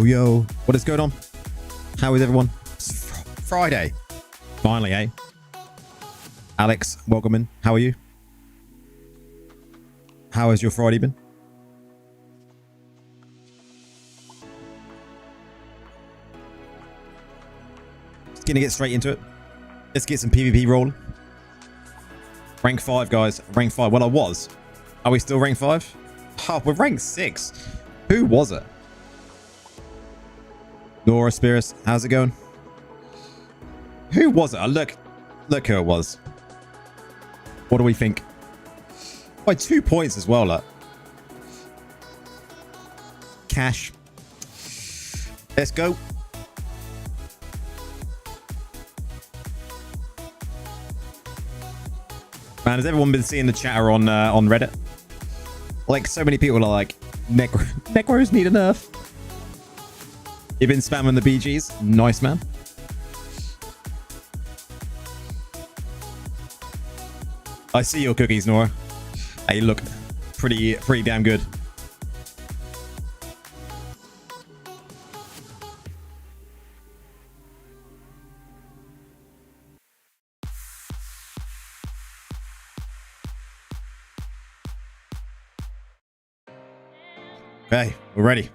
Yo, what is going on? How is everyone? It's Friday. Finally, eh? Alex, welcome in. How are you? How has your Friday been? Just gonna get straight into it. Let's get some PvP rolling. Rank 5, guys. Rank 5. Well, I was. Are we still rank 5? Oh, we're rank 6. Who was it? Nora Spears, how's it going? Who was it? Oh, look who it was. What do we think? By 2 points as well, look. Cash. Let's go. Man, has everyone been seeing the chatter on Reddit? Like, so many people are like, Necros need a nerf. You've been spamming the BGs. Nice, man. I see your cookies, Nora. They look pretty damn good. Okay, we're ready.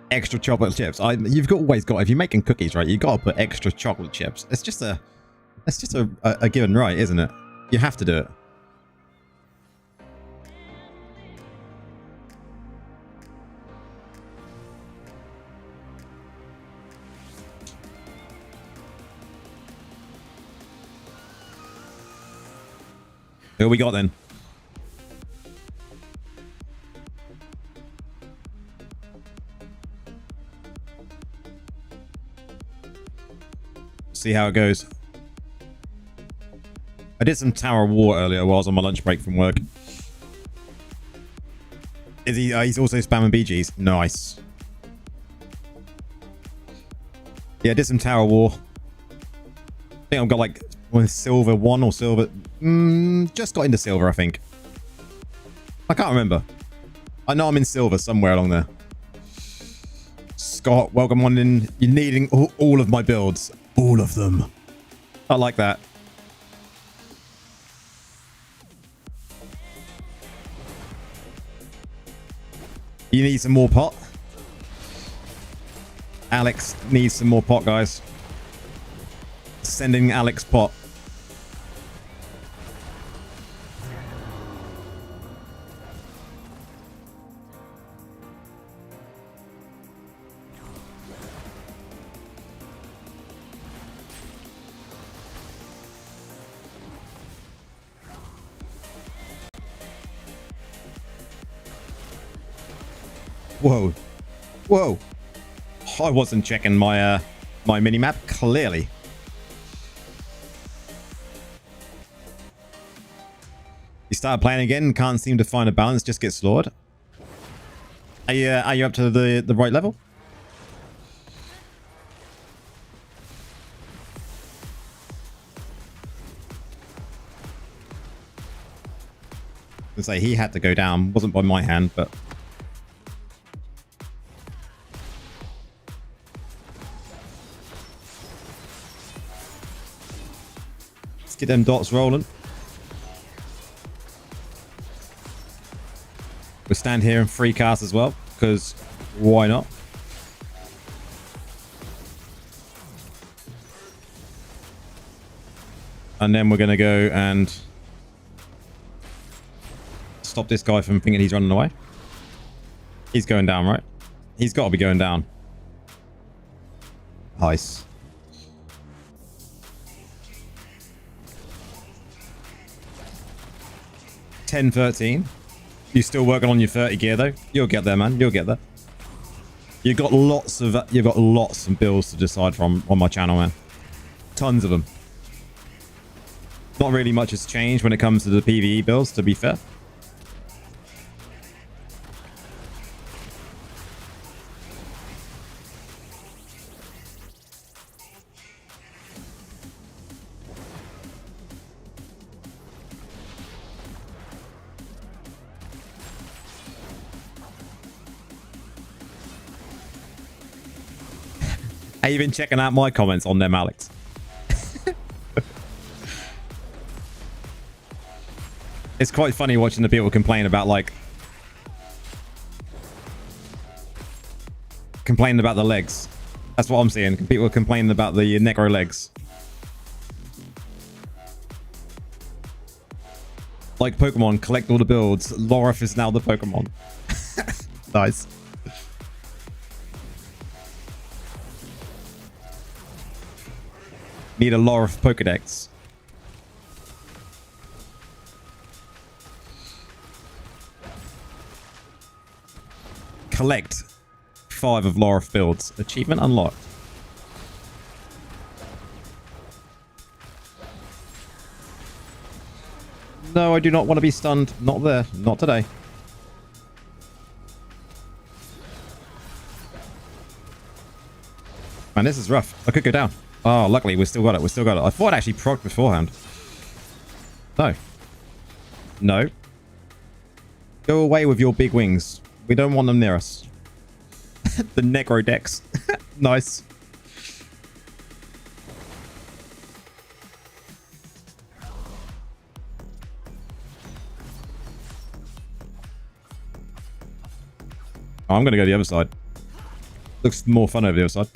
Extra chocolate chips. You've always got, if you're making cookies, right, you got to put extra chocolate chips. It's just a given, right, isn't it? You have to do it. Who we got then? See how it goes. I did some Tower War earlier while I was on my lunch break from work. Is he? He's also spamming BGs. Nice. Yeah, I did some Tower War. I think I've got like silver 1 or silver. Just got into silver, I think. I can't remember. I know I'm in silver somewhere along there. Scott, welcome on in. You're needing all of my builds. All of them. I like that. You need some more pot. Alex needs some more pot, guys. Sending Alex pot. Whoa. Whoa. I wasn't checking my my mini-map, clearly. You started playing again, can't seem to find a balance, just get slaughtered. Are you up to the right level? I say he had to go down, wasn't by my hand, but let's get them dots rolling. We'll stand here and free cast as well, because why not? And then we're going to go and stop this guy from thinking he's running away. He's going down, right? He's got to be going down. Nice. $10-13. You still working on your 30 gear though? You'll get there, man. You'll get there. You've got lots of builds to decide from on my channel, man. Tons of them. Not really much has changed when it comes to the PvE builds, to be fair. Have you been checking out my comments on them, Alex? It's quite funny watching the people complain about, like, complaining about the legs. That's what I'm seeing. People complaining about the necro legs. Like Pokemon, collect all the builds. Lorif is now the Pokemon. Nice. Need a Lorif Pokedex. Collect 5 of Lorif builds. Achievement unlocked. No, I do not want to be stunned. Not there. Not today. Man, this is rough. I could go down. Oh, luckily, we still got it. We still got it. I thought it actually procced beforehand. No. No. Go away with your big wings. We don't want them near us. The Necro Dex. Nice. Oh, I'm going to go the other side. Looks more fun over the other side.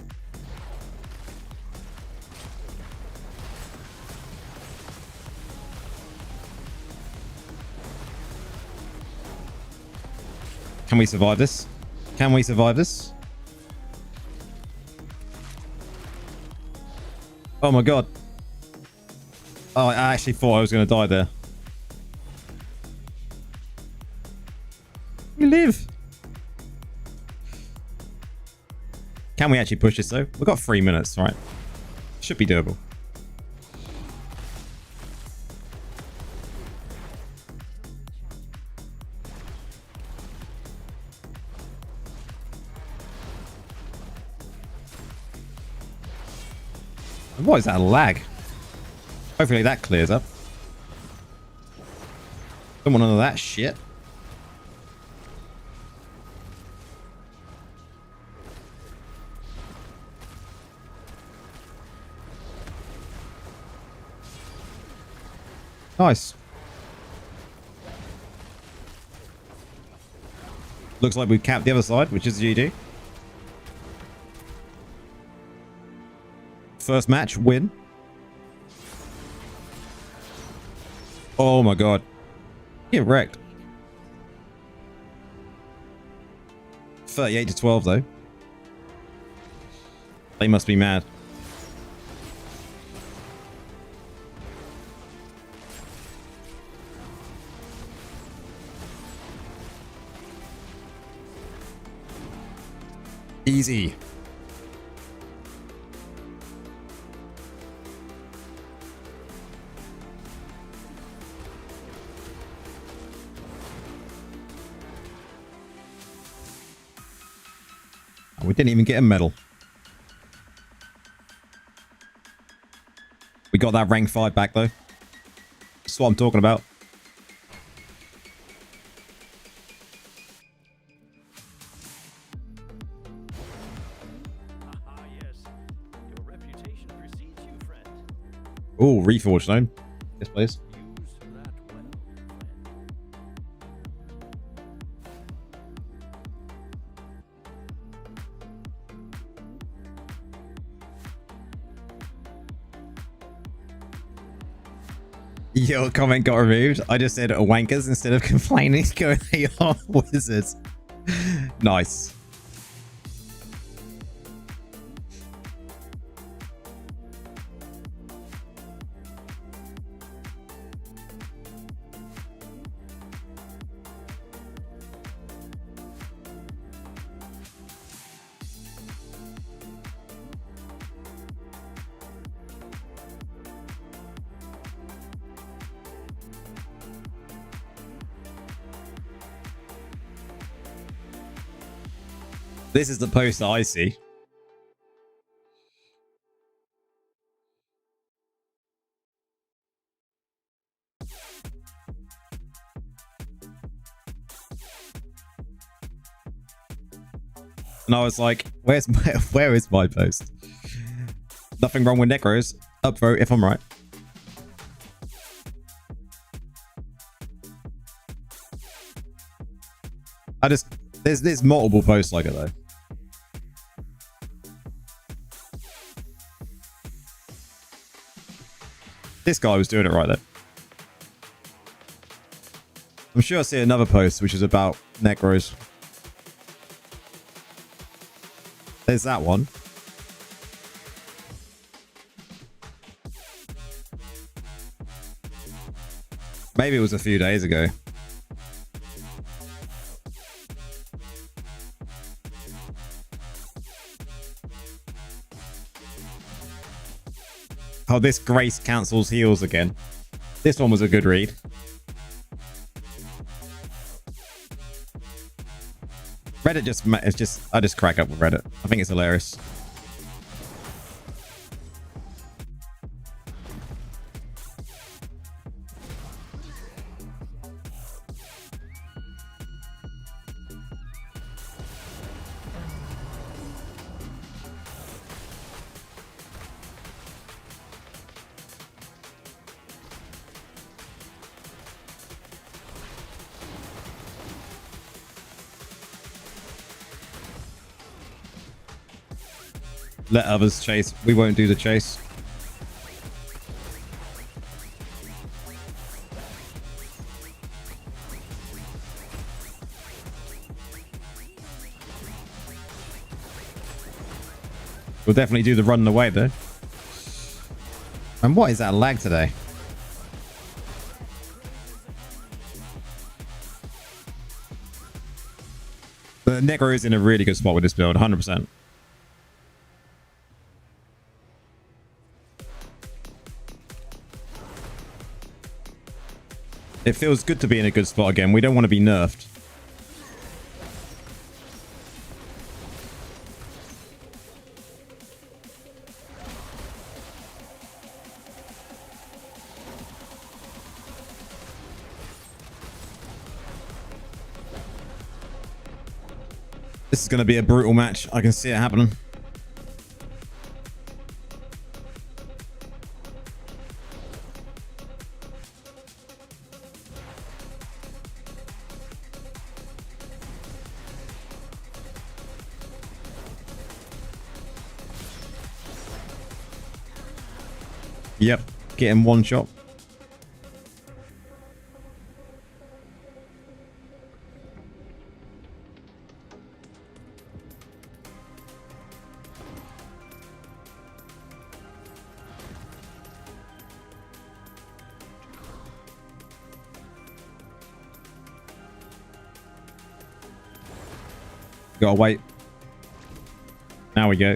Can we survive this? Can we survive this? Oh my god. Oh, I actually thought I was going to die there. We live. Can we actually push this though? We've got 3 minutes, right? Should be doable. What is that, a lag? Hopefully that clears up. Don't want none of that shit. Nice. Looks like we've capped the other side, which is GG. First match, win. Oh my god. Get wrecked. 38-12 though. They must be mad. Easy. We didn't even get a medal. We got that rank 5 back though. That's what I'm talking about. Oh, Reforge Zone. Yes, please. Your comment got removed. I just said wankers instead of complaining. Going, they are wizards. Nice. This is the post that I see. And I was like, where is my post? Nothing wrong with Necros. Upvote if I'm right. There's multiple posts like it though. This guy was doing it right there. I'm sure I see another post which is about Necros. There's that one. Maybe it was a few days ago. Oh, this Grace cancels heals again. This one was a good read. Reddit I just crack up with Reddit. I think it's hilarious. Let others chase. We won't do the chase. We'll definitely do the run away though. And what is that lag today? The Necro is in a really good spot with this build, 100%. It feels good to be in a good spot again. We don't want to be nerfed. This is going to be a brutal match. I can see it happening. Yep, getting one shot. Gotta wait. Now we go.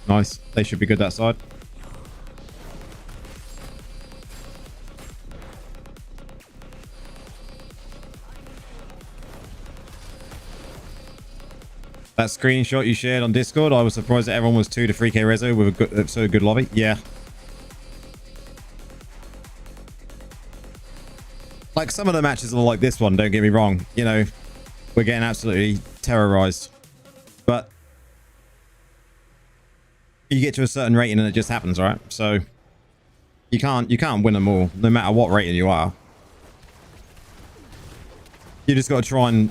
Nice. They should be good that side. That screenshot you shared on Discord, I was surprised that everyone was 2 to 3k reso with a good, so good lobby. Yeah. Like some of the matches are like this one, don't get me wrong. You know, we're getting absolutely terrorized. But you get to a certain rating and it just happens, right? So you can't win them all, no matter what rating you are. You just got to try and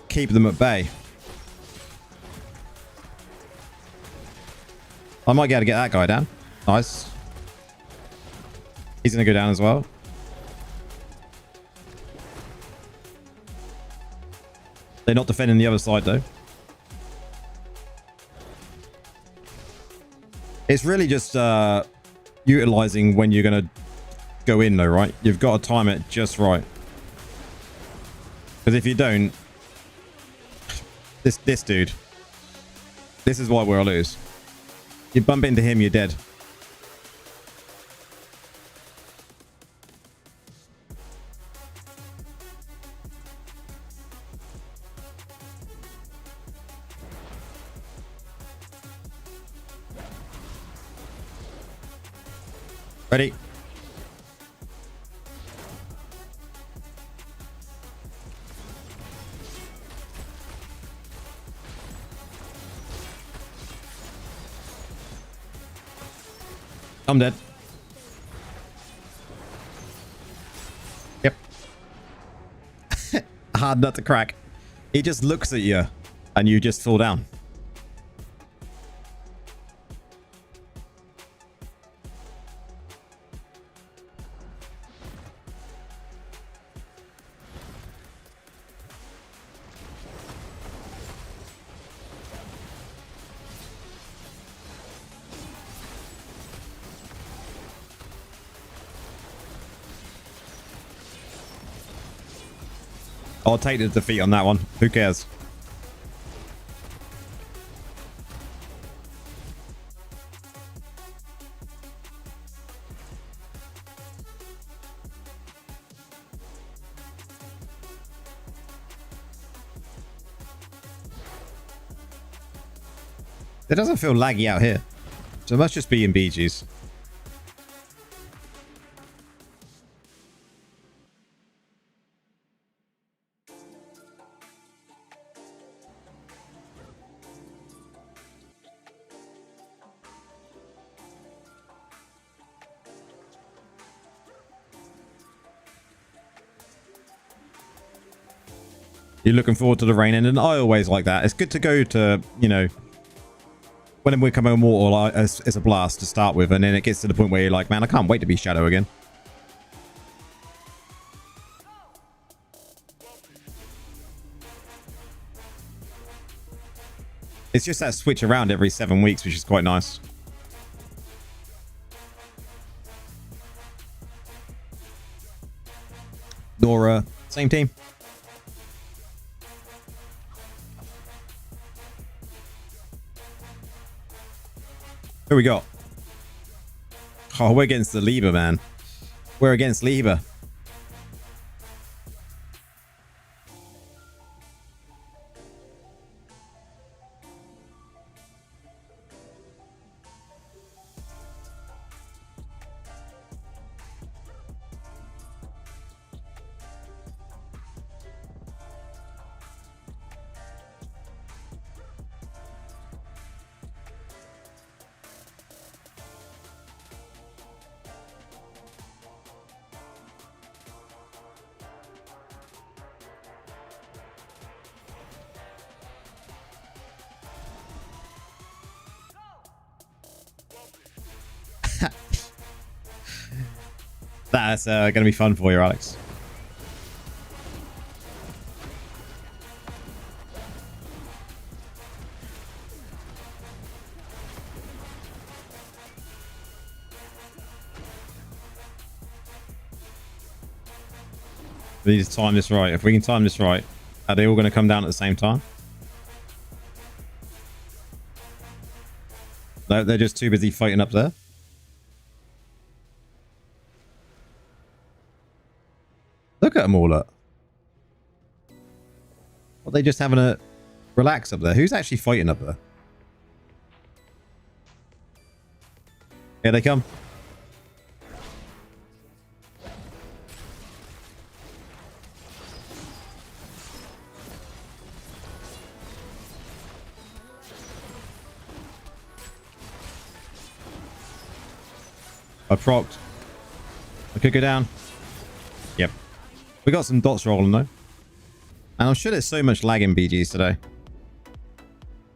keep them at bay. I might be able to get that guy down. Nice. He's going to go down as well. They're not defending the other side, though. It's really just utilizing when you're going to go in, though, right? You've got to time it just right. Because if you don't... This dude. This is why we'll lose. You bump into him, you're dead. Ready? I'm dead. Yep. Hard nut to crack. He just looks at you and you just fall down. I'll take the defeat on that one. Who cares? It doesn't feel laggy out here. So it must just be in BGs. You're looking forward to the rain ending. I always like that. It's good to go to, you know, when we come immortal, it's a blast to start with, and then it gets to the point where you're like, man, I can't wait to be Shadow again. It's just that switch around every 7 weeks, which is quite nice. Nora, same team. Who we got? Oh, we're against the Lieber, man. We're against Lieber. That's going to be fun for you, Alex. We need to time this right. If we can time this right, are they all going to come down at the same time? They're just too busy fighting up there. Look at them all up. Are they just having a relax up there? Who's actually fighting up there? Here they come. I procced. I could go down. Yep. We got some dots rolling though. And I'm sure there's so much lag in BGs today.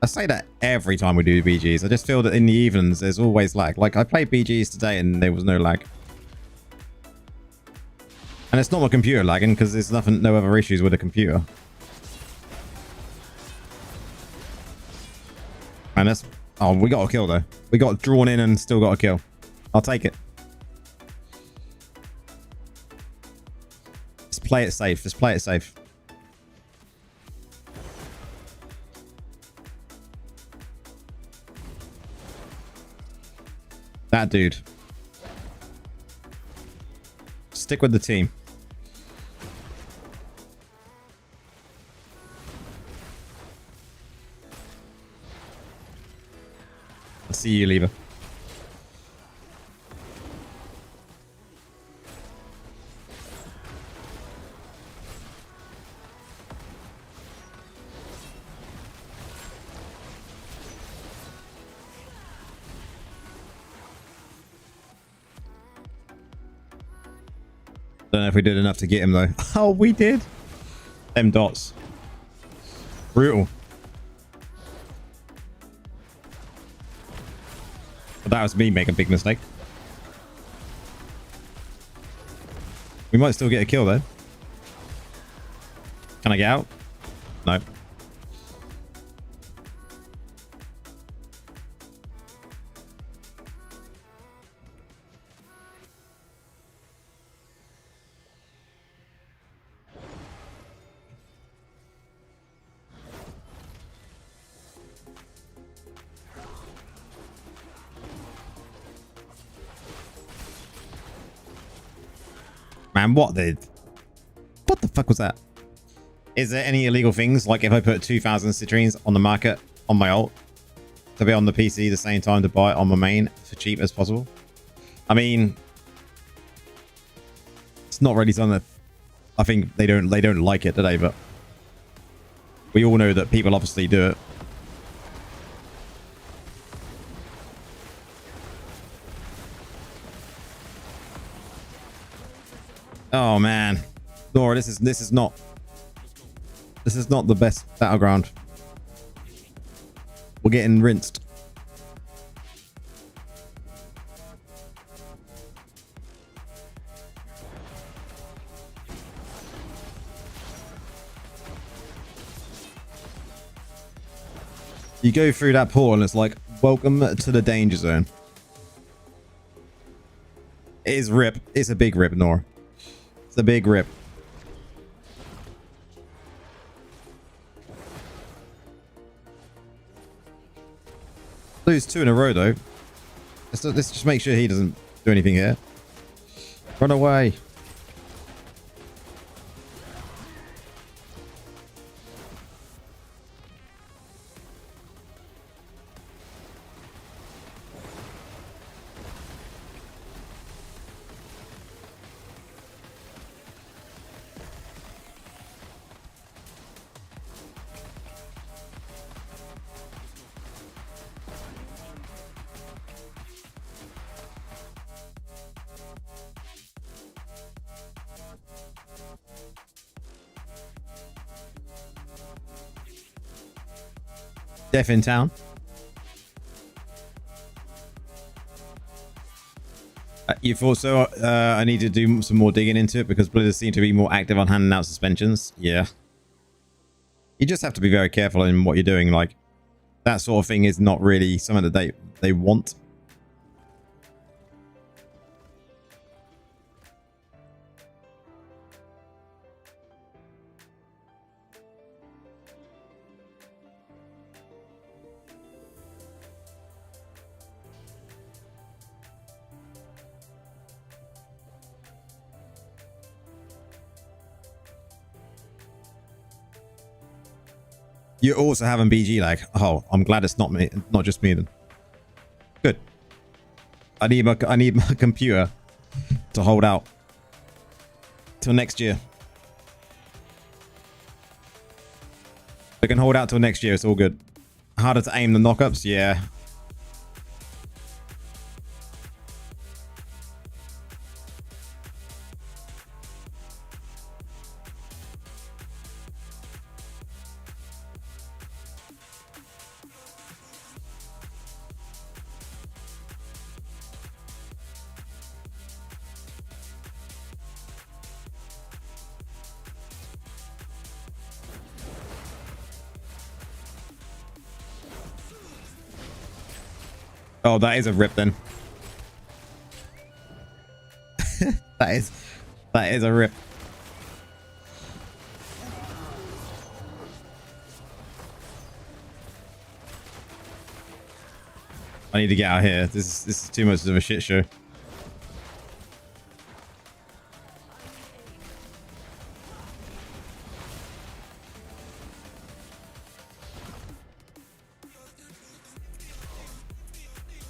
I say that every time we do BGs. I just feel that in the evenings there's always lag. Like I played BGs today and there was no lag. And it's not my computer lagging because there's no other issues with the computer. And that's... Oh, we got a kill though. We got drawn in and still got a kill. I'll take it. Just play it safe. Just play it safe. That dude. Stick with the team. I'll see you, Lever. Don't know if we did enough to get him though. Oh, we did. Them dots. Brutal. But that was me making a big mistake. We might still get a kill though. Can I get out? No. Man, what the fuck was that? Is there any illegal things, like if I put 2,000 citrines on the market on my alt to be on the PC the same time to buy it on my main for cheap as possible? I mean, it's not really something that I think they don't like it today, but we all know that people obviously do it. Oh man, Nora, this is not the best battleground. We're getting rinsed. You go through that portal and it's like, welcome to the danger zone. It is rip. It's a big rip, Nora. It's a big rip. Lose 2 in a row though. Let's just make sure he doesn't do anything here. Run away. Death in town. You thought so? I need to do some more digging into it because Blizzard seem to be more active on handing out suspensions. Yeah. You just have to be very careful in what you're doing. Like, that sort of thing is not really something that they want. You're also having BG lag. Oh, I'm glad it's not me, not just me then. Good. I need my computer to hold out till next year. We can hold out till next year. It's all good. Harder to aim the knockups, yeah. Oh, that is a rip then. that is a rip. I need to get out of here. This is too much of a shit show.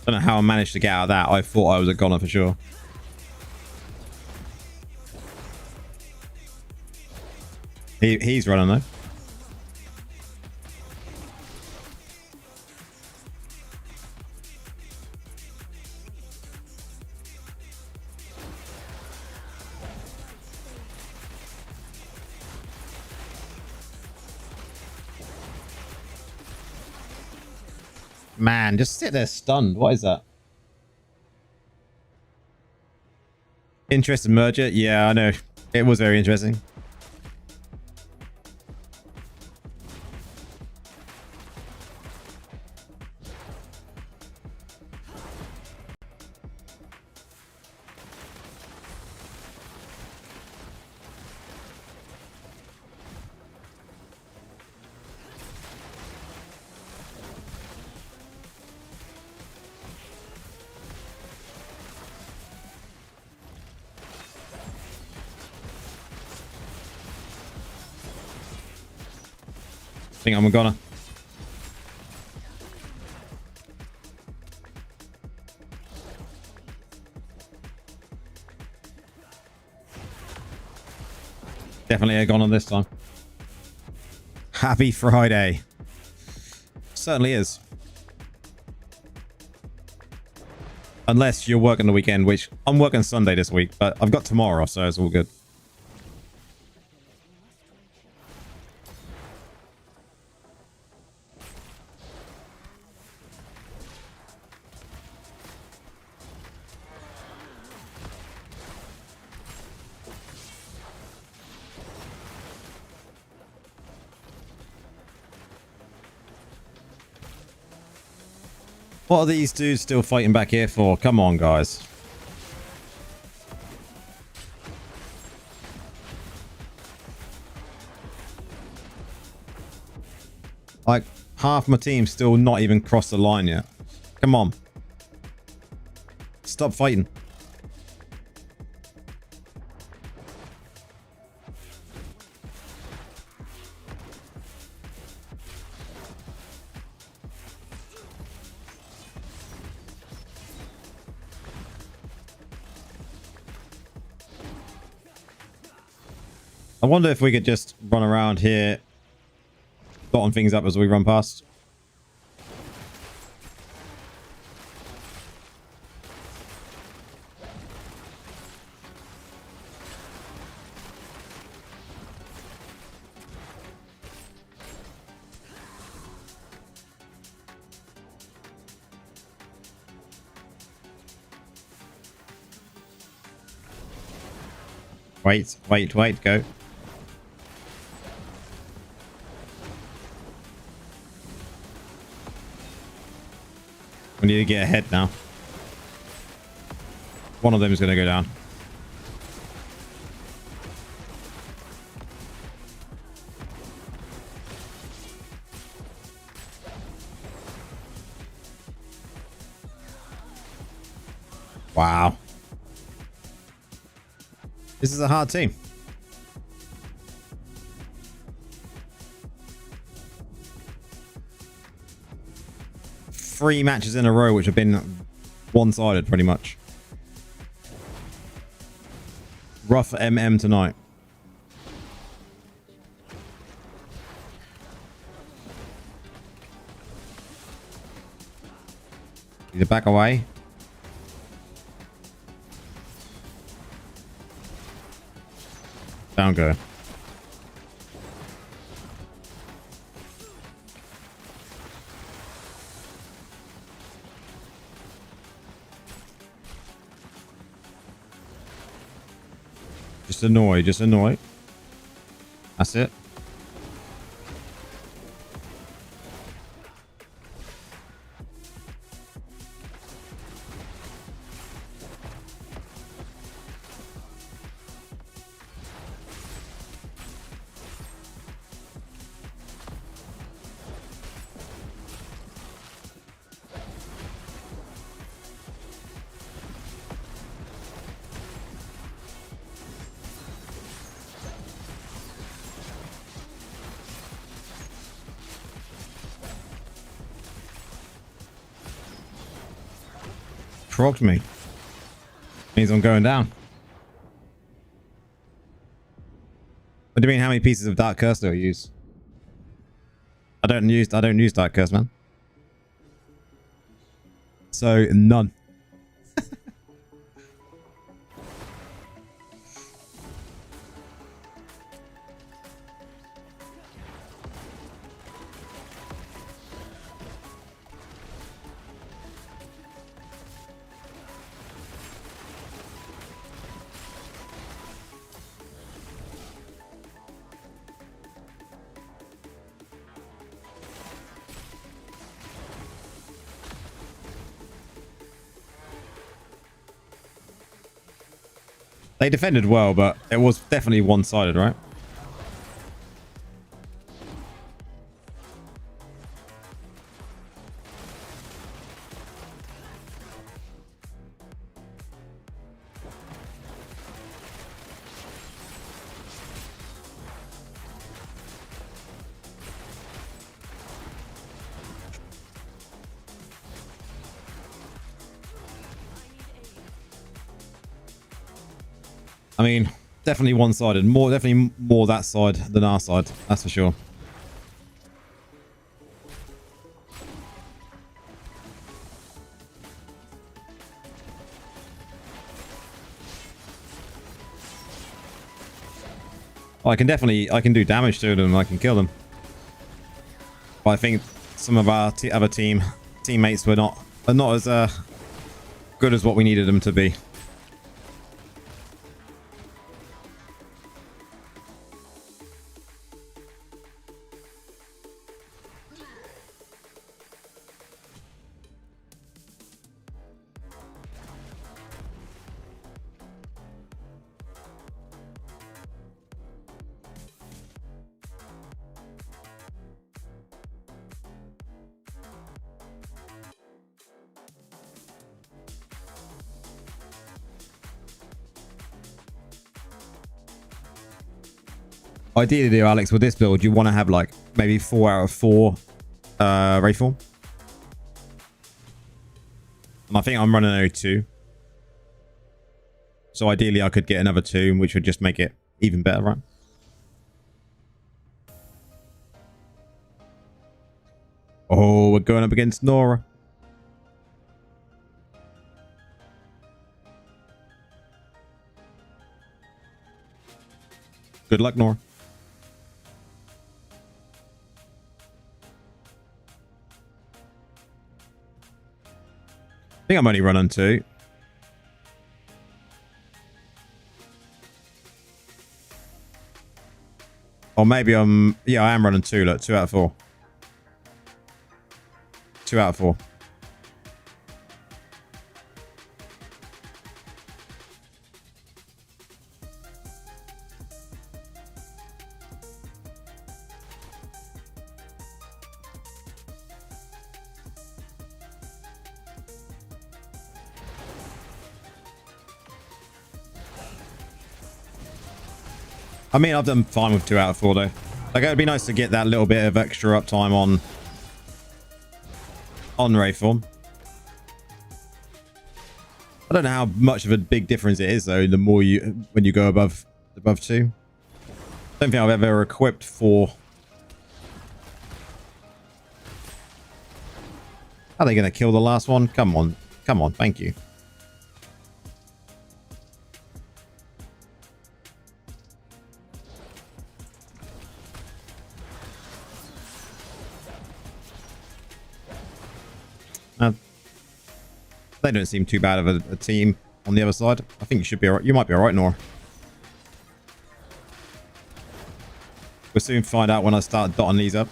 I don't know how I managed to get out of that. I thought I was a goner for sure. He's running though. Man, just sit there stunned. What is that? Interesting merger? Yeah, I know. It was very interesting. I think I'm a goner. Definitely a goner this time. Happy Friday. Certainly is. Unless you're working the weekend, which I'm working Sunday this week, but I've got tomorrow off, so it's all good. What are these dudes still fighting back here for? Come on, guys. Like, half my team still not even crossed the line yet. Come on. Stop fighting. I wonder if we could just run around here, dotting things up as we run past. Wait, go. We need to get ahead now. One of them is going to go down. Wow. This is a hard team. 3 matches in a row which have been one-sided pretty much. Rough MM tonight. Either back away. Down go. Just annoy, just annoy. That's it. Frogged me. Means I'm going down. What do you mean? How many pieces of Dark Curse do I use? I don't use Dark Curse, man. So none. They defended well, but it was definitely one-sided, right? I mean, definitely one-sided. Definitely more that side than our side. That's for sure. Oh, I can do damage to them. I can kill them. But I think some of our other teammates are not as good as what we needed them to be. Ideally, though, Alex, with this build, you want to have like maybe 4 out of 4 Wraithform. And I think I'm running only 2. So ideally, I could get another 2, which would just make it even better, right? Oh, we're going up against Nora. Good luck, Nora. I think I'm only running 2. Or maybe yeah, I am running 2. Look, 2 out of 4. 2 out of 4. I mean, I've done fine with 2 out of 4 though. Like, it'd be nice to get that little bit of extra uptime on on Ray form. I don't know how much of a big difference it is though. The more when you go above 2. I don't think I've ever equipped 4. Are they going to kill the last one? Come on. Come on. Thank you. They don't seem too bad of a team on the other side. I think you should be alright. You might be alright, Nora. We'll soon find out when I start dotting these up.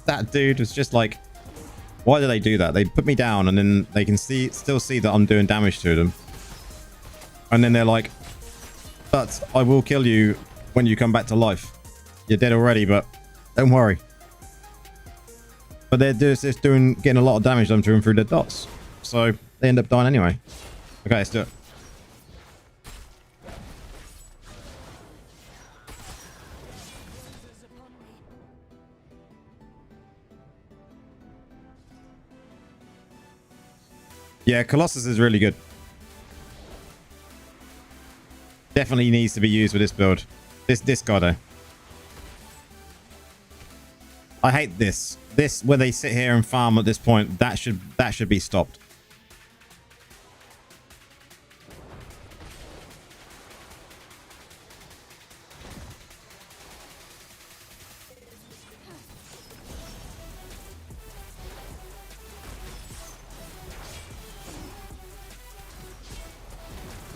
That dude was just like, why do they do that? They put me down and then they can still see that I'm doing damage to them. And then they're like, but I will kill you when you come back to life. You're dead already, but don't worry. But they're just getting a lot of damage done to them through their dots. So they end up dying anyway. Okay, let's do it. Yeah, Colossus is really good. Definitely needs to be used with this build. This guy though. I hate this. This where they sit here and farm at this point. That should be stopped.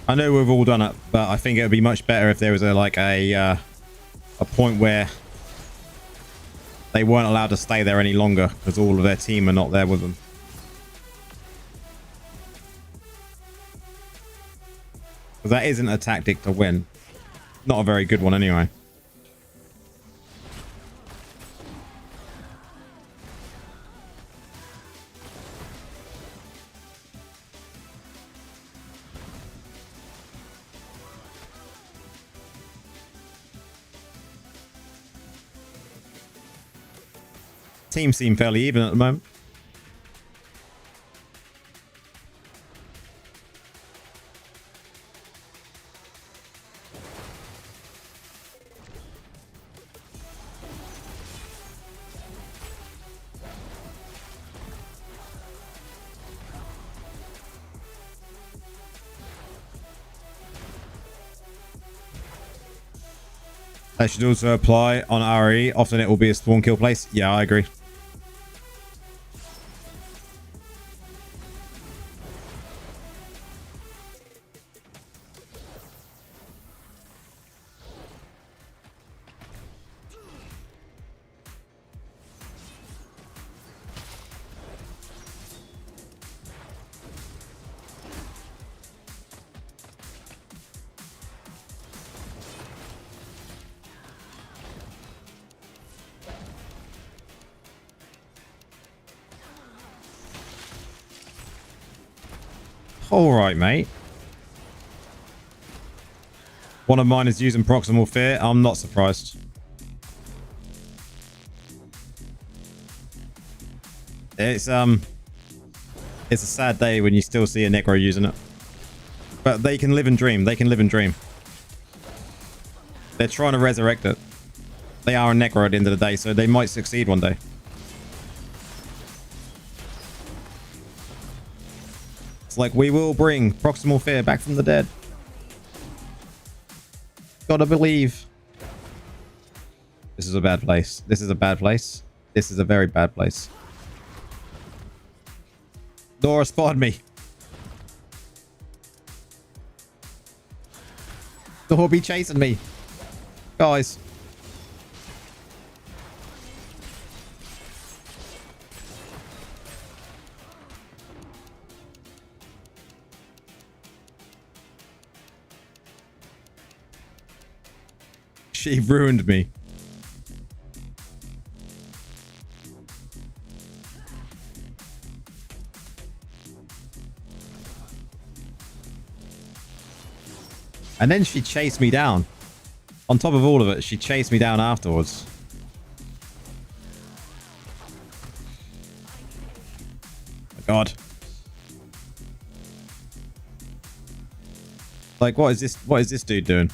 I know we've all done it, but I think it would be much better if there was a point where they weren't allowed to stay there any longer because all of their team are not there with them. Because that isn't a tactic to win. Not a very good one anyway. Teams seem fairly even at the moment. That should also apply on RE. Often it will be a spawn kill place. Yeah, I agree. All right, mate. One of mine is using proximal fear. I'm not surprised. It's a sad day when you still see a Necro using it. But they can live and dream. They can live and dream. They're trying to resurrect it. They are a Necro at the end of the day, so they might succeed one day. It's like, we will bring proximal fear back from the dead. Gotta believe. This is a bad place. This is a bad place. This is a very bad place. Nora spotted me. Nora be chasing me. Guys. She ruined me. And then she chased me down. On top of all of it, she chased me down afterwards. Oh, God. Like, what is this? What is this dude doing?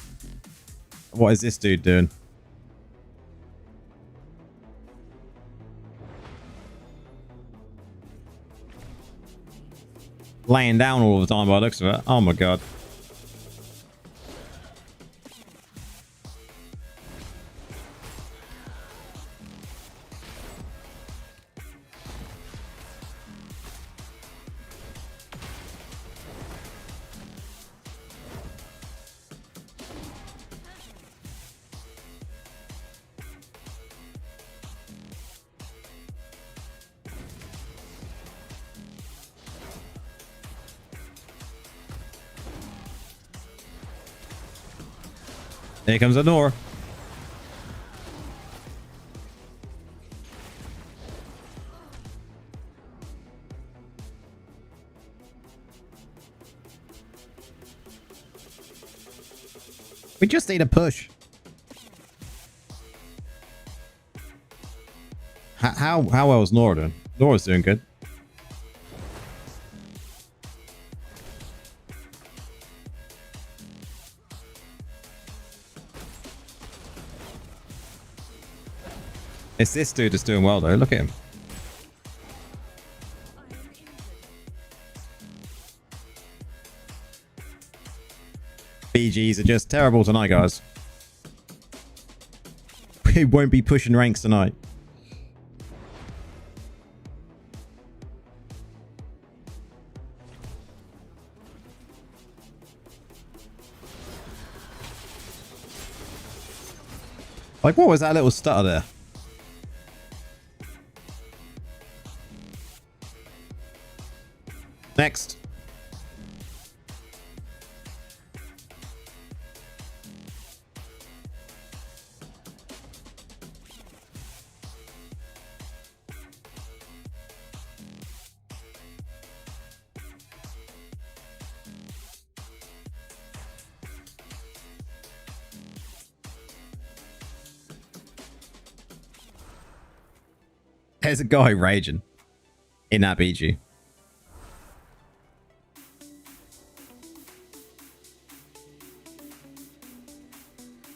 What is this dude doing? Laying down all the time by the looks of it. Oh my God. Here comes the door. We just need a push. How well is Nora doing? Nora's doing good. It's this dude that's doing well, though. Look at him. BGs are just terrible tonight, guys. We won't be pushing ranks tonight. Like, what was that little stutter there? Next. There's a guy raging in that BG.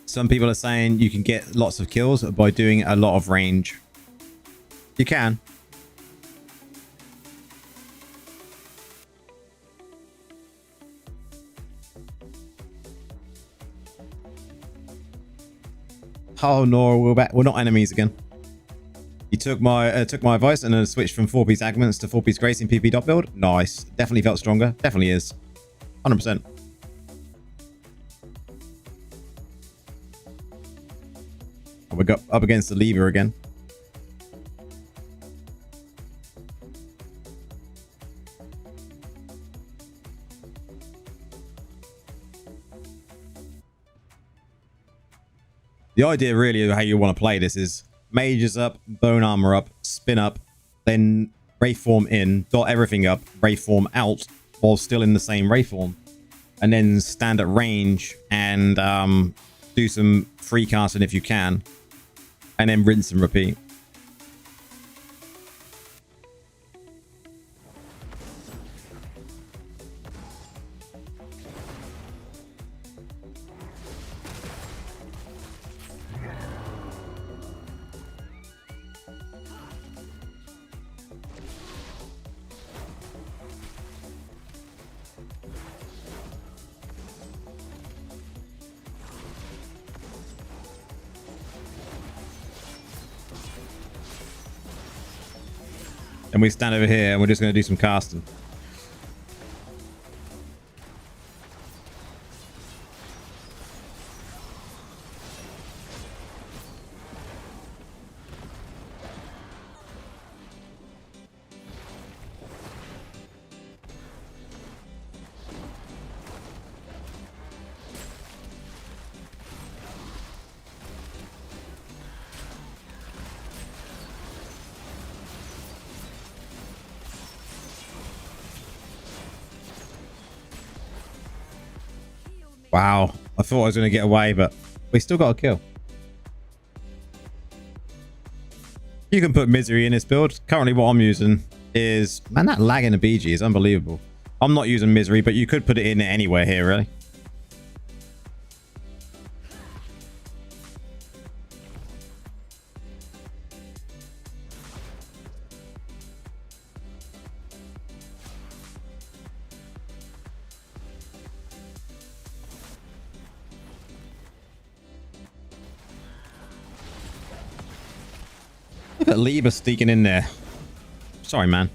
Some people are saying you can get lots of kills by doing a lot of range. You can. Oh no, we're back. We're not enemies again. You took my advice and then switched from 4-piece agments to 4-piece grace in PP dot build. Nice. Definitely felt stronger. Definitely is. 100%. We got up against the lever again. The idea really of how you want to play this is mages up, bone armor up, spin up, then wraith form in, dot everything up, wraith form out while still in the same wraith form, and then stand at range and do some free casting if you can. And then rinse and repeat. And we stand over here and we're just going to do some casting. Wow. I thought I was going to get away, but we still got a kill. You can put Misery in this build. Currently what I'm using is... Man, that lag in the BG is unbelievable. I'm not using Misery, but you could put it in anywhere here, really. Look at Lieber sneaking in there. Sorry, man.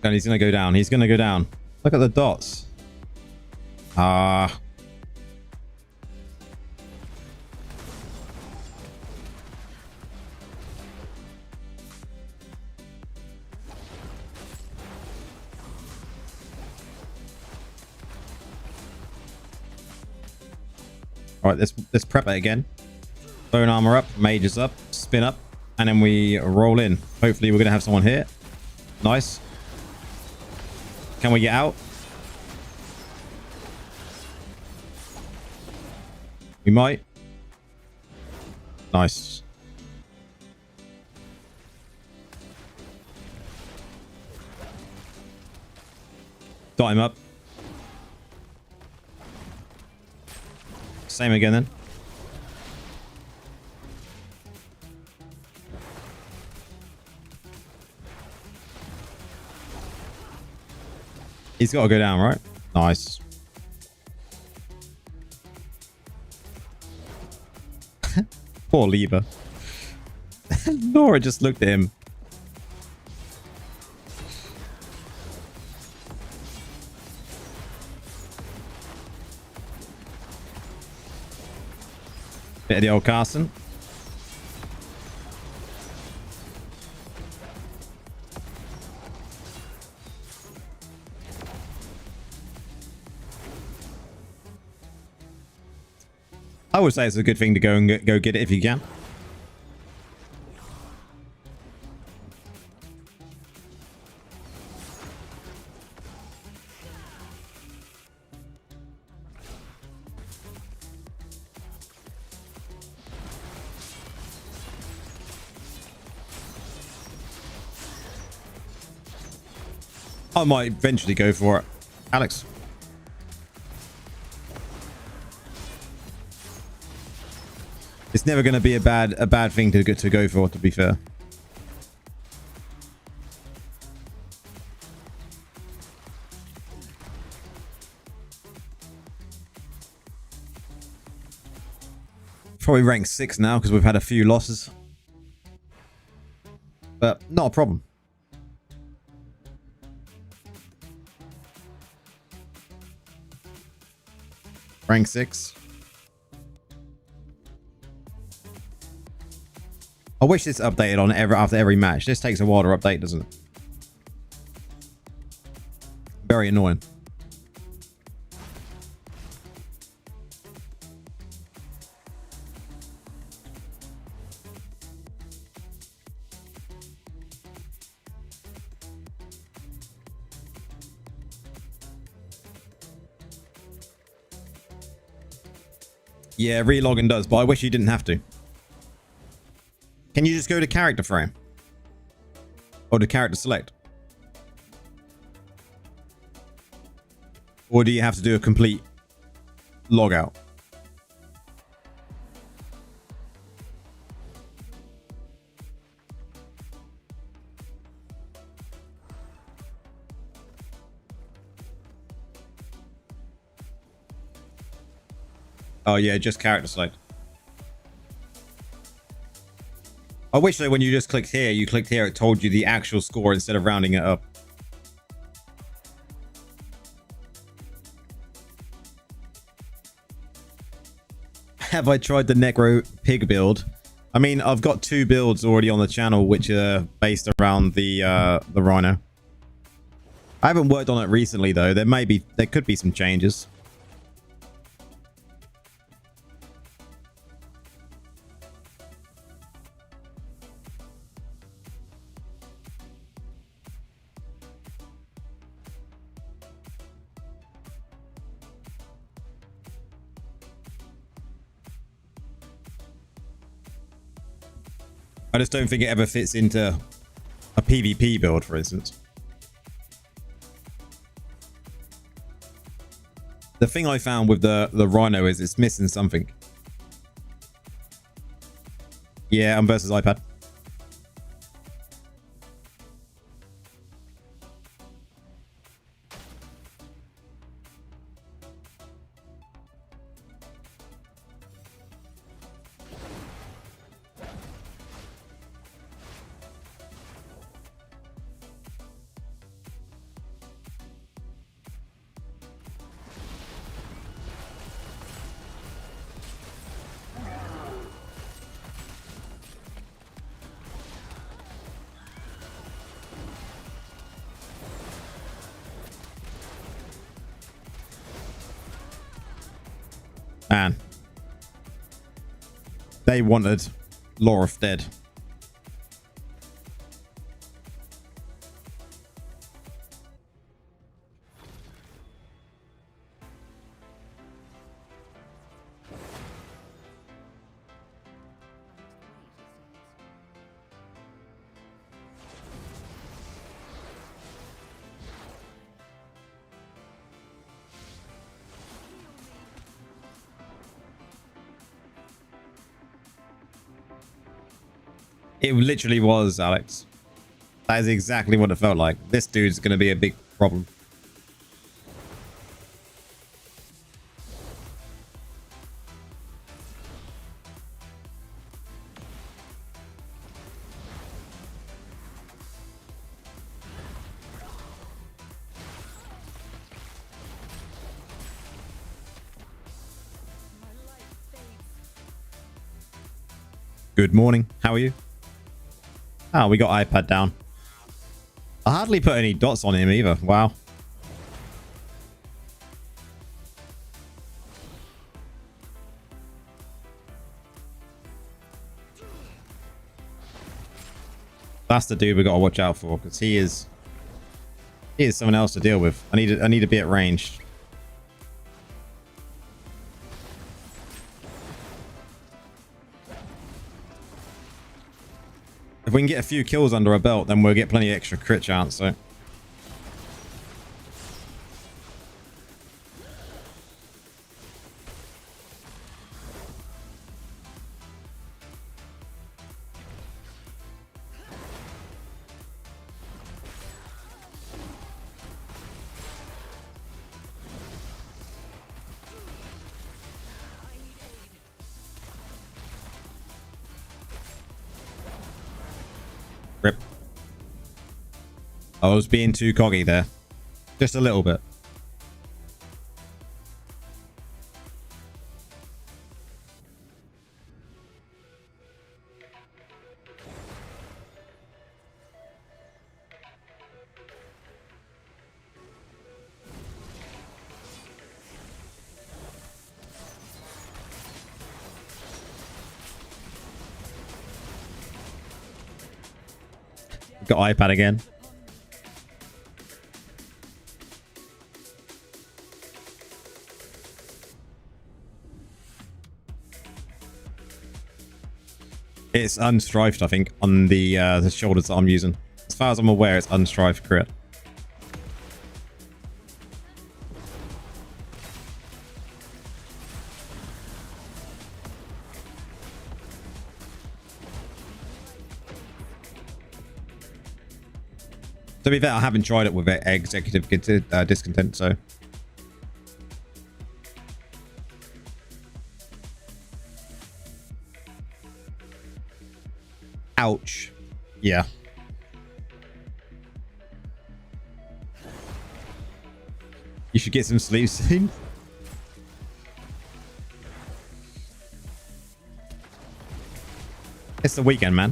And he's going to go down. He's going to go down. Look at the dots. Ah. All right, let's prep it again. Bone armor up, mages up, spin up, and then we roll in. Hopefully we're going to have someone here. Nice. Can we get out? We might. Nice. Dot him up. Same again then. He's got to go down, right? Nice. Poor Lieber. Nora just looked at him. Bit of the old Carson. I would say it's a good thing to go and go get it if you can. I might eventually go for it. Alex. It's never going to be a bad thing to go for, to be fair. Probably rank 6 now because we've had a few losses. But not a problem. Rank 6. I wish it's updated on after every match. This takes a while to update, doesn't it? Very annoying. Yeah, relogging does, but I wish you didn't have to. Can you just go to character frame? Or to character select? Or do you have to do a complete logout? Oh yeah, just character select. I wish that when you just clicked here, it told you the actual score instead of rounding it up. Have I tried the Necro Pig build? I mean, I've got 2 builds already on the channel, which are based around the Rhino. I haven't worked on it recently though. There could be some changes. I just don't think it ever fits into a PvP build, for instance. The thing I found with the Rhino is it's missing something. Yeah, I'm versus iPad. Man, they wanted Lorith dead. It literally was, Alex. That is exactly what it felt like. This dude's going to be a big problem. Good morning. How are you? Oh, we got iPad down. I hardly put any dots on him either. Wow. That's the dude we got to watch out for, because he is someone else to deal with. I need to be at range. If we can get a few kills under our belt, then we'll get plenty of extra crit chance, so. Rip. I was being too coggy there. Just a little bit. Got iPad again. It's unstrifed, I think, on the shoulders that I'm using. As far as I'm aware, it's unstrifed crit. To be fair, I haven't tried it with executive discontent, so. Ouch. Yeah. You should get some sleep soon. It's the weekend, man.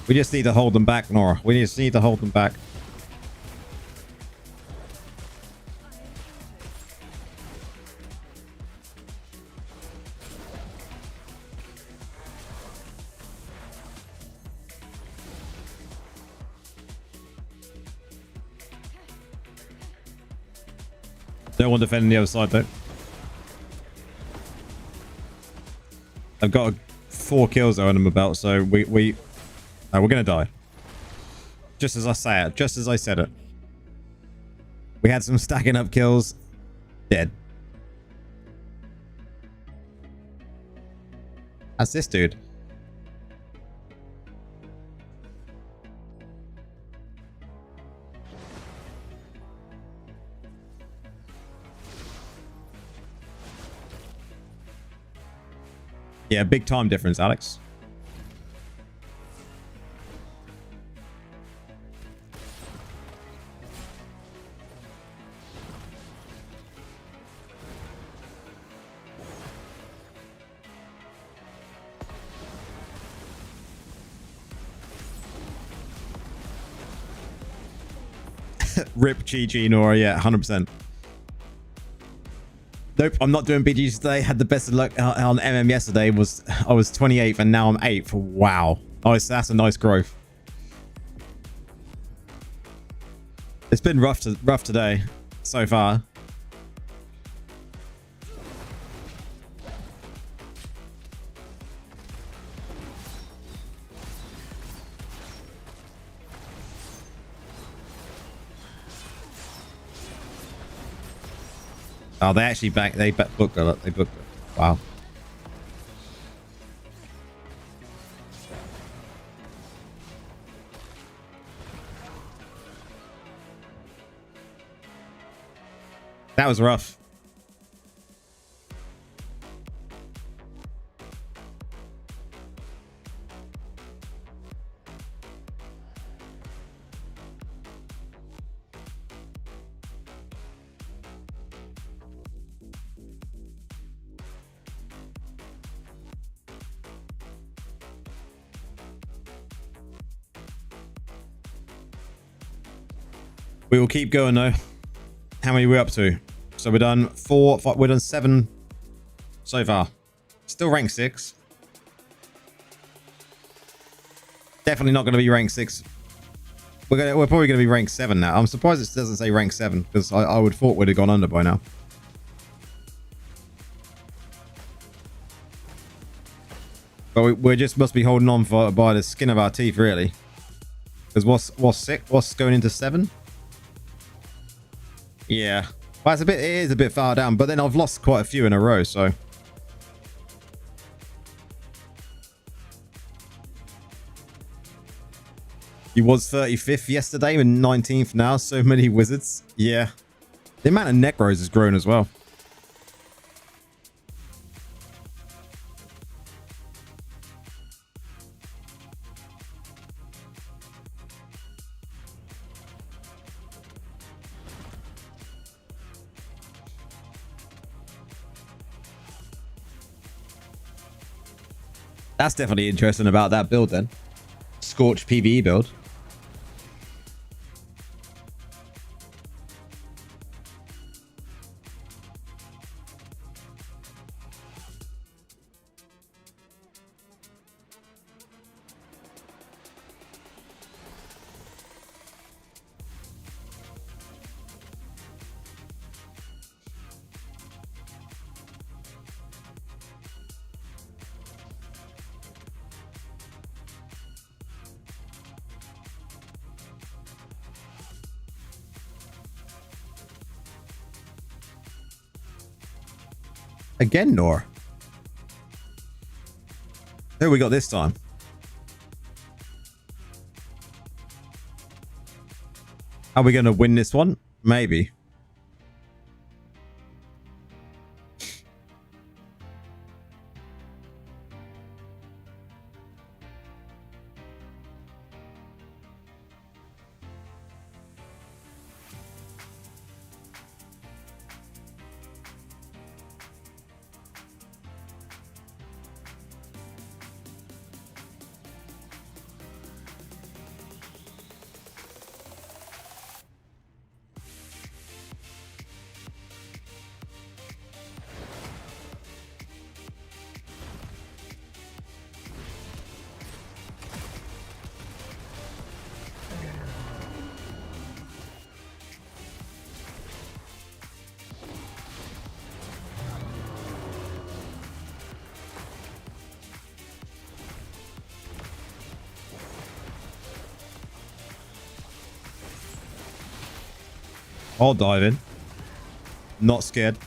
We just need to hold them back, Nora. We just need to hold them back. No one defending the other side though. I've got 4 kills though under my belt, so we're gonna die. Just as I say it, just as I said it. We had some stacking up kills. Dead. That's this dude. Yeah, big time difference, Alex. Rip GG Nora, yeah, 100%. Nope, I'm not doing BGs today. Had the best of luck on MM yesterday. I was 28th and now I'm 8th. Wow. Nice, that's a nice growth. It's been rough today so far. Oh, they actually booked it. They booked it. Wow. That was rough. We will keep going though. How many are we up to? So we're done 4, 5, we're done 7 so far. Still rank 6. Definitely not going to be rank 6. We're probably going to be rank 7 now. I'm surprised it doesn't say rank 7 because I would thought we'd have gone under by now. But we just must be holding on by the skin of our teeth, really. Because what's 6? What's going into 7? Yeah. Well, it is a bit far down, but then I've lost quite a few in a row, so. He was 35th yesterday and 19th now. So many wizards. Yeah. The amount of necros has grown as well. That's definitely interesting about that build then. Scorch PvE build. Again, Nor. Who we got this time? Are we going to win this one? Maybe. I'll dive in. Not scared.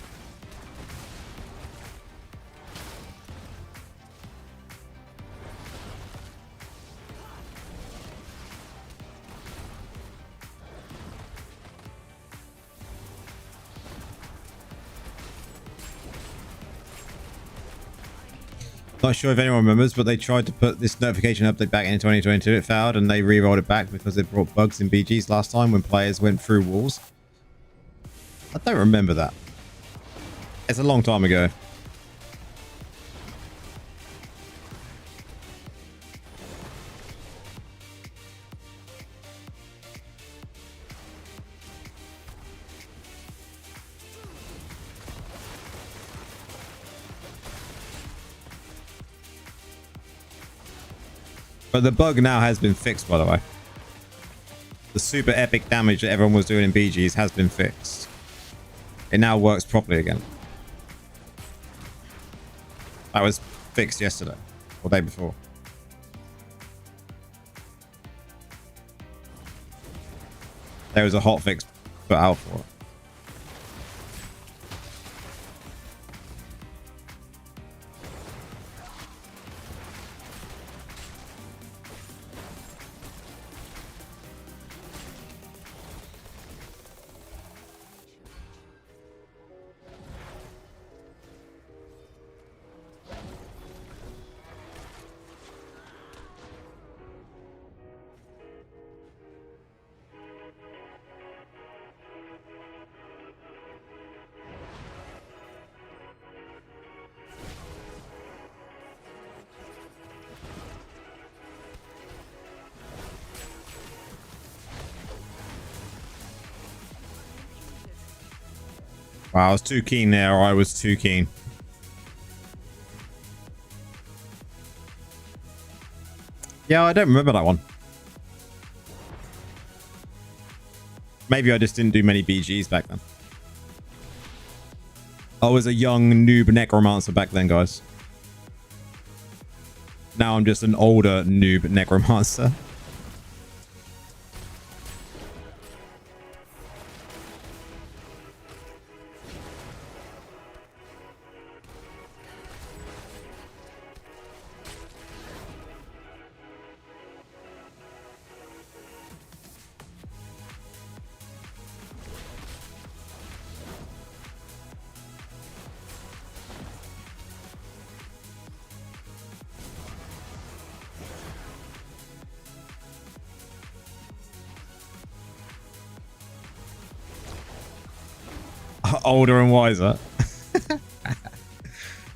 Not sure if anyone remembers, but they tried to put this notification update back in 2022. It failed, and they re-rolled it back because it brought bugs in BGs last time when players went through walls. I don't remember that. It's a long time ago. But the bug now has been fixed, by the way. The super epic damage that everyone was doing in BGs has been fixed. It now works properly again. That was fixed yesterday or the day before. There was a hotfix put out for it. Wow, I was too keen there, or I was too keen. Yeah, I don't remember that one. Maybe I just didn't do many BGs back then. I was a young noob necromancer back then, guys. Now I'm just an older noob necromancer. Older and wiser.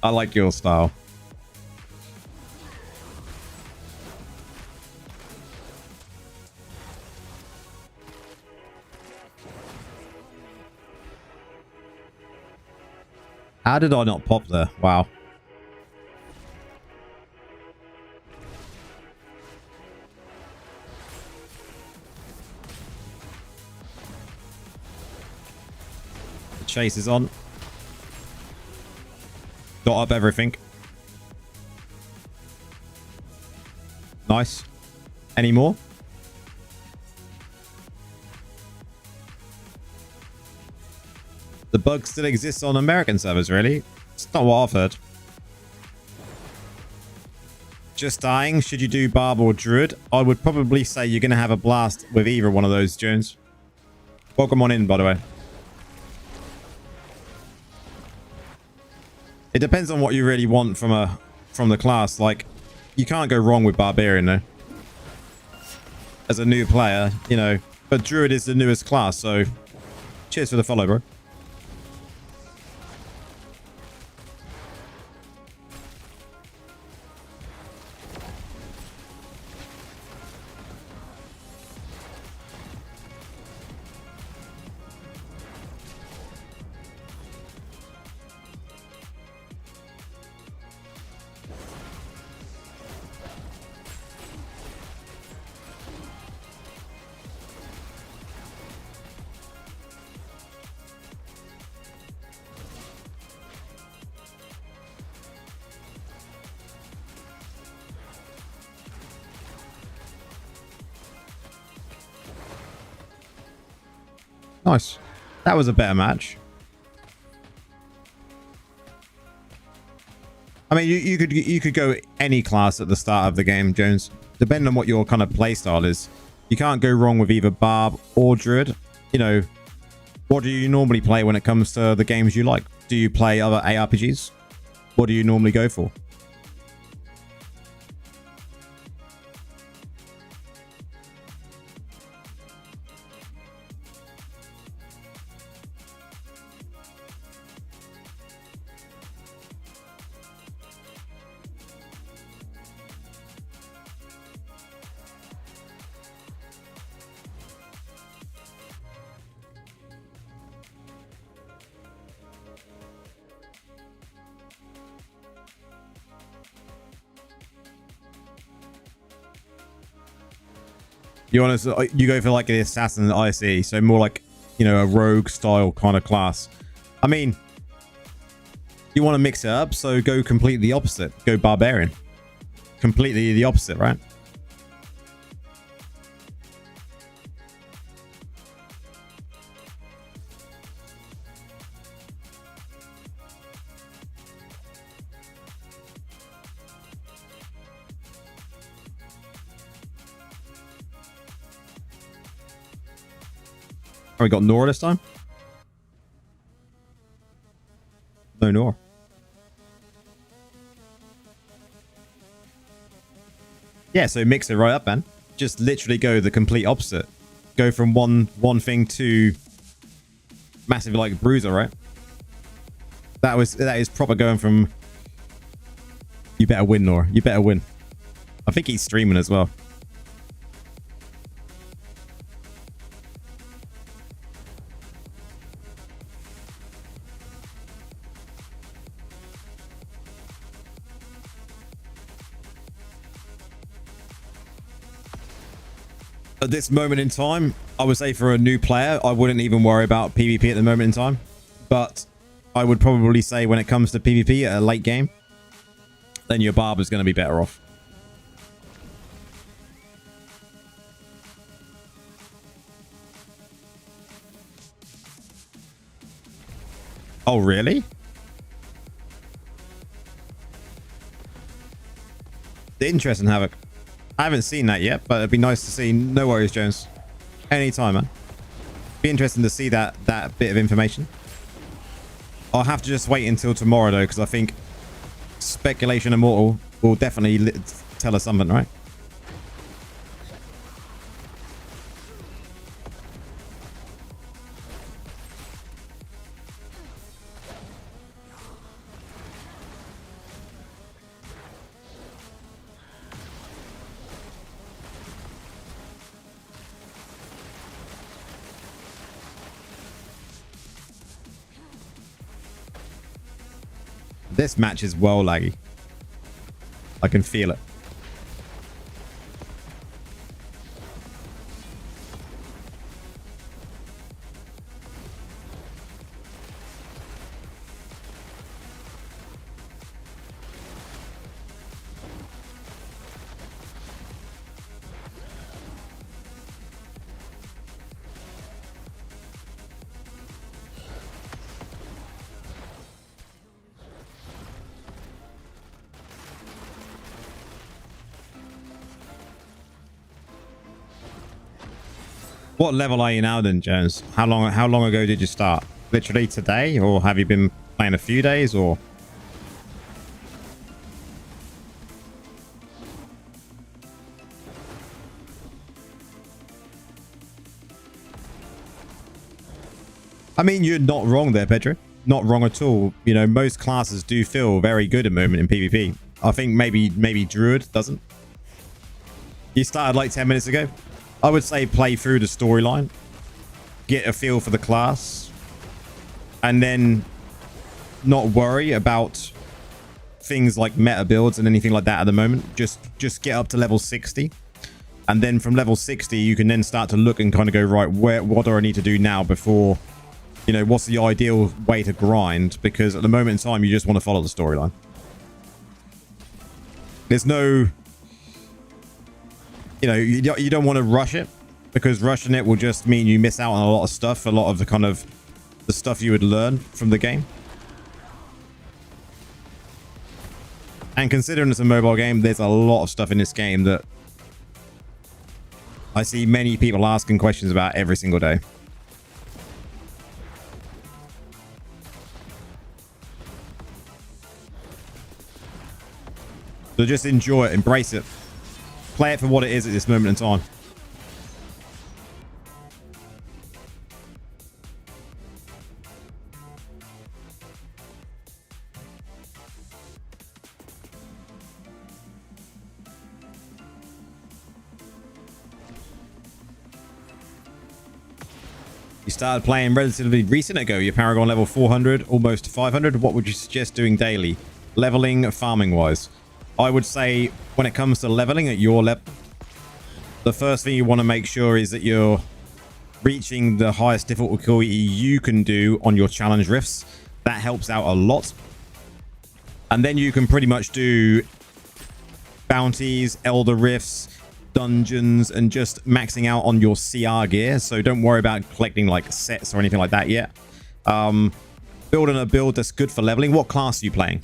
I like your style. How did I not pop there? Wow. Chase is on. Dot up everything. Nice. Any more? The bug still exists on American servers, really? It's not what I've heard. Just dying. Should you do Barb or Druid? I would probably say you're going to have a blast with either one of those, Jones. Welcome on in, by the way. It depends on what you really want from the class. Like, you can't go wrong with Barbarian, though. As a new player, you know. But Druid is the newest class, so cheers for the follow, bro. Nice. That was a better match. I mean, you could go any class at the start of the game, Jones. Depending on what your kind of play style is, you can't go wrong with either Barb or Druid. You know, what do you normally play when it comes to the games you like? Do you play other ARPGs? What do you normally go for? You go for like the assassin IC, so more like, you know, a rogue style kind of class. I mean, you want to mix it up, so go completely the opposite. Go barbarian. Completely the opposite, right? Oh, we got Nora this time? No Nora. Yeah, so mix it right up, man. Just literally go the complete opposite. Go from one thing to massive like bruiser, right? That is proper going from you better win, Nora. You better win. I think he's streaming as well. At this moment in time, I would say for a new player, I wouldn't even worry about PvP at the moment in time. But I would probably say when it comes to PvP at a late game, then your Barb is going to be better off. Oh, really? Interesting, Havoc. I haven't seen that yet, but it'd be nice to see. No worries, Jones. Anytime, man. Be interesting to see that bit of information. I'll have to just wait until tomorrow, though, because I think Speculation Immortal will definitely tell us something, right? This match is well laggy. I can feel it. What level are you now then, Jones? How long ago did you start? Literally today, or have you been playing a few days, or? I mean, you're not wrong there, Pedro. Not wrong at all. You know, most classes do feel very good at the moment in PvP. I think maybe Druid doesn't. You started like 10 minutes ago. I would say play through the storyline, get a feel for the class, and then not worry about things like meta builds and anything like that at the moment. Just get up to level 60, and then from level 60 you can then start to look and kind of go, right, what do I need to do now before, you know, what's the ideal way to grind? Because at the moment in time you just want to follow the storyline. There's no, you know, you don't want to rush it, because rushing it will just mean you miss out on a lot of stuff, a lot of the kind of the stuff you would learn from the game. And considering it's a mobile game, there's a lot of stuff in this game that I see many people asking questions about every single day. So just enjoy it, embrace it, play it for what it is at this moment in time. You started playing relatively recent ago. You're Paragon level 400, almost 500. What would you suggest doing daily, leveling, farming wise? I would say when it comes to leveling at your level, the first thing you want to make sure is that you're reaching the highest difficulty you can do on your challenge rifts. That helps out a lot. And then you can pretty much do bounties, elder rifts, dungeons, and just maxing out on your CR gear. So don't worry about collecting like sets or anything like that yet. Building a build that's good for leveling. What class are you playing?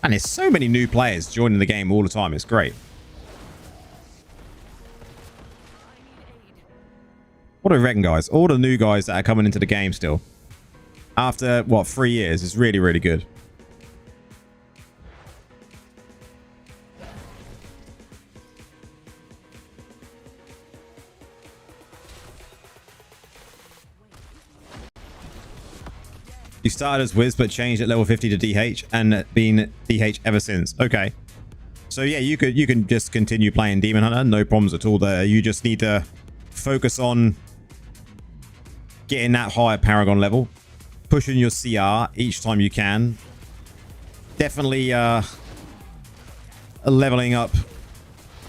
And there's so many new players joining the game all the time. It's great. What do you reckon, guys? All the new guys that are coming into the game still, after what, 3 years, is really, really good. You started as Wiz but changed at level 50 to DH and been DH ever since. Okay. So yeah, you can just continue playing Demon Hunter. No problems at all there. You just need to focus on getting that higher Paragon level, pushing your CR each time you can. Definitely leveling up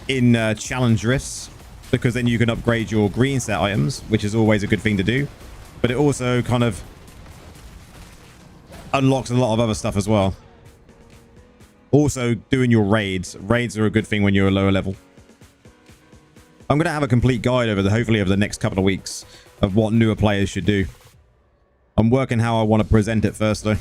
in challenge rifts, because then you can upgrade your green set items, which is always a good thing to do. But it also kind of unlocks a lot of other stuff as well. Also, doing your raids. Raids are a good thing when you're a lower level. I'm going to have a complete guide hopefully over the next couple of weeks of what newer players should do. I'm working how I want to present it first, though.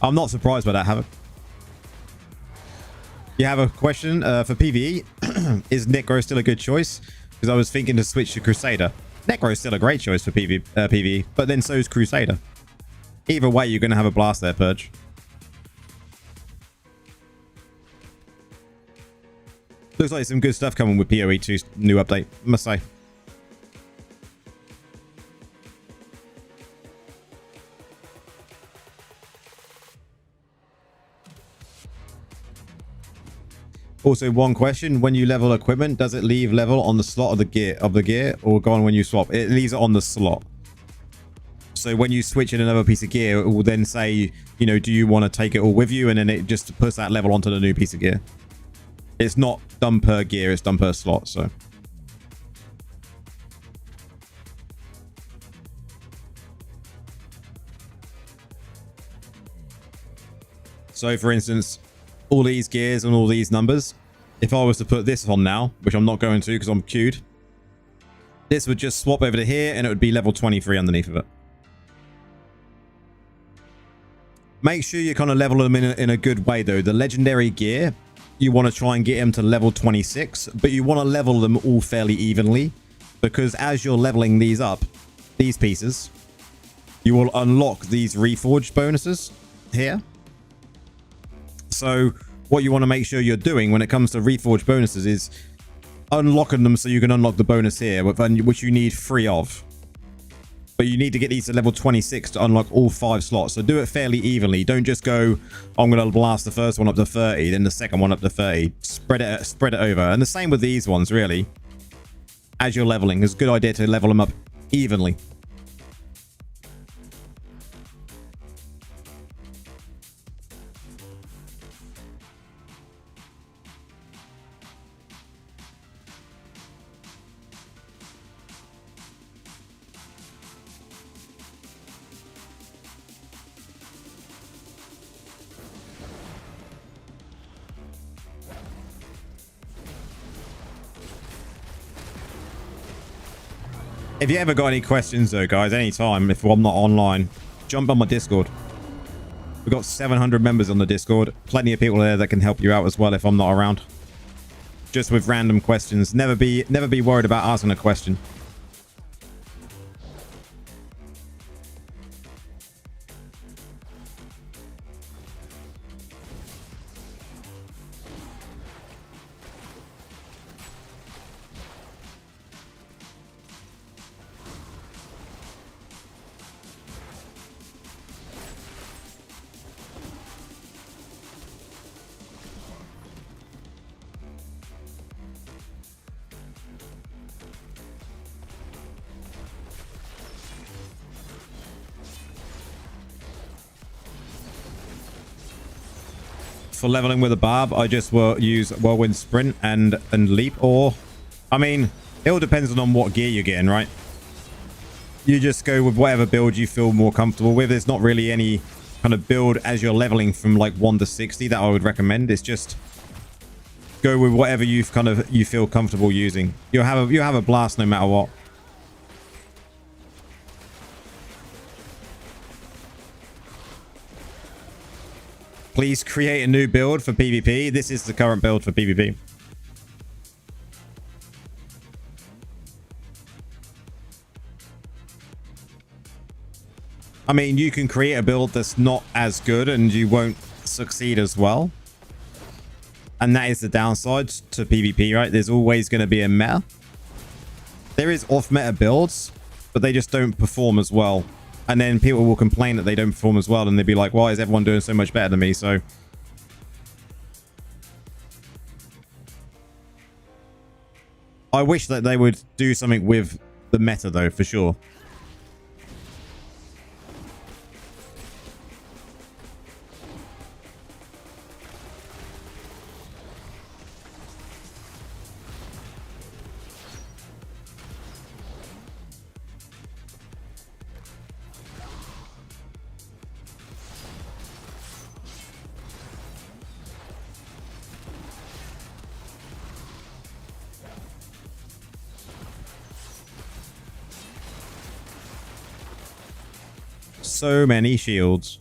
I'm not surprised by that, Havoc. You have a question for PvE. Is Necro still a good choice? Because I was thinking to switch to Crusader. Necro is still a great choice for PvE, but then so is Crusader. Either way, you're going to have a blast there, Purge. Looks like some good stuff coming with PoE 2's new update, must say. Also, one question: when you level equipment, does it leave level on the slot of the gear or go on when you swap? It leaves it on the slot. So when you switch in another piece of gear, it will then say, you know, do you want to take it all with you? And then it just puts that level onto the new piece of gear. It's not done per gear, it's done per slot. So for instance, all these gears and all these numbers, if I was to put this on now, which I'm not going to because I'm queued, this would just swap over to here and it would be level 23 underneath of it. Make sure you kind of level them in a good way though. The legendary gear, you want to try and get them to level 26, but you want to level them all fairly evenly, because as you're leveling these up, these pieces, you will unlock these reforged bonuses here. So what you want to make sure you're doing when it comes to reforged bonuses is unlocking them so you can unlock the bonus here, which you need 3 of. But you need to get these to level 26 to unlock all 5 slots. So do it fairly evenly. Don't just go, I'm going to blast the first one up to 30, then the second one up to 30. Spread it over. And the same with these ones, really. As you're leveling, it's a good idea to level them up evenly. If you ever got any questions though, guys, anytime, if I'm not online, jump on my Discord. We've got 700 members on the Discord. Plenty of people there that can help you out as well if I'm not around. Just with random questions. Never be worried about asking a question. For leveling with a barb, I just will use whirlwind sprint and leap, or I mean, it all depends on what gear you're getting, right? You just go with whatever build you feel more comfortable with. There's not really any kind of build as you're leveling from like 1 to 60 that I would recommend. It's just go with whatever you feel comfortable using. You'll have a blast no matter what. Please create a new build for PvP. This is the current build for PvP. I mean, you can create a build that's not as good and you won't succeed as well. And that is the downside to PvP, right? There's always going to be a meta. There is off-meta builds, but they just don't perform as well. And then people will complain that they don't perform as well, and they'll be like, why is everyone doing so much better than me? So I wish that they would do something with the meta though, for sure. So many shields.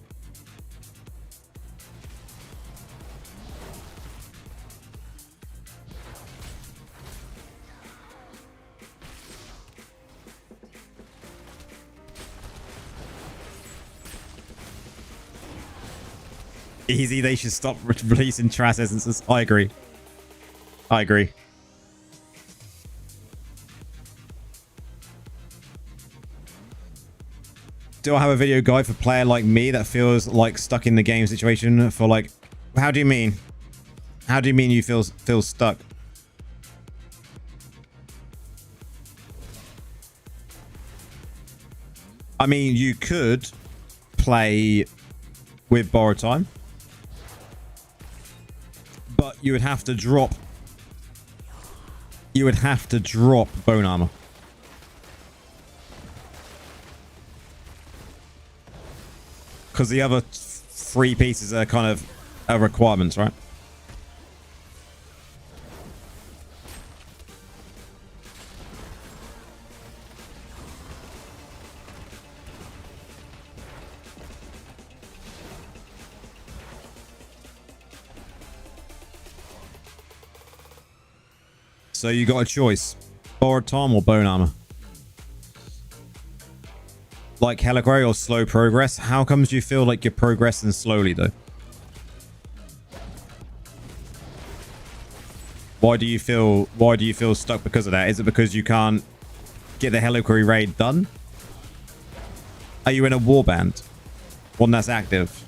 Easy, they should stop releasing trash essences. I agree. I agree. Do I have a video guide for a player like me that feels like stuck in the game situation for like, how do you mean? How do you mean you feel stuck? I mean, you could play with borrowed time, but you would have to drop bone armor. Because the other 3 pieces are kind of requirements, right? So you got a choice. Borrowed time or bone armor? Like Heliquary or slow progress? How comes you feel like you're progressing slowly though? Why do you feel stuck because of that? Is it because you can't get the Heliquary raid done? Are you in a warband? One that's active?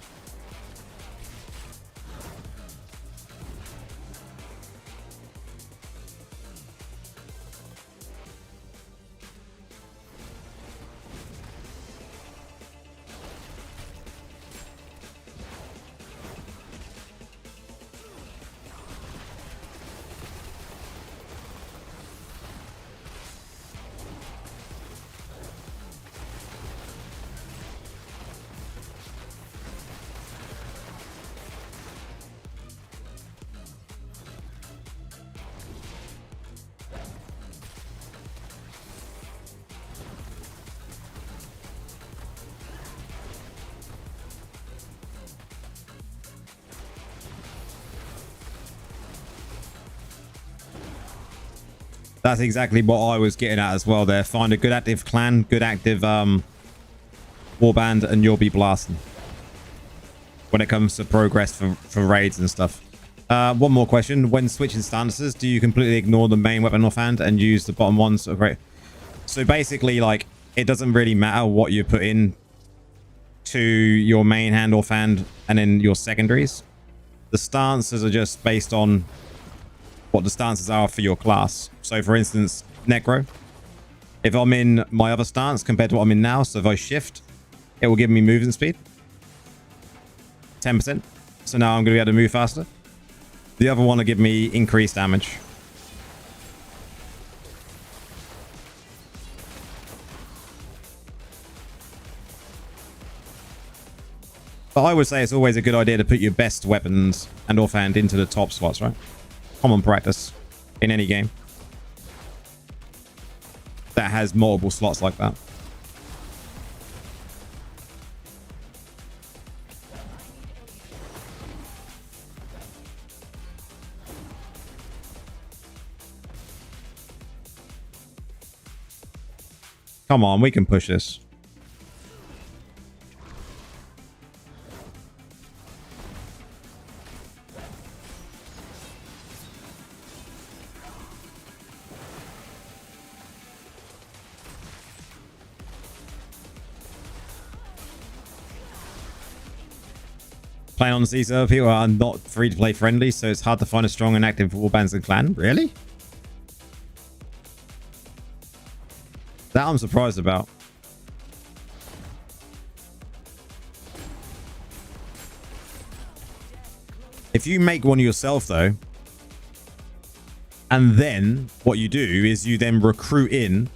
That's exactly what I was getting at as well there. Find a good active clan, good active warband, and you'll be blasting when it comes to progress for raids and stuff. One more question. When switching stances, do you completely ignore the main weapon offhand and use the bottom ones? So basically, like, it doesn't really matter what you put in to your main hand offhand and then your secondaries. The stances are just based on what the stances are for your class. So for instance, Necro, if I'm in my other stance compared to what I'm in now, so if I shift, it will give me movement speed 10%. So now I'm going to be able to move faster. The other one will give me increased damage. But I would say it's always a good idea to put your best weapons and offhand into the top slots, right? Common practice in any game that has multiple slots like that. Come on, we can push this. Playing on the C server, people are not free-to-play friendly, so it's hard to find a strong and active warbands and clan. Really? That I'm surprised about. If you make one yourself, though, and then what you do is you then recruit in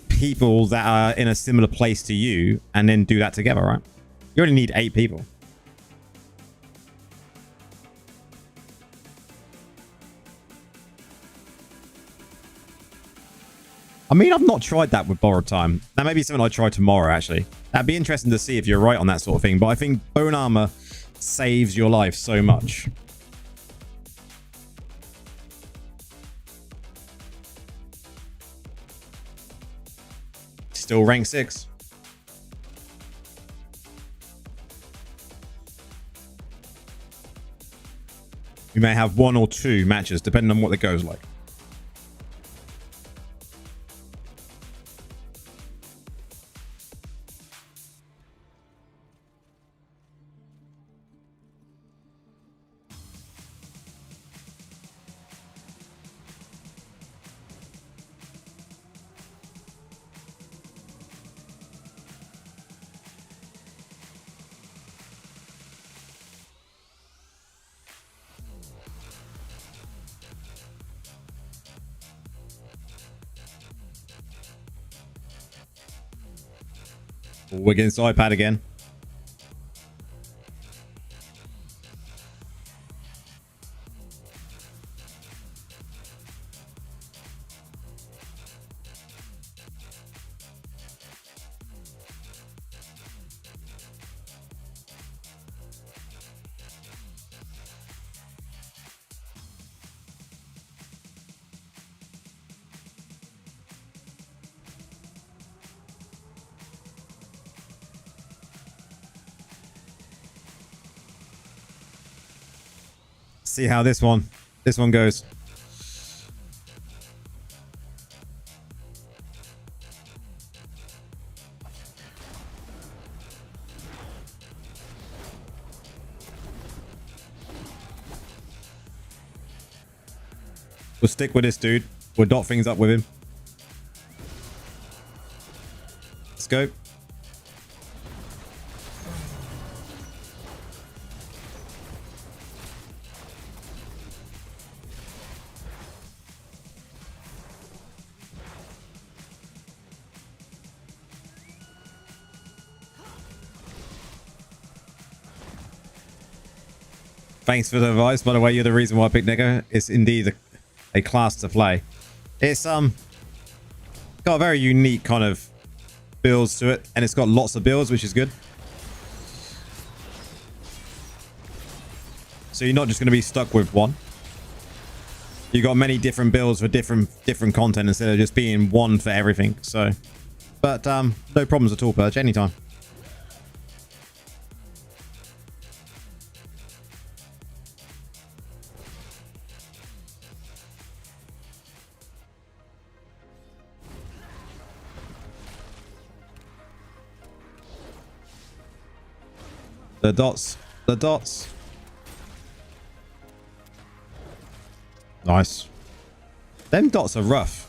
people that are in a similar place to you and then do that together, right? You only need 8 people. I mean, I've not tried that with Borrowed Time. That may be something I try tomorrow, actually. That'd be interesting to see if you're right on that sort of thing. But I think Bone Armor saves your life so much. Still rank 6. We may have 1 or 2 matches, depending on what it goes like. We're against iPad again. See how this one goes. We'll stick with this dude. We'll dot things up with him. Let's go. Thanks for the advice. By the way, you're the reason why I picked Neko. It's indeed a class to play. It's got a very unique kind of builds to it, and it's got lots of builds, which is good. So you're not just going to be stuck with one. You got many different builds for different content instead of just being one for everything. So, but no problems at all, Purge. Anytime. The dots. The dots. Nice. Them dots are rough.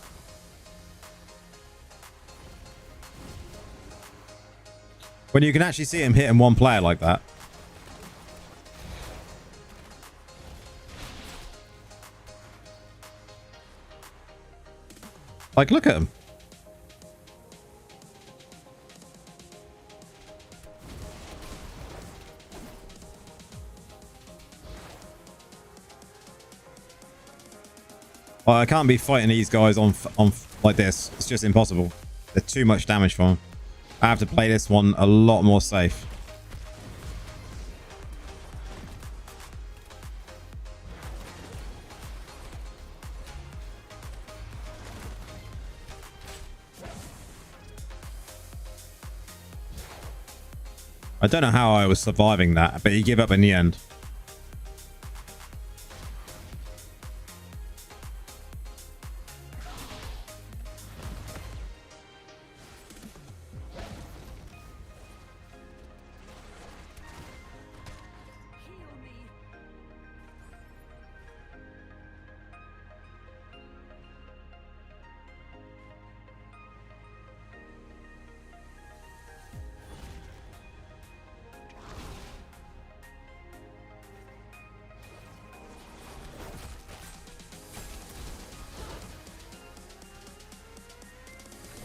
When you can actually see him hitting one player like that. Like, look at him. I can't be fighting these guys on like this. It's just impossible. They're too much damage for them. I have to play this one a lot more safe. I don't know how I was surviving that, but he gave up in the end.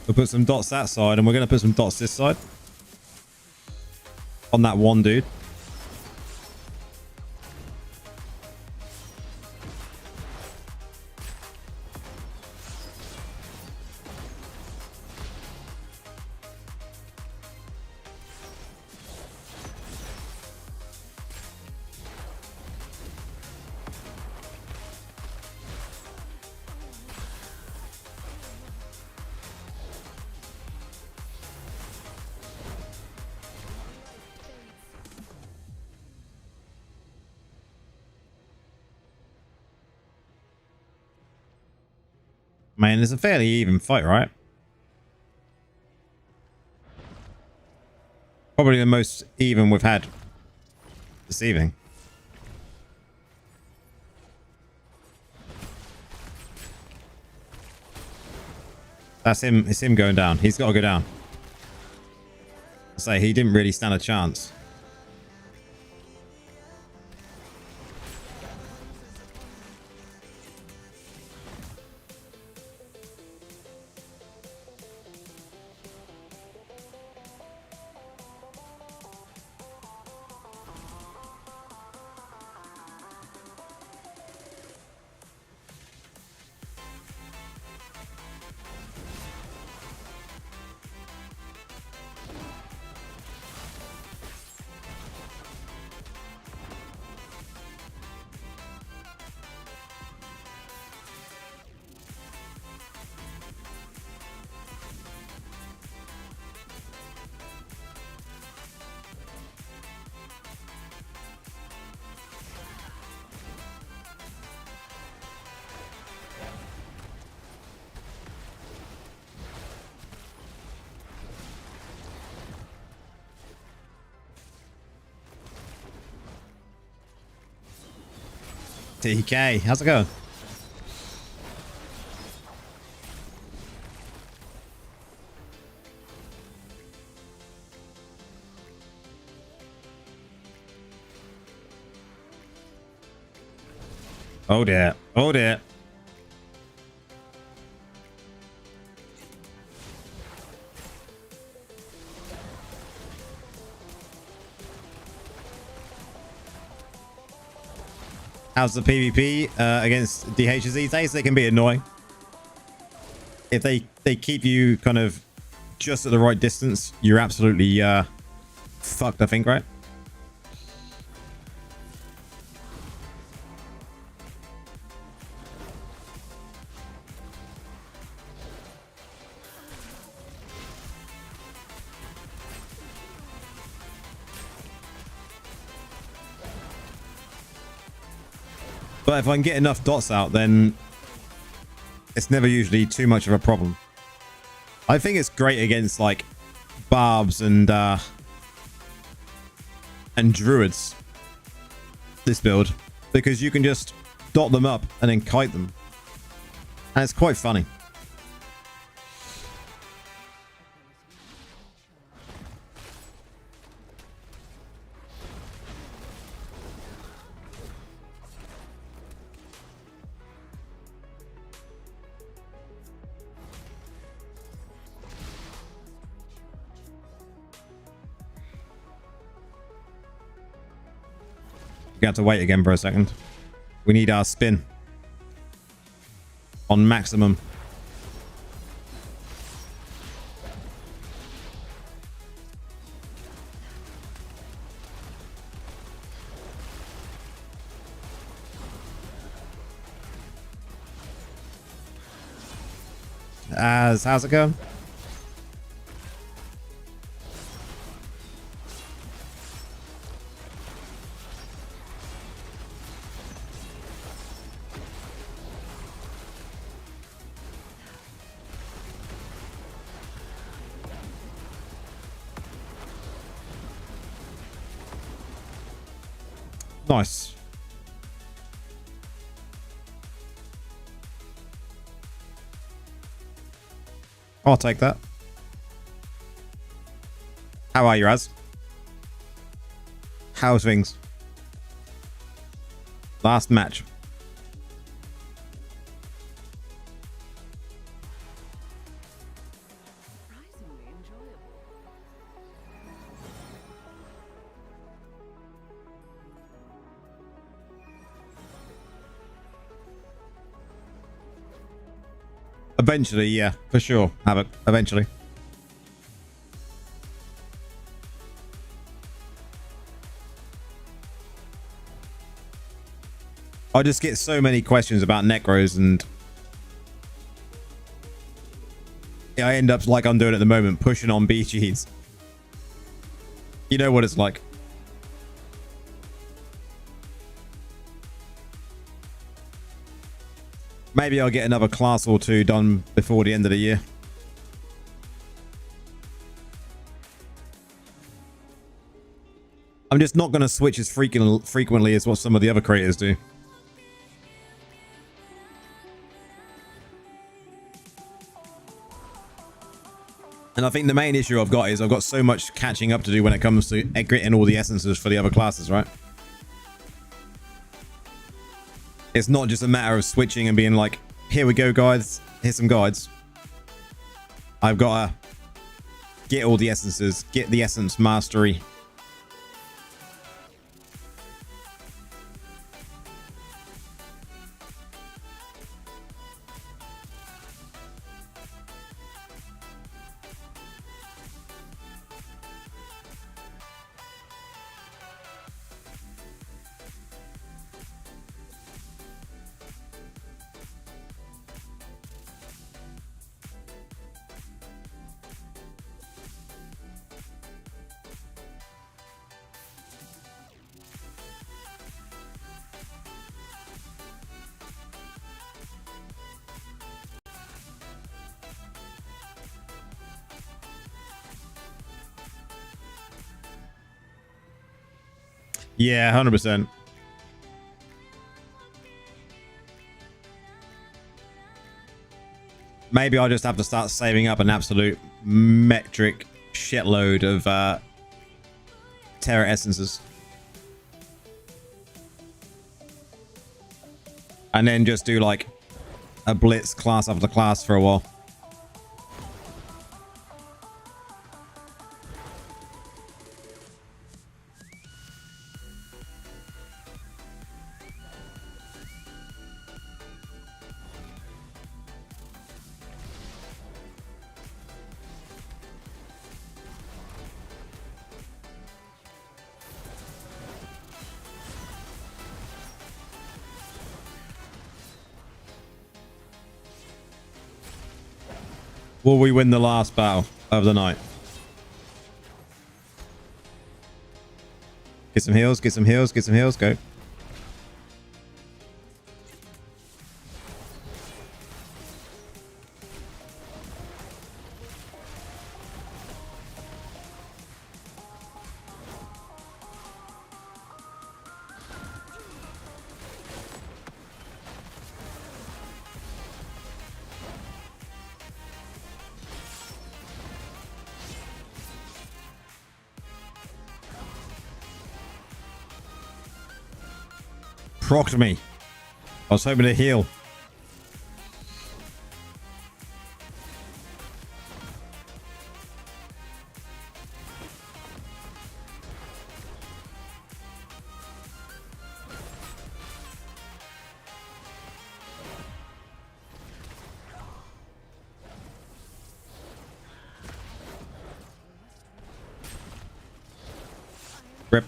We'll put some dots that side, and we're going to put some dots this side. On that one dude. Man, it's a fairly even fight, right? Probably the most even we've had this evening. That's him. It's him going down. He's got to go down. I say he didn't really stand a chance. TK, how's it going? Oh dear. Oh dear. How's the PvP against DHs these days? They can be annoying. If they keep you kind of just at the right distance, you're absolutely fucked, I think, right? But if I can get enough dots out, then it's never usually too much of a problem. I think it's great against like barbs and druids, this build, because you can just dot them up and then kite them, and it's quite funny. We have to wait again for a second. We need our spin on maximum. How's it going? Nice. I'll take that. How are you, Raz? How's things? Last match. Eventually, yeah, for sure. Havoc, eventually. I just get so many questions about necros, and yeah, I end up like I'm doing at the moment, pushing on BGs. You know what it's like. Maybe I'll get another class or two done before the end of the year. I'm just not going to switch as frequently as what some of the other creators do. And I think the main issue I've got is I've got so much catching up to do when it comes to getting all the essences for the other classes, right? It's not just a matter of switching and being like, here we go, guys. Here's some guides. I've got to get all the essences, get the essence mastery. Yeah, 100%. Maybe I'll just have to start saving up an absolute metric shitload of Terra essences. And then just do like a blitz class after class for a while. Will we win the last battle of the night? Get some heals, get some heals, get some heals, go. procced me. I was hoping to heal. Rip.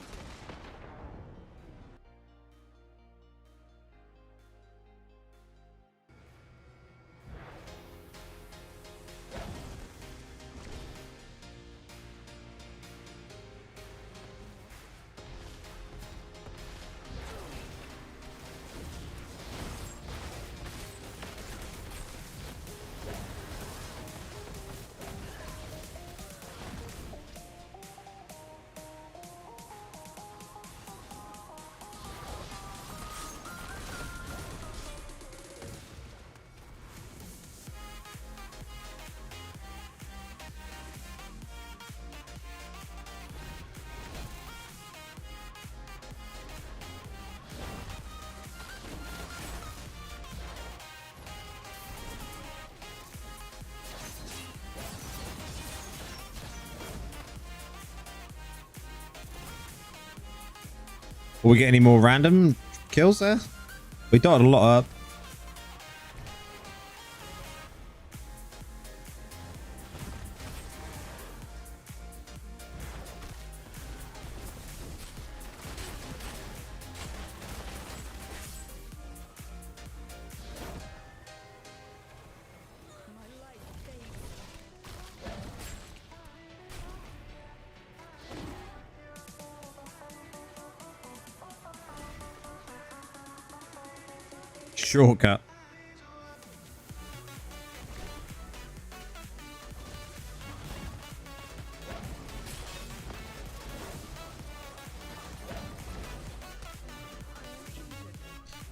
Will we get any more random kills there? We dotted a lot up. Shortcut.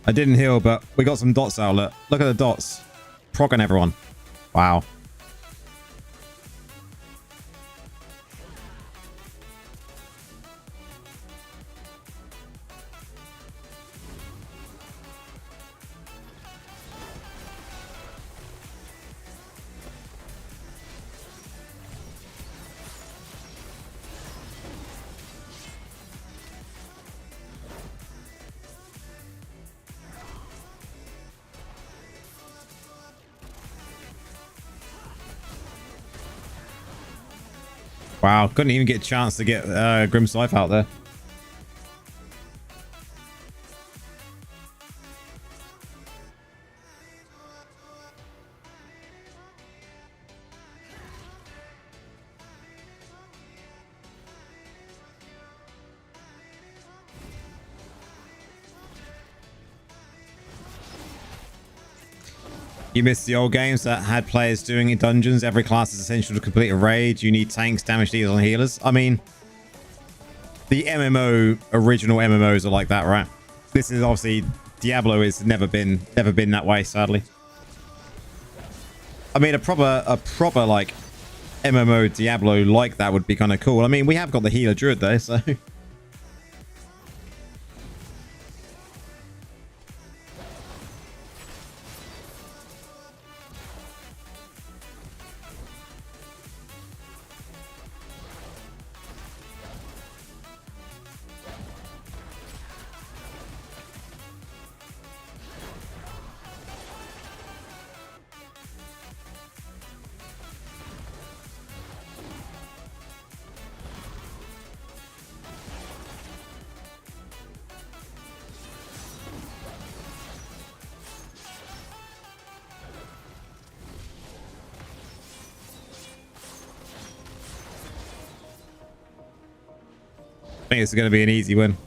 I didn't heal, but we got some dots out. Look at the dots. Proccing everyone. Wow. Wow, couldn't even get a chance to get Grim Scythe out there. You missed the old games that had players doing in dungeons. Every class is essential to complete a raid. You need tanks, damage dealers, and healers. I mean, the original MMOs are like that, right? This is obviously Diablo has never been that way, sadly. I mean, a proper like MMO Diablo like that would be kind of cool. I mean, we have got the healer druid though, so. I think it's going to be an easy win.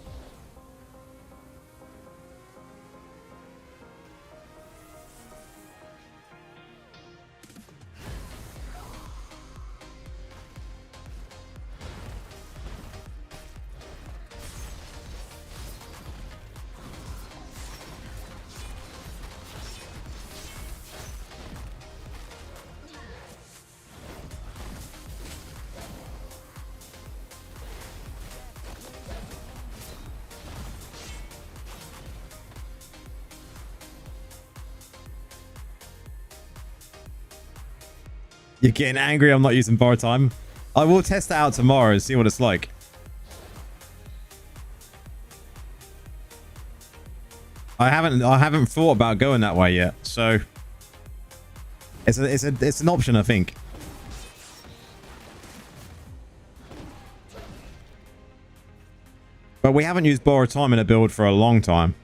You're getting angry I'm not using borrowed time. I will test it out tomorrow and see what it's like. I haven't thought about going that way yet, so it's an option, I think. But we haven't used borrowed time in a build for a long time.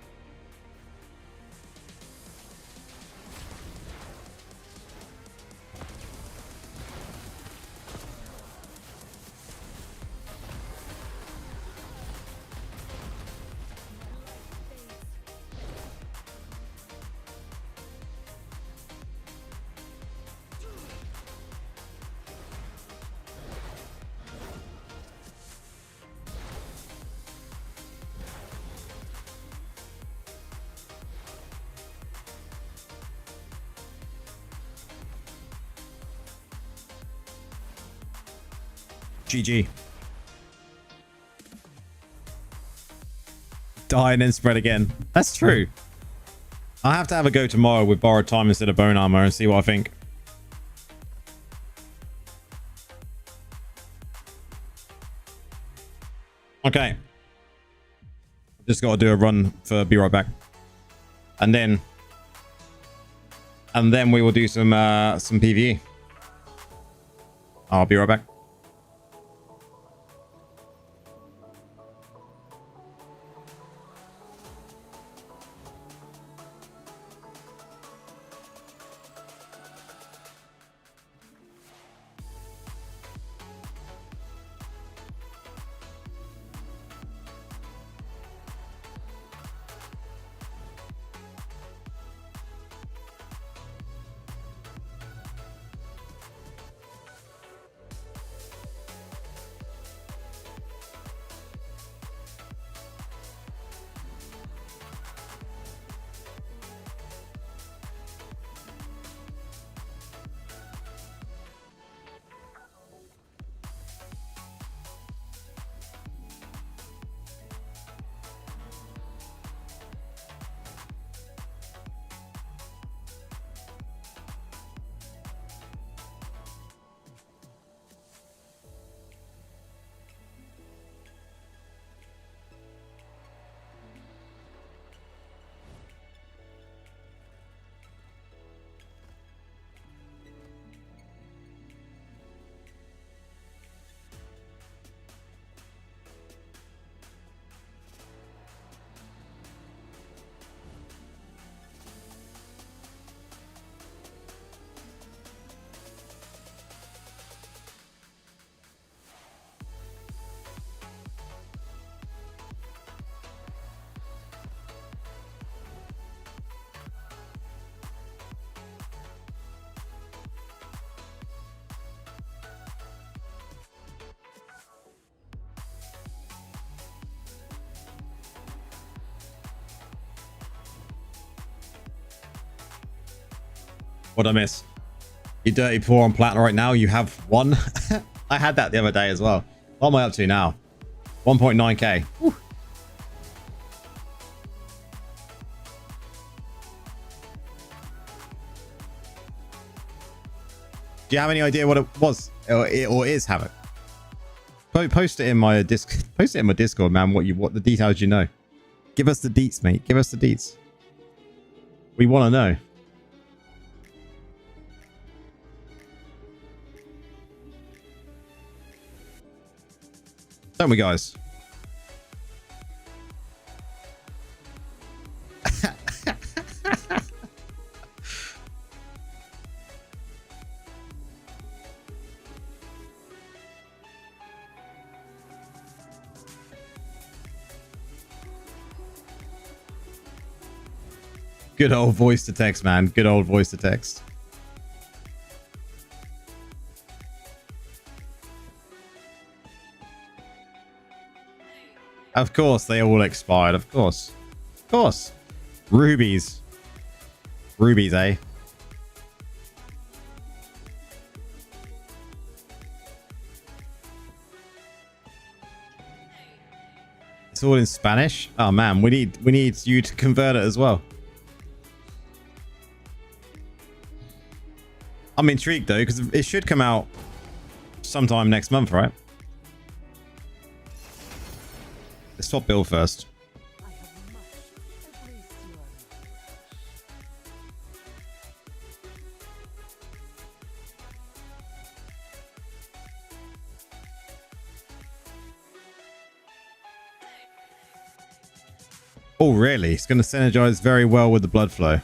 GG. Die and then spread again. That's true. I'll have to have a go tomorrow with borrowed time instead of bone armor and see what I think. Okay. Just got to do a run for be right back. And then we will do some PvE. I'll be right back. What'd I miss? You dirty poor on platinum right now. You have one. I had that the other day as well. What am I up to now? 1.9k. Whew. Do you have any idea what it was or is Havoc? Post it in my post it in my Discord, man. What the details you know. Give us the deets, mate. Give us the deets. We want to know. Don't we, guys? Good old voice to text, man. Good old voice to text. Of course, they all expired. Of course. Of course. Rubies. Rubies, eh? It's all in Spanish. Oh man, we need you to convert it as well. I'm intrigued though, because it should come out sometime next month, right? Let's swap build first. Oh, really? It's going to synergize very well with the blood flow.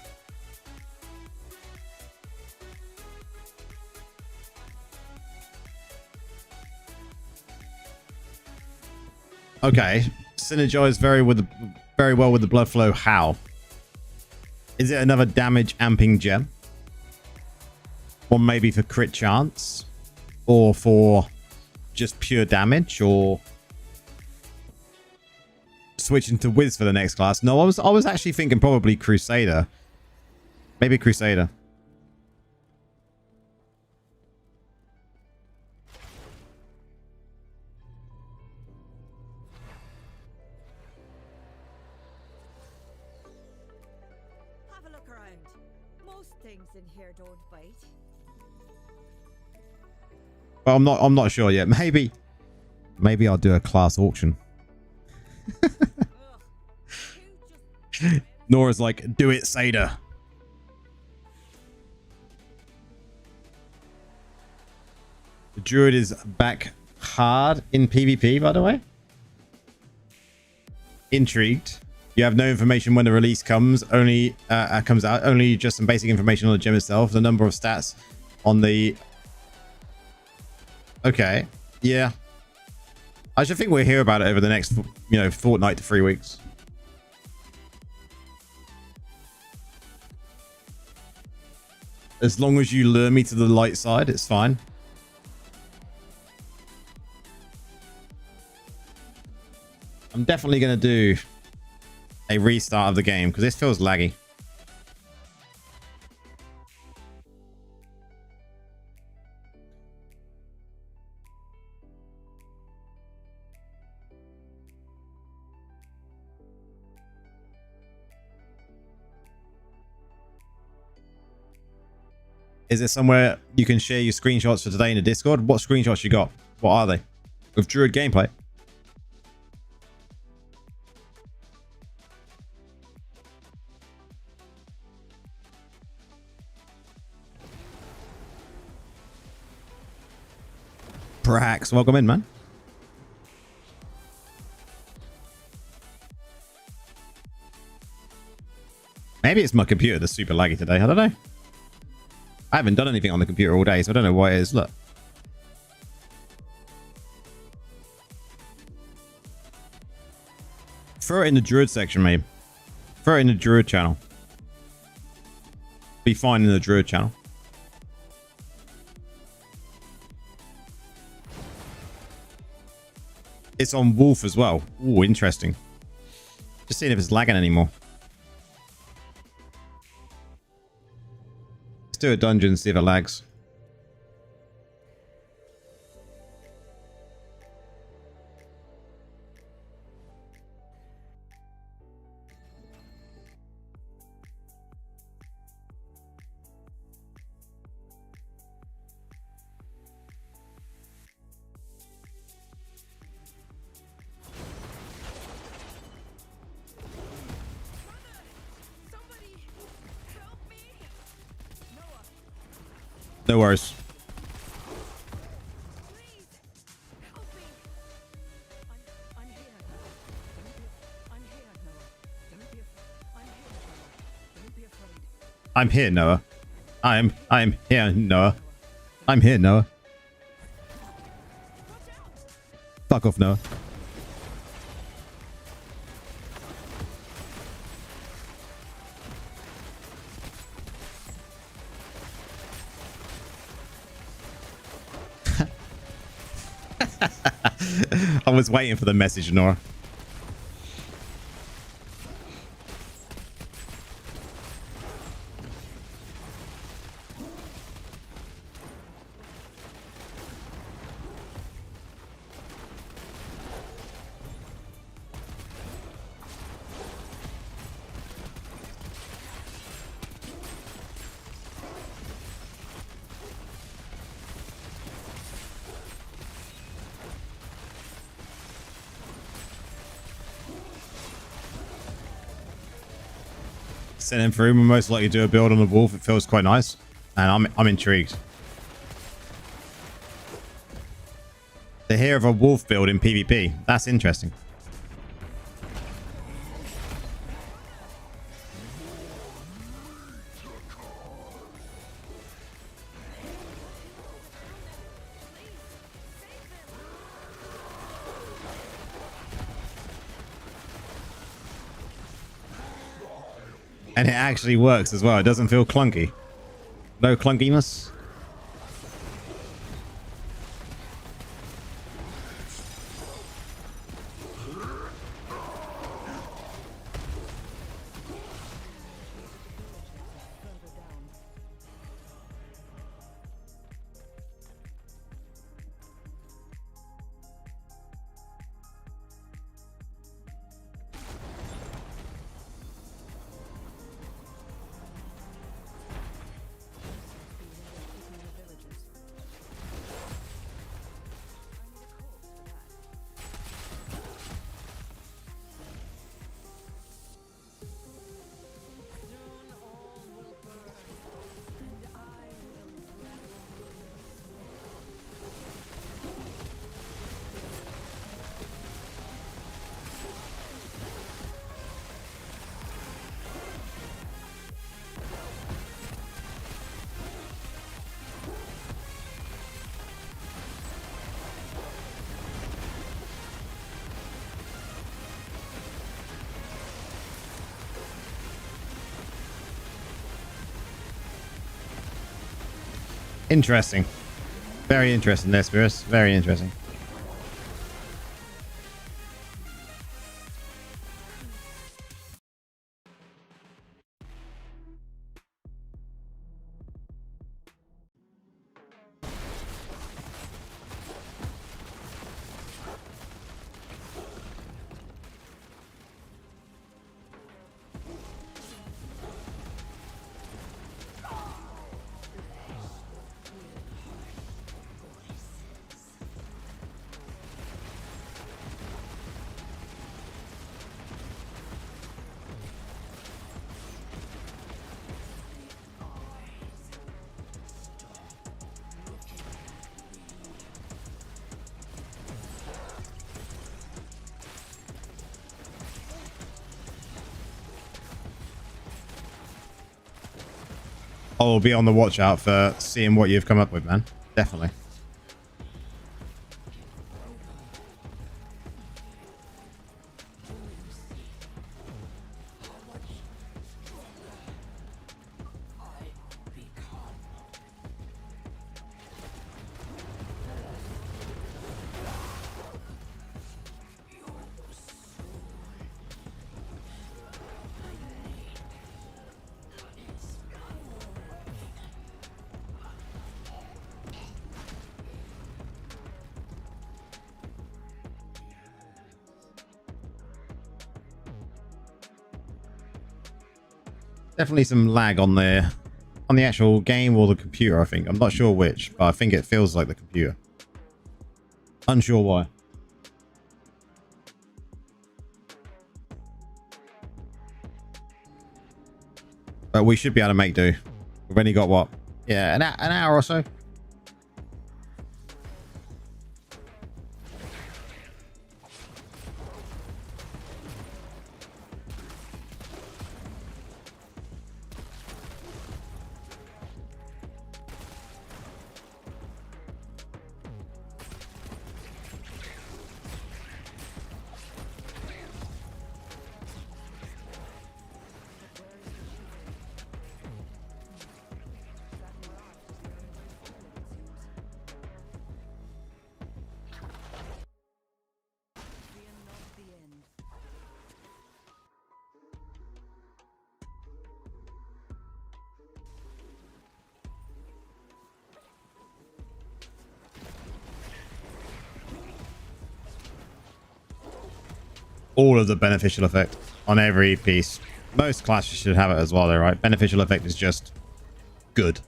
Okay. Synergize very well with the blood flow. How? Is it another damage amping gem? Or maybe for crit chance? Or for just pure damage? Or switching to Wiz for the next class? No, I was actually thinking probably Crusader. Maybe Crusader. Have a look around. Most things in here don't bite. But I'm not sure yet. Maybe I'll do a class auction. Nora's like, do it, Sada. The druid is back hard in PvP, by the way. Intrigued. You have no information when the release comes. Only comes out. Only just some basic information on the gem itself. The number of stats on the. Okay. Yeah. I should think we'll hear about it over the next, fortnight to 3 weeks. As long as you lure me to the light side, it's fine. I'm definitely going to do a restart of the game because this feels laggy. Is there somewhere you can share your screenshots for today in the Discord? What screenshots you got? What are they? With Druid gameplay? Prax, welcome in, man. Maybe it's my computer that's super laggy today. I don't know. I haven't done anything on the computer all day, so I don't know why it is. Look. Throw it in the Druid section, maybe. Throw it in the Druid channel. Be fine in the Druid channel. It's on Wolf as well. Ooh, interesting. Just seeing if it's lagging anymore. Do a dungeon, see if it lags. No worries. I'm here, Noah. I'm here, Noah. I'm here, Noah. Fuck off, Noah. I was waiting for the message, Nora. sending through. We'll most likely do a build on the wolf. It feels quite nice, and I'm intrigued to hear of a wolf build in PvP. That's interesting. And it actually works as well. It doesn't feel clunky. No clunkiness. Interesting. Very interesting there, Spirits. Very interesting. I'll be on the watch out for seeing what you've come up with, man. Definitely. Definitely some lag on the actual game or the computer, I think. I'm not sure which, but I think it feels like the computer. Unsure why. But we should be able to make do. We've only got what? Yeah, an hour or so. All of the beneficial effect on every piece. Most classes should have it as well, though, right? Beneficial effect is just good.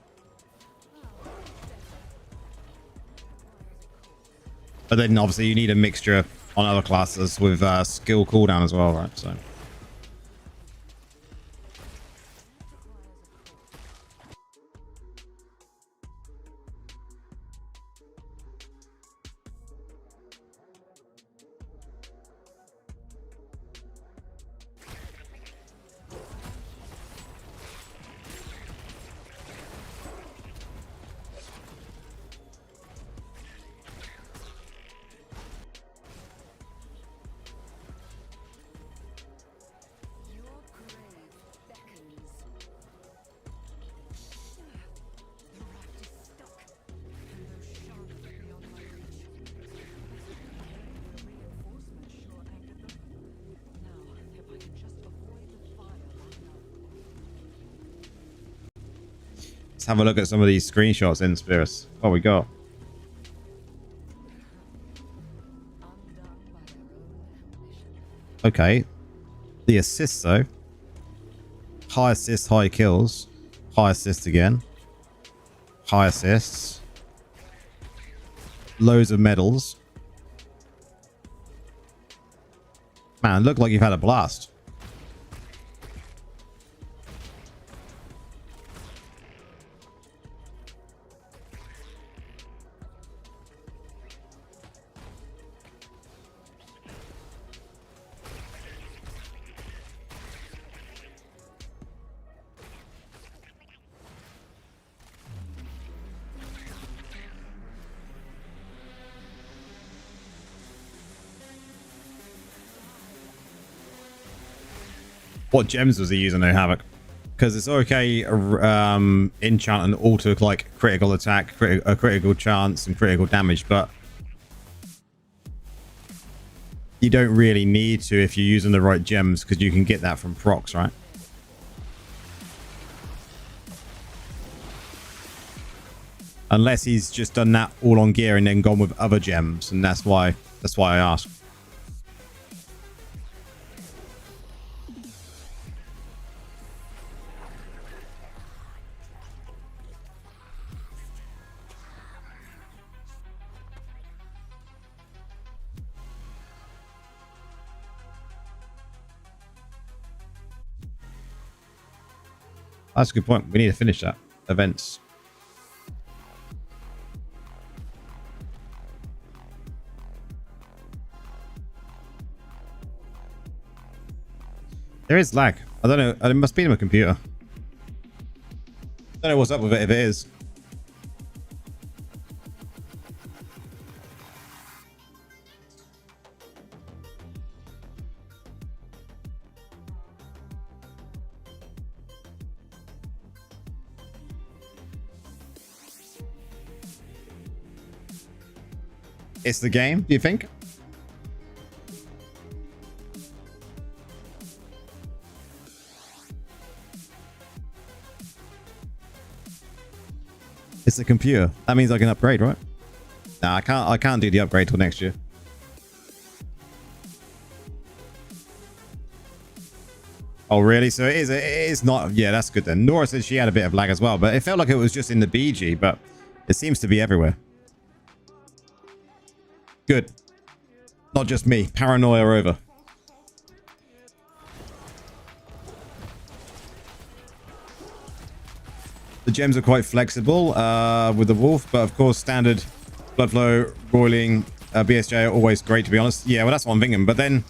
But then obviously you need a mixture on other classes with skill cooldown as well, right? So Let's have a look at some of these screenshots in Spirits. What we got? Okay. The assists though. High assists, high kills. High assists again. High assists. Loads of medals. Man, look like you've had a blast. What gems was he using, no Havoc? Because it's okay, enchant and alter like critical attack, critical chance, and critical damage, but you don't really need to if you're using the right gems, because you can get that from procs, right? Unless he's just done that all on gear and then gone with other gems, and that's why I asked. That's a good point. We need to finish that. Events. There is lag. I don't know. It must be in my computer. Don't know what's up with it if it is. It's the game, do you think? It's the computer. That means I can upgrade, right? Nah, I can't do the upgrade till next year. Oh, really? So it is not. Yeah, that's good then. Nora said she had a bit of lag as well, but it felt like it was just in the BG, but it seems to be everywhere. Good. Not just me. Paranoia over. The gems are quite flexible with the wolf, but of course standard blood flow, roiling, BSJ are always great, to be honest. Yeah, well, that's what I'm thinking. But then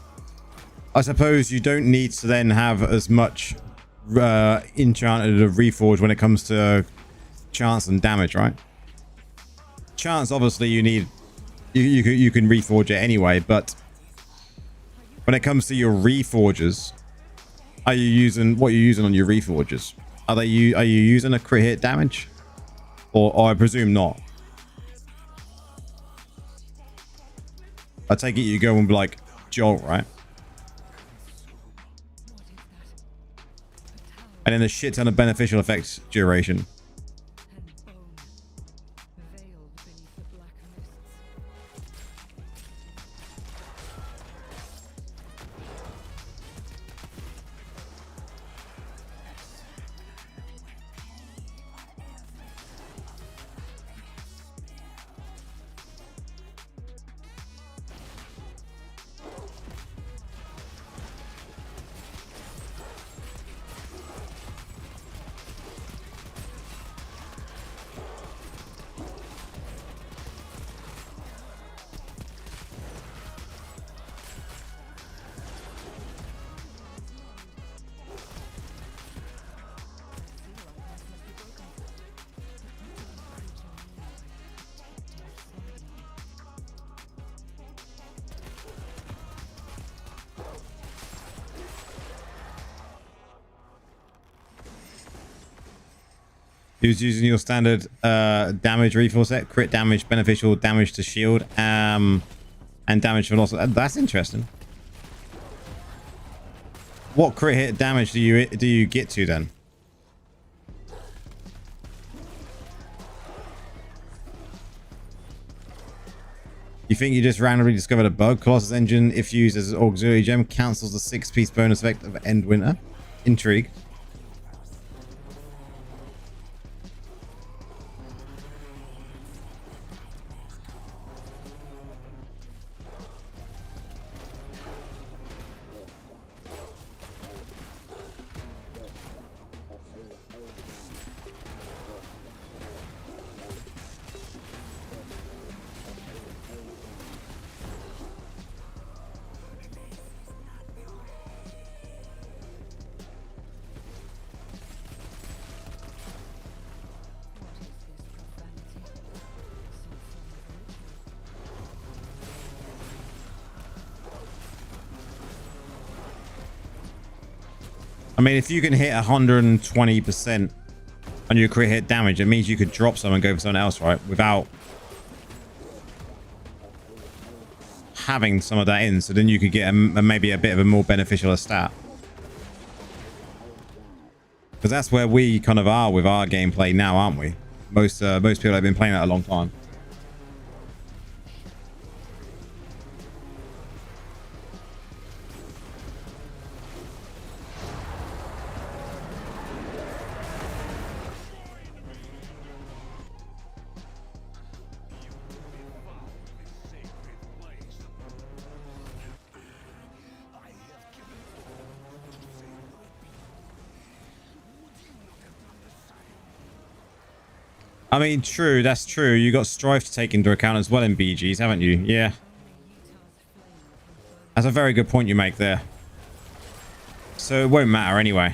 I suppose you don't need to then have as much enchanted of reforge when it comes to chance and damage, right? Chance, obviously, you need. You can reforge it anyway, but when it comes to your reforges, what are you using on your reforges? Are you using a crit hit damage, or I presume not? I take it you go and be like jolt, right? And then a shit ton of beneficial effects duration. He was using your standard damage refill set, crit damage, beneficial damage to shield, and damage for loss. That's interesting. What crit hit damage do you get to then? You think you just randomly discovered a bug? Colossus engine, if used as an auxiliary gem, cancels the 6-piece bonus effect of End Winter. Intrigue. I mean, if you can hit 120% on your crit hit damage, it means you could drop someone and go for someone else, right? Without having some of that in. So then you could get maybe a bit of a more beneficial stat. Because that's where we kind of are with our gameplay now, aren't we? Most people have been playing that a long time. I mean, true, that's true. You got Strife to take into account as well in BGs, haven't you? Yeah. That's a very good point you make there. So it won't matter anyway.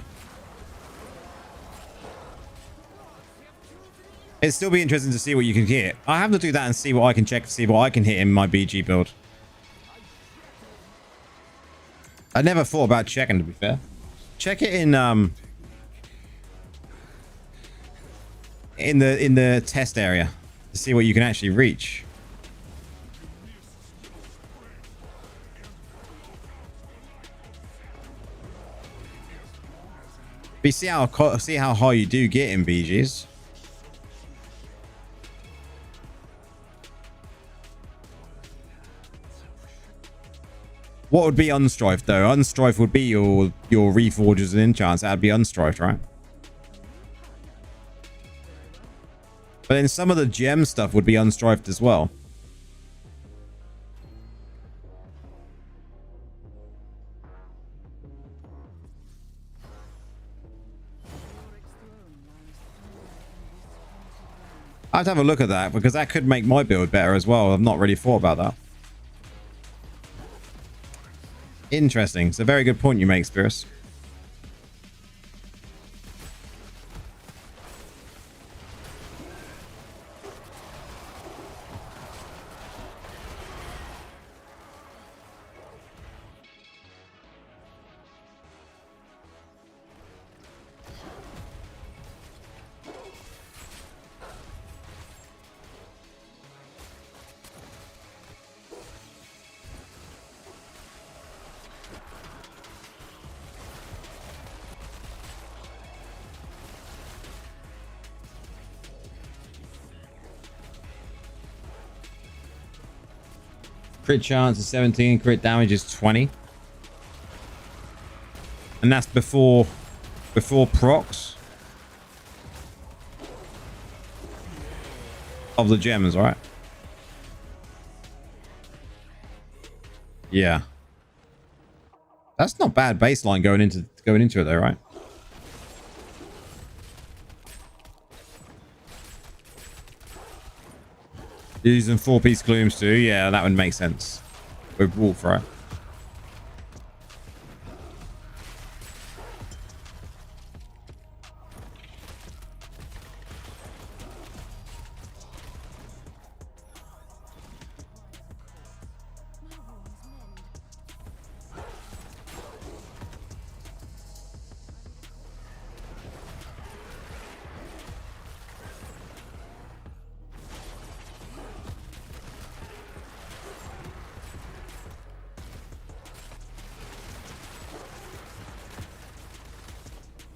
It'd still be interesting to see what you can hit. I have to do that and see what I can check to see what I can hit in my BG build. I never thought about checking, to be fair. Check it in the test area to see what you can actually reach. But you see how high you do get in BGs. What would be unstrifed though? Unstrifed would be your reforges and enchants. That'd be unstrifed, right? But then some of the gem stuff would be unstrifed as well. I have to have a look at that because that could make my build better as well. I've not really thought about that. Interesting. It's a very good point you make, Spirus. Crit chance is 17, crit damage is 20. And that's before procs of the gems, right? Yeah. That's not bad baseline going into it though, right? Using 4-piece glooms too. Yeah, that would make sense. With Wolf, right?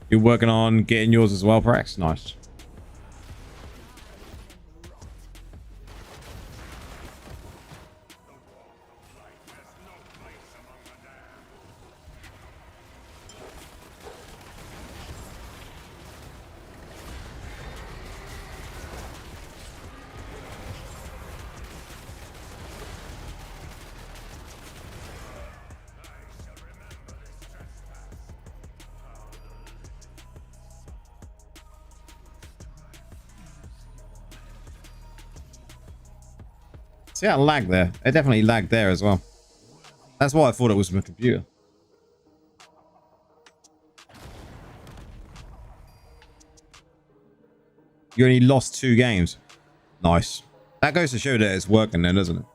You're working on getting yours as well, Prax? Nice. See that lag there? It definitely lagged there as well. That's why I thought it was my computer. You only lost 2 games. Nice. That goes to show that it's working then, doesn't it?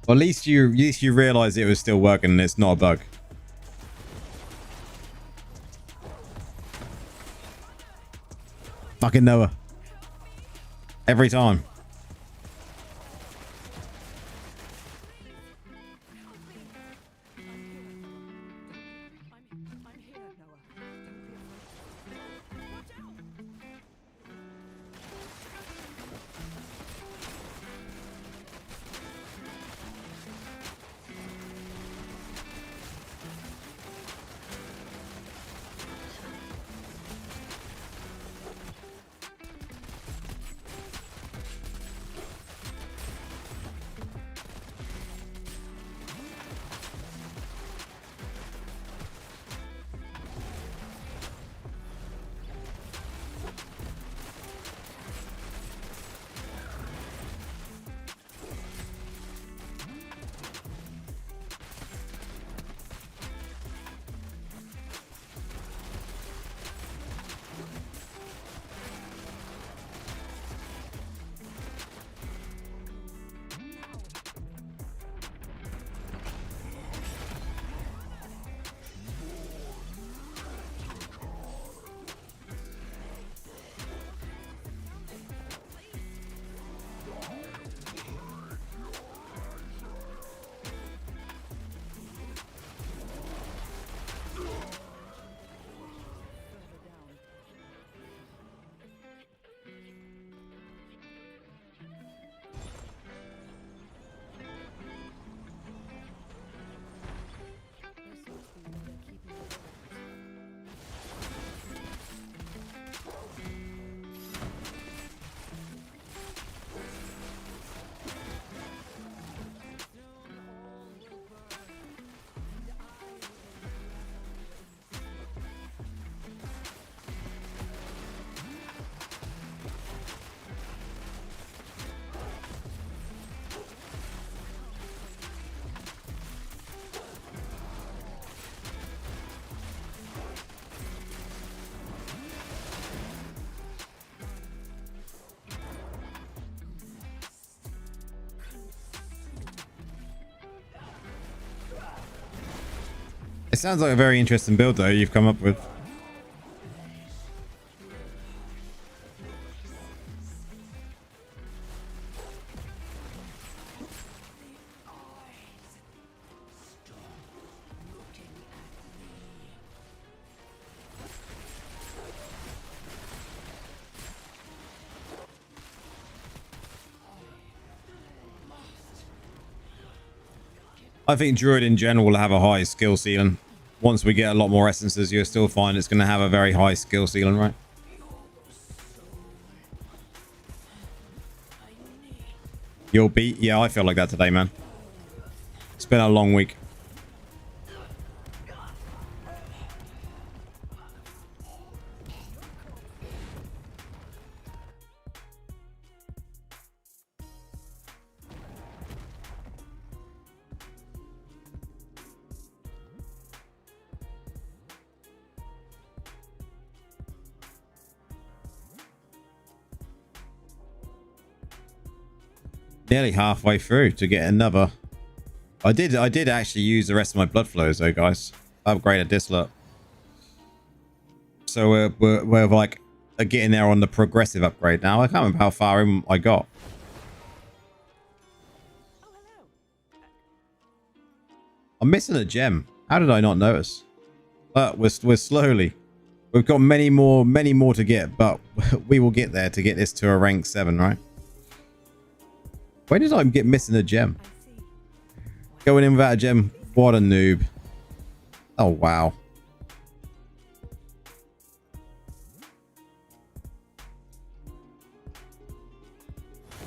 Well, at least you realized it was still working and it's not a bug. Fucking Noah. Every time. I'm here, Noah. Don't be afraid. Watch out! It sounds like a very interesting build though you've come up with. I think Druid in general will have a high skill ceiling. Once we get a lot more essences, you'll still find it's going to have a very high skill ceiling, right? You'll beat? Yeah, I feel like that today, man. It's been a long week. Nearly halfway through to get another. I did actually use the rest of my blood flows though, guys. I upgraded this lot. So we're like getting there on the progressive upgrade now. I can't remember how far in I got. Oh, hello. I'm missing a gem. How did I not notice? But we're slowly. We've got many more to get, but we will get there to get this to a rank 7, right? Where did I get missing a gem? Going in without a gem. What a noob. Oh, wow.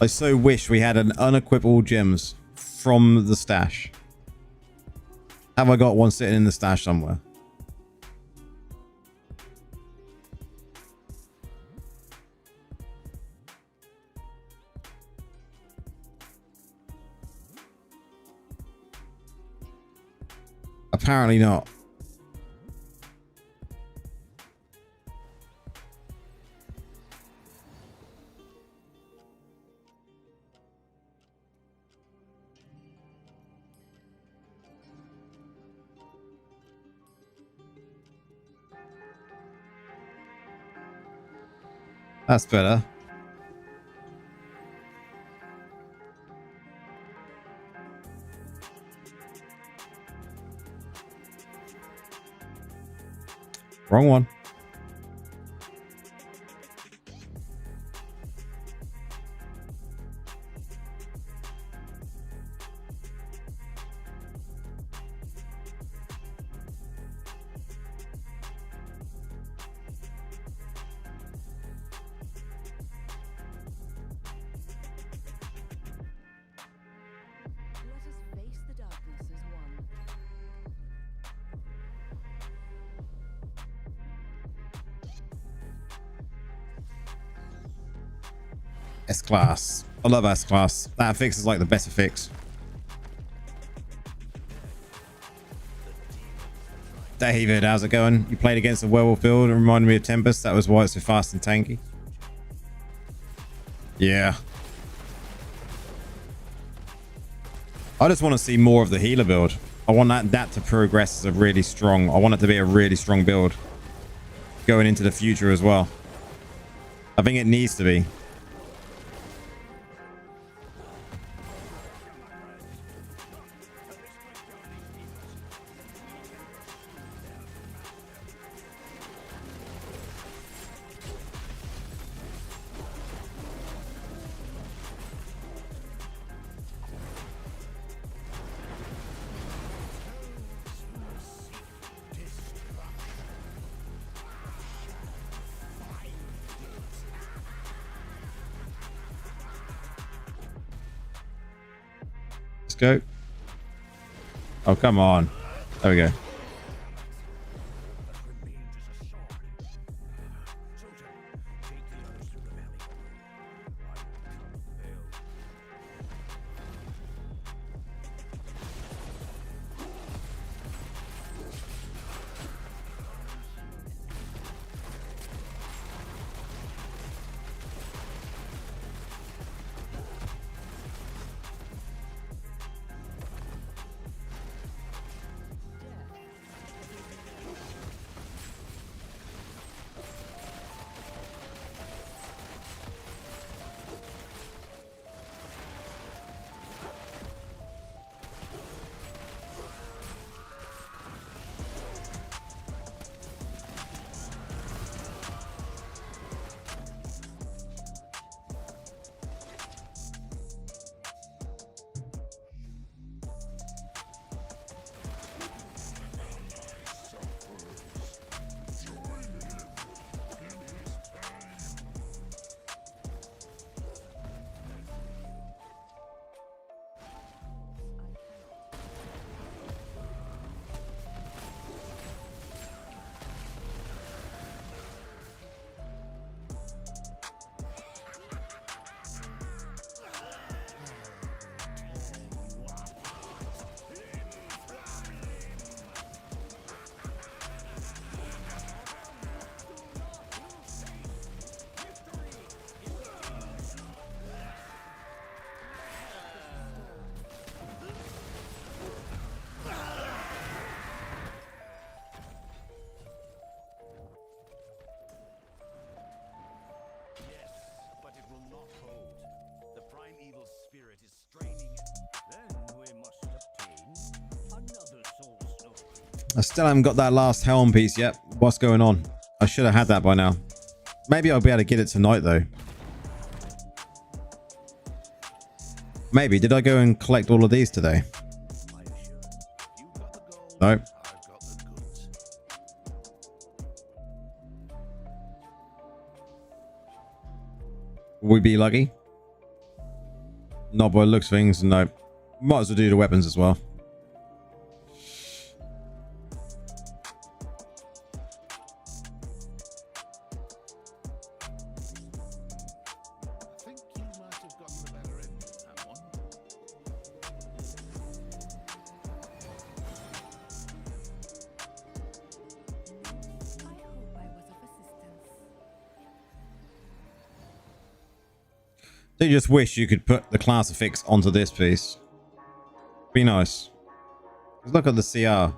I so wish we had an unequip all gems from the stash. Have I got one sitting in the stash somewhere? Apparently not. That's better. Wrong one. Let us face the darkness as one. S-Class. I love S-Class. That fix is like the better fix. David, how's it going? You played against a werewolf build and reminded me of Tempest. That was why it's so fast and tanky. Yeah. I just want to see more of the healer build. I want that to progress as a really strong. I want it to be a really strong build going into the future as well. I think it needs to be. Let's go. Oh, come on. There we go. I still haven't got that last helm piece yet. What's going on? I should have had that by now. Maybe I'll be able to get it tonight though. Maybe. Did I go and collect all of these today? No. Will we be lucky? Not by the looks of things, no. Might as well do the weapons as well. I just wish you could put the classifix onto this piece. Be nice. Look at the CR.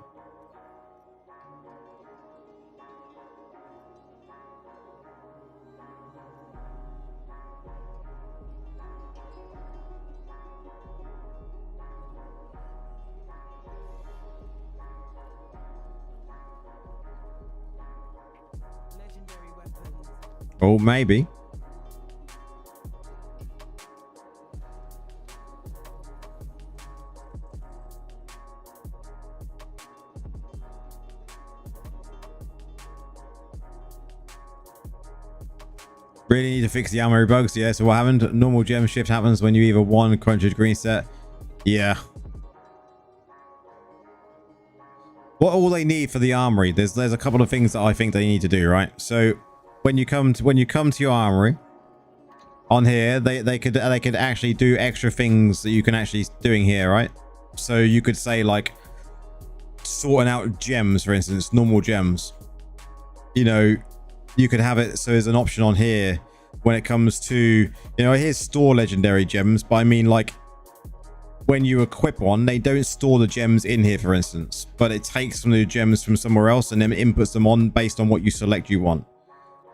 Legendary weapons. Oh, maybe. Really need to fix the armory bugs. Yeah, so what happened? Normal gem shift happens when you either one crunches green set. Yeah. What all they need for the armory, there's a couple of things that I think they need to do, right? So when you come to your armory on here, they could actually do extra things that you can actually doing here, right? So you could say like sorting out gems, for instance, normal gems. You know, you could have it so there's an option on here when it comes to, you know, here's store legendary gems, but I mean like when you equip one, they don't store the gems in here, for instance, but it takes some of the gems from somewhere else and then inputs them on based on what you select you want.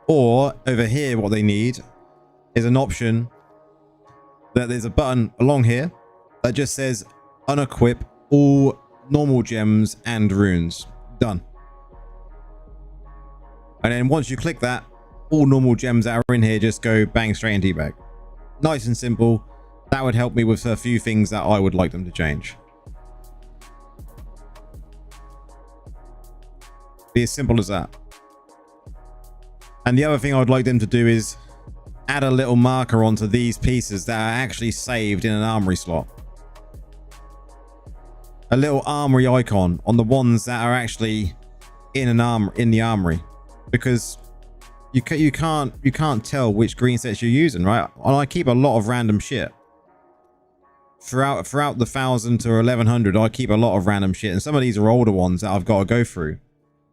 Or over here, what they need is an option that there's a button along here that just says unequip all normal gems and runes. Done. And then once you click that, all normal gems that are in here just go bang straight into your bag. Nice and simple. That would help me with a few things that I would like them to change. Be as simple as that. And the other thing I would like them to do is add a little marker onto these pieces that are actually saved in an armory slot. A little armory icon on the ones that are actually in the armory. Because you can't tell which green sets you're using, right? And I keep a lot of random shit throughout the 1000 to 1100. I keep a lot of random shit, and some of these are older ones that I've got to go through.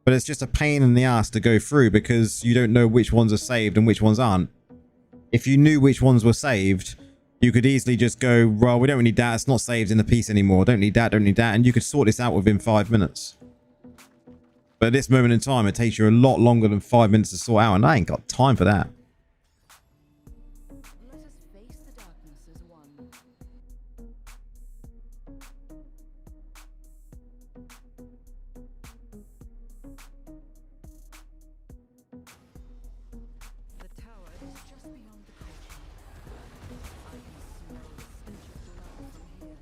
But it's just a pain in the ass to go through because you don't know which ones are saved and which ones aren't. If you knew which ones were saved, you could easily just go, well, we don't need that. It's not saved in the piece anymore. Don't need that. Don't need that. And you could sort this out within 5 minutes. But at this moment in time, it takes you a lot longer than 5 minutes to sort out, and I ain't got time for that. Let us face the darkness as one. The tower is just beyond the courtyard. I can smell the stench of blood from here.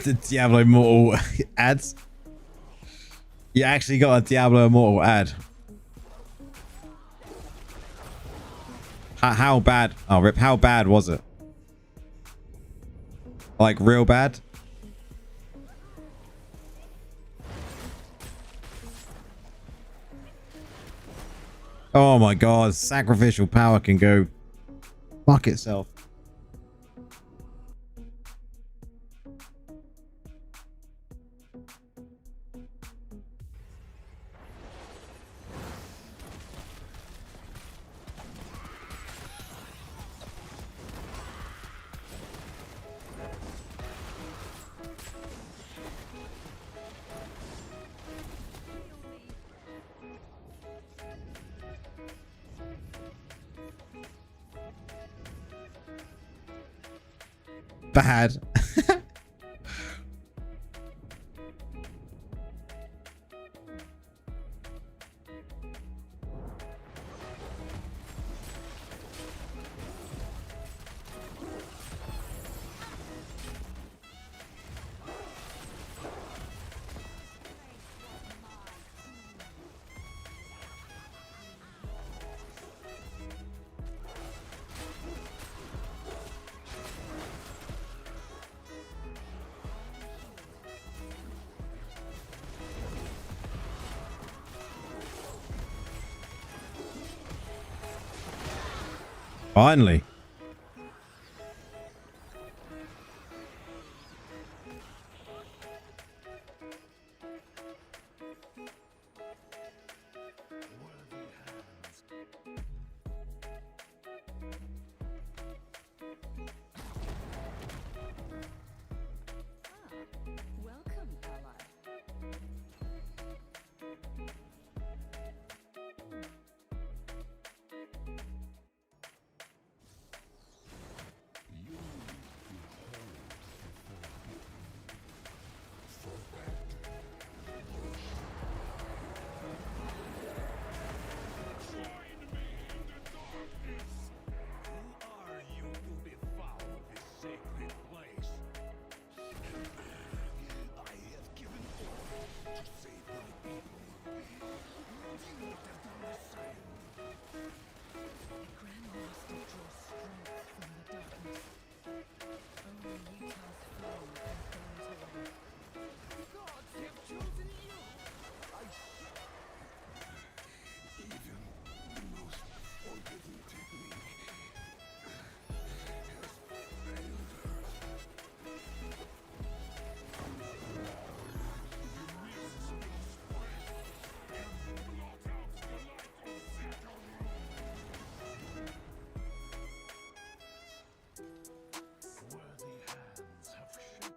The Diablo Immortal ads. You actually got a Diablo Immortal ad. How bad? Oh, Rip, how bad was it? Like, real bad? Oh my god, sacrificial power can go fuck itself. bad. Finally. Welcome, ally. Grandmaster draws strength from the darkness. Only Utah's flame can burn it away. The gods have chosen you! Even the most forbidden technique has failed her. Worthy hands have shaped.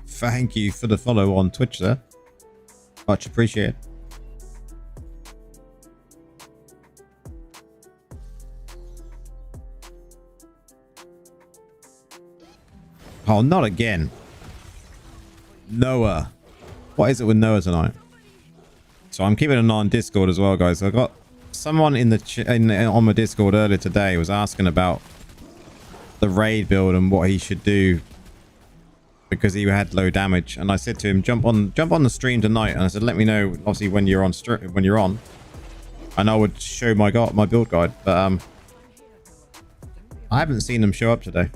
Thank you for the follow on Twitch there. Much appreciated. Oh, not again. Noah. What is it with Noah tonight? So I'm keeping an eye on Discord as well, guys. I got someone in the on my Discord earlier today was asking about the raid build and what he should do because he had low damage, and I said to him, jump on the stream tonight, and I said, let me know obviously when you're on, and I would show my build guide, but I haven't seen them show up today.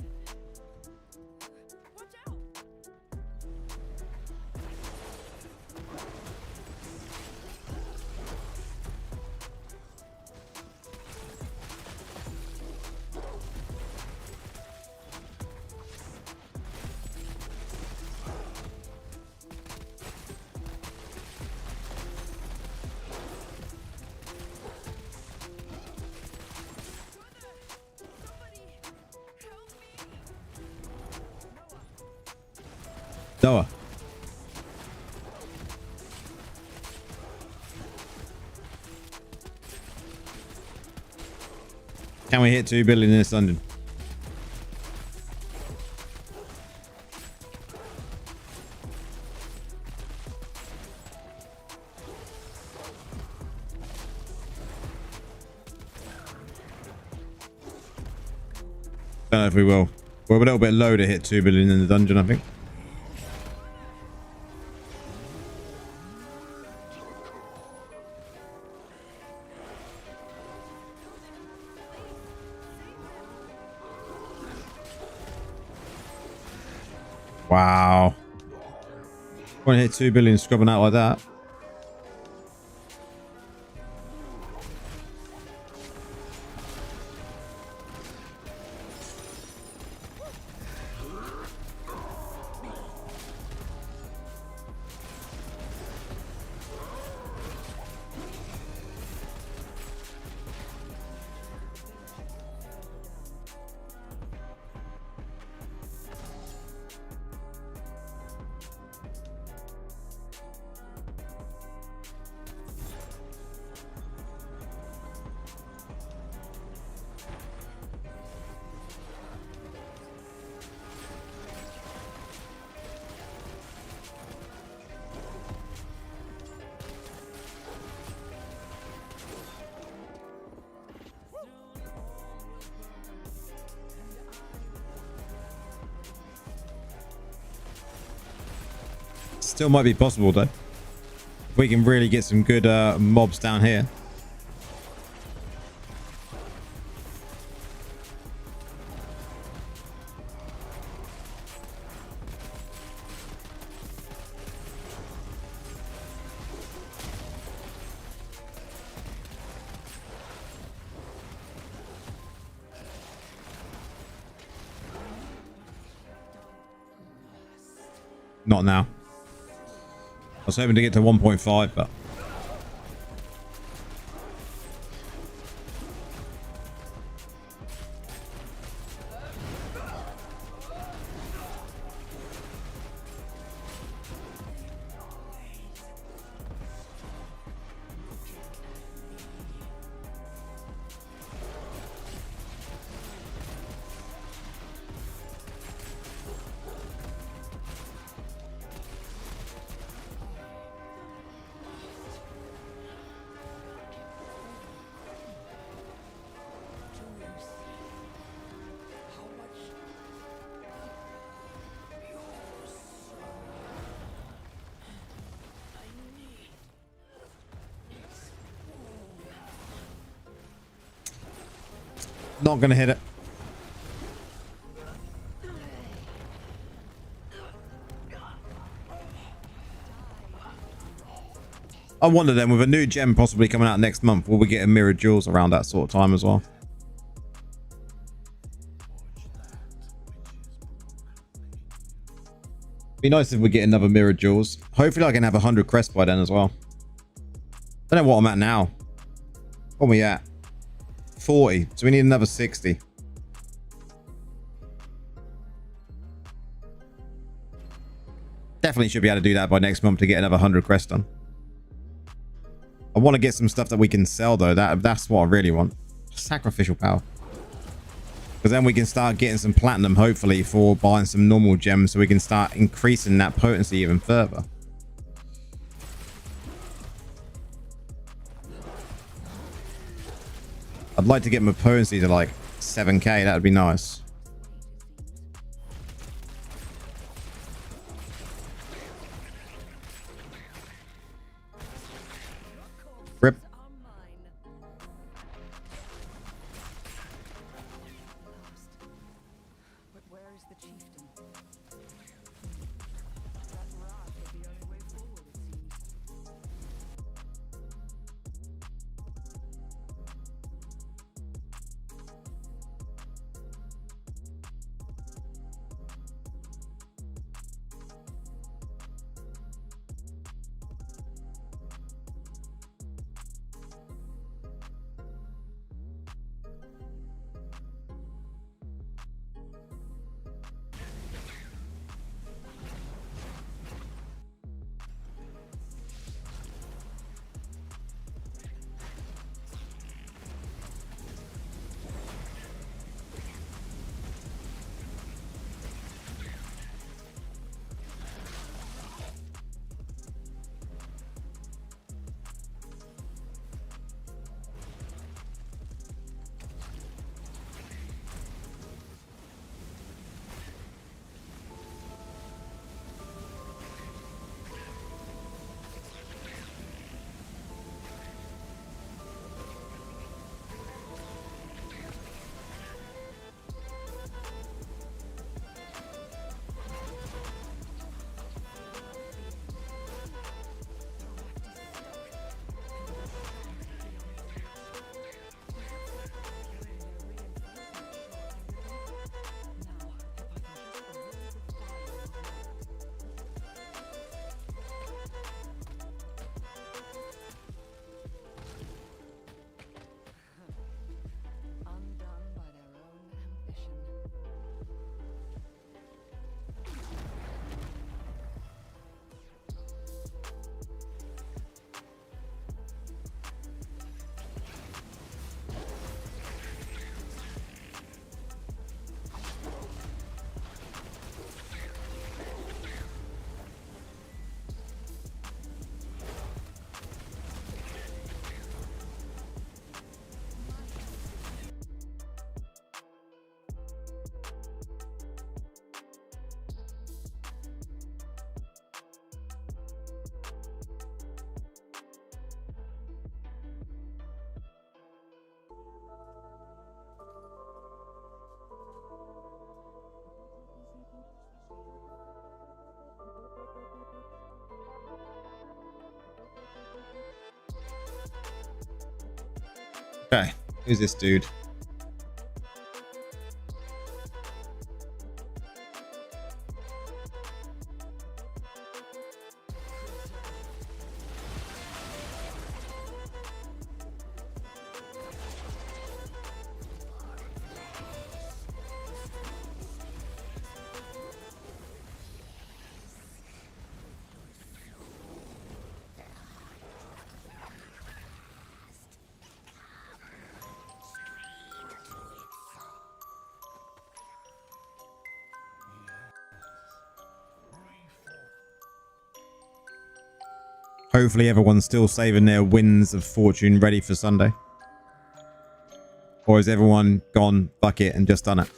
Noah. Can we hit 2 billion in this dungeon? Don't know if we will. We're a little bit low to hit 2 billion in the dungeon, I think. Wow. Want to hit 2 billion scrubbing out like that. Still might be possible though. If we can really get some good mobs down here. Not now. I was hoping to get to 1.5, but not gonna hit it. I wonder then, with a new gem possibly coming out next month, will we get a mirror jewels around that sort of time as well? Be nice if we get another mirror jewels. Hopefully I can have 100 crests by then as well. Don't know what I'm at now. What are we at? 40. So we need another 60. Definitely should be able to do that by next month to get another 100 crests done. I want to get some stuff that we can sell though. That's what I really want. Sacrificial power. Because then we can start getting some platinum hopefully for buying some normal gems, so we can start increasing that potency even further. I'd like to get my potency to like 7k. That would be nice. Rip. But where is the chieftain? That rock is the only way forward, it seems. Okay, who's this dude? Hopefully everyone's still saving their wins of fortune ready for Sunday. Or has everyone gone fuck it and just done it?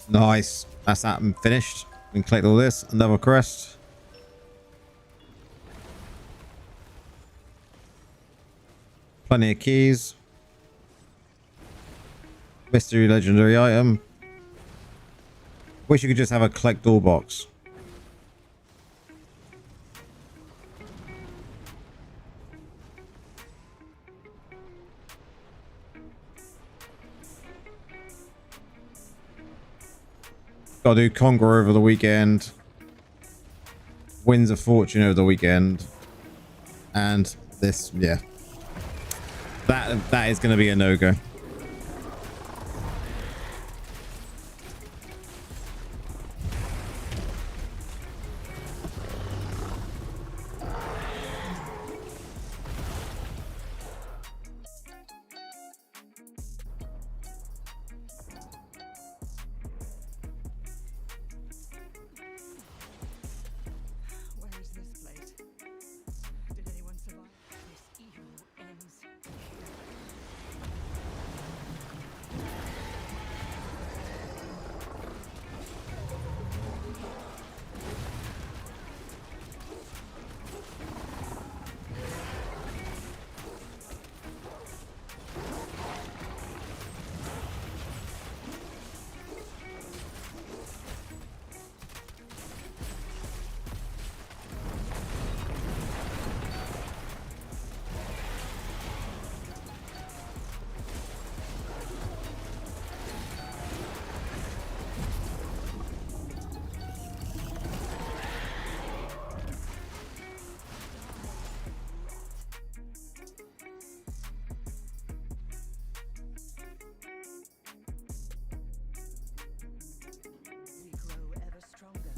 Nice. That's that. I'm finished. We can collect all this. Another crest. Plenty of keys. Mystery legendary item. Wish you could just have a collect all box. Gotta do Conqueror over the weekend. Winds of Fortune over the weekend. And this, yeah. That is going to be a no-go. Where is this place? Did anyone survive? This evil ends. We grow ever stronger.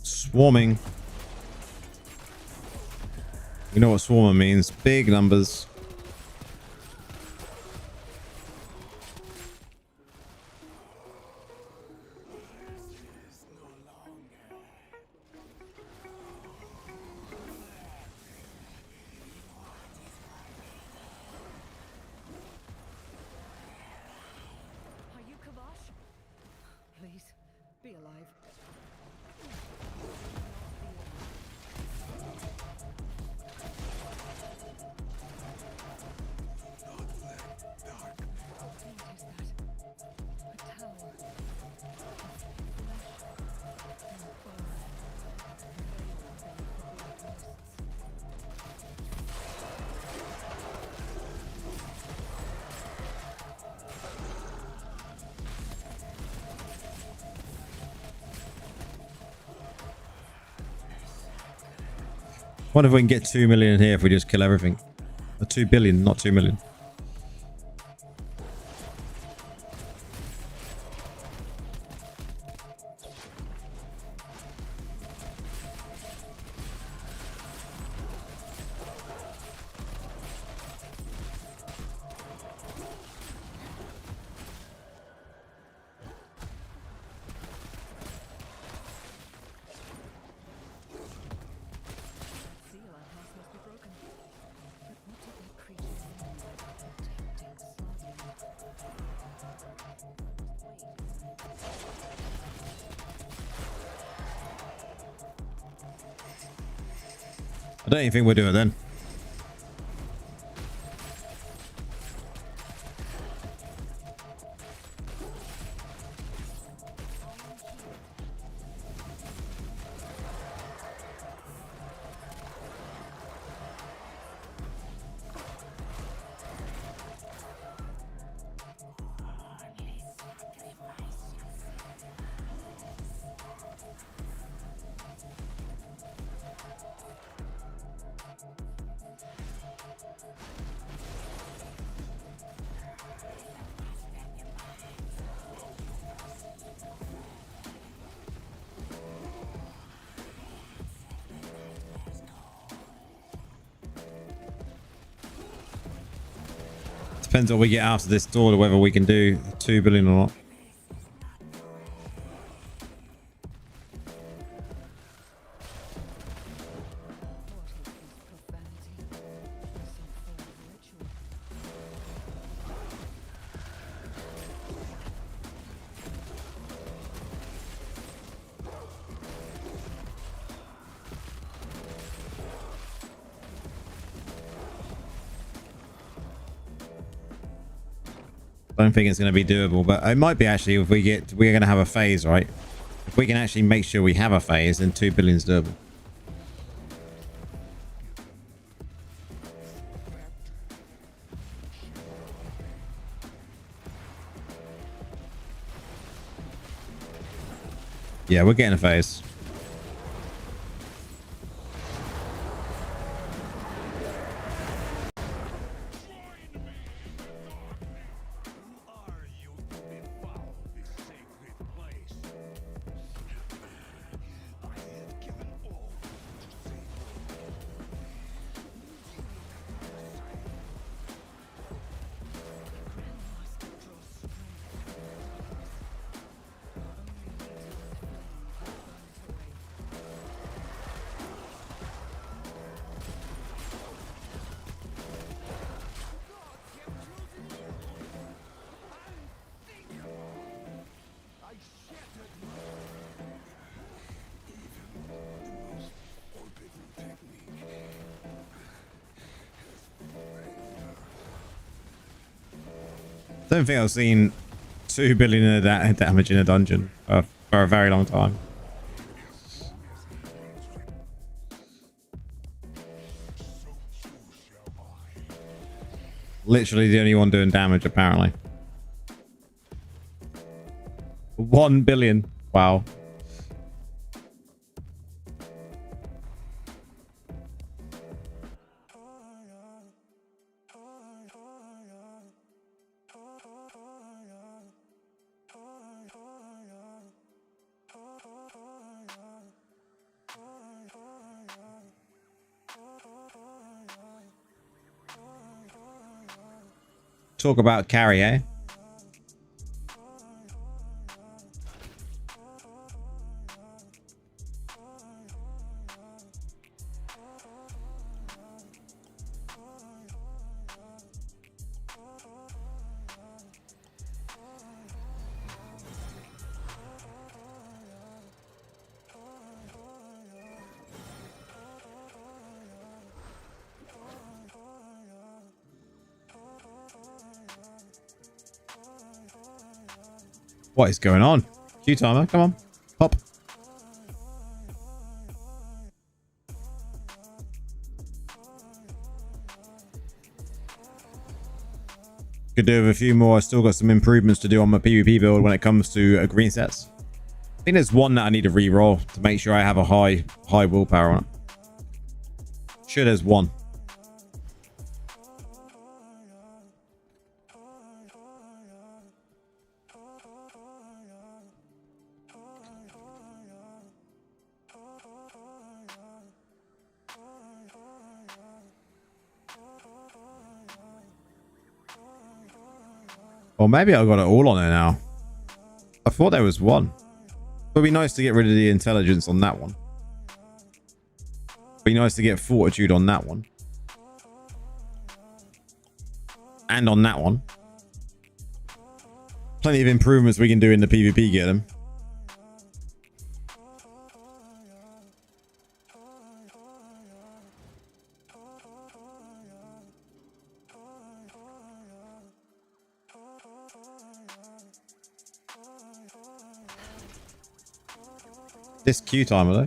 Swarming. You know what swarmer means? Big numbers. Are you Kavash? Please, be alive. What is that? A tower. Flesh and bone. Veiled beneath the black mists. Wonder if we can get 2 million in here if we just kill everything. 2 billion, not 2 million. Seal outhouse must be broken. But what did that creature mean by protecting Slavia? I don't even think we'll do it then. Depends what we get out of this door, whether we can do 2 billion or not. What is this profanity? Some form of ritual. I don't think it's going to be doable, but it might be actually if we're going to have a phase, right? If we can actually make sure we have a phase, then 2 billion is doable. Yeah, we're getting a phase. Who are you to defile this sacred place? I have given all to save Grandmaster draws strength from the darkness. Only Utah's flame can burn it away. I shattered even the most forbidden technique has failed. Don't think I've seen 2 billion of that damage in a dungeon for a very long time. Literally the only one doing damage, apparently. 1 billion. Wow. Talk about carry, eh? What is going on? Q timer, come on. Pop. Could do with a few more. I still got some improvements to do on my PvP build when it comes to green sets. I think there's one that I need to re-roll to make sure I have a high willpower on it. Sure, there's one. Or maybe I got it all on there now. I thought there was one. It'd be nice to get rid of the intelligence on that one. Be nice to get fortitude on that one. And on that one. Plenty of improvements we can do in the PvP, get them. This Q timer though.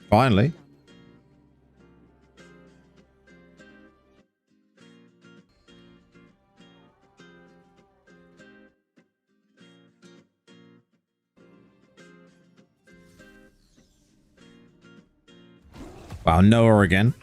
Finally. Wow, Noah again.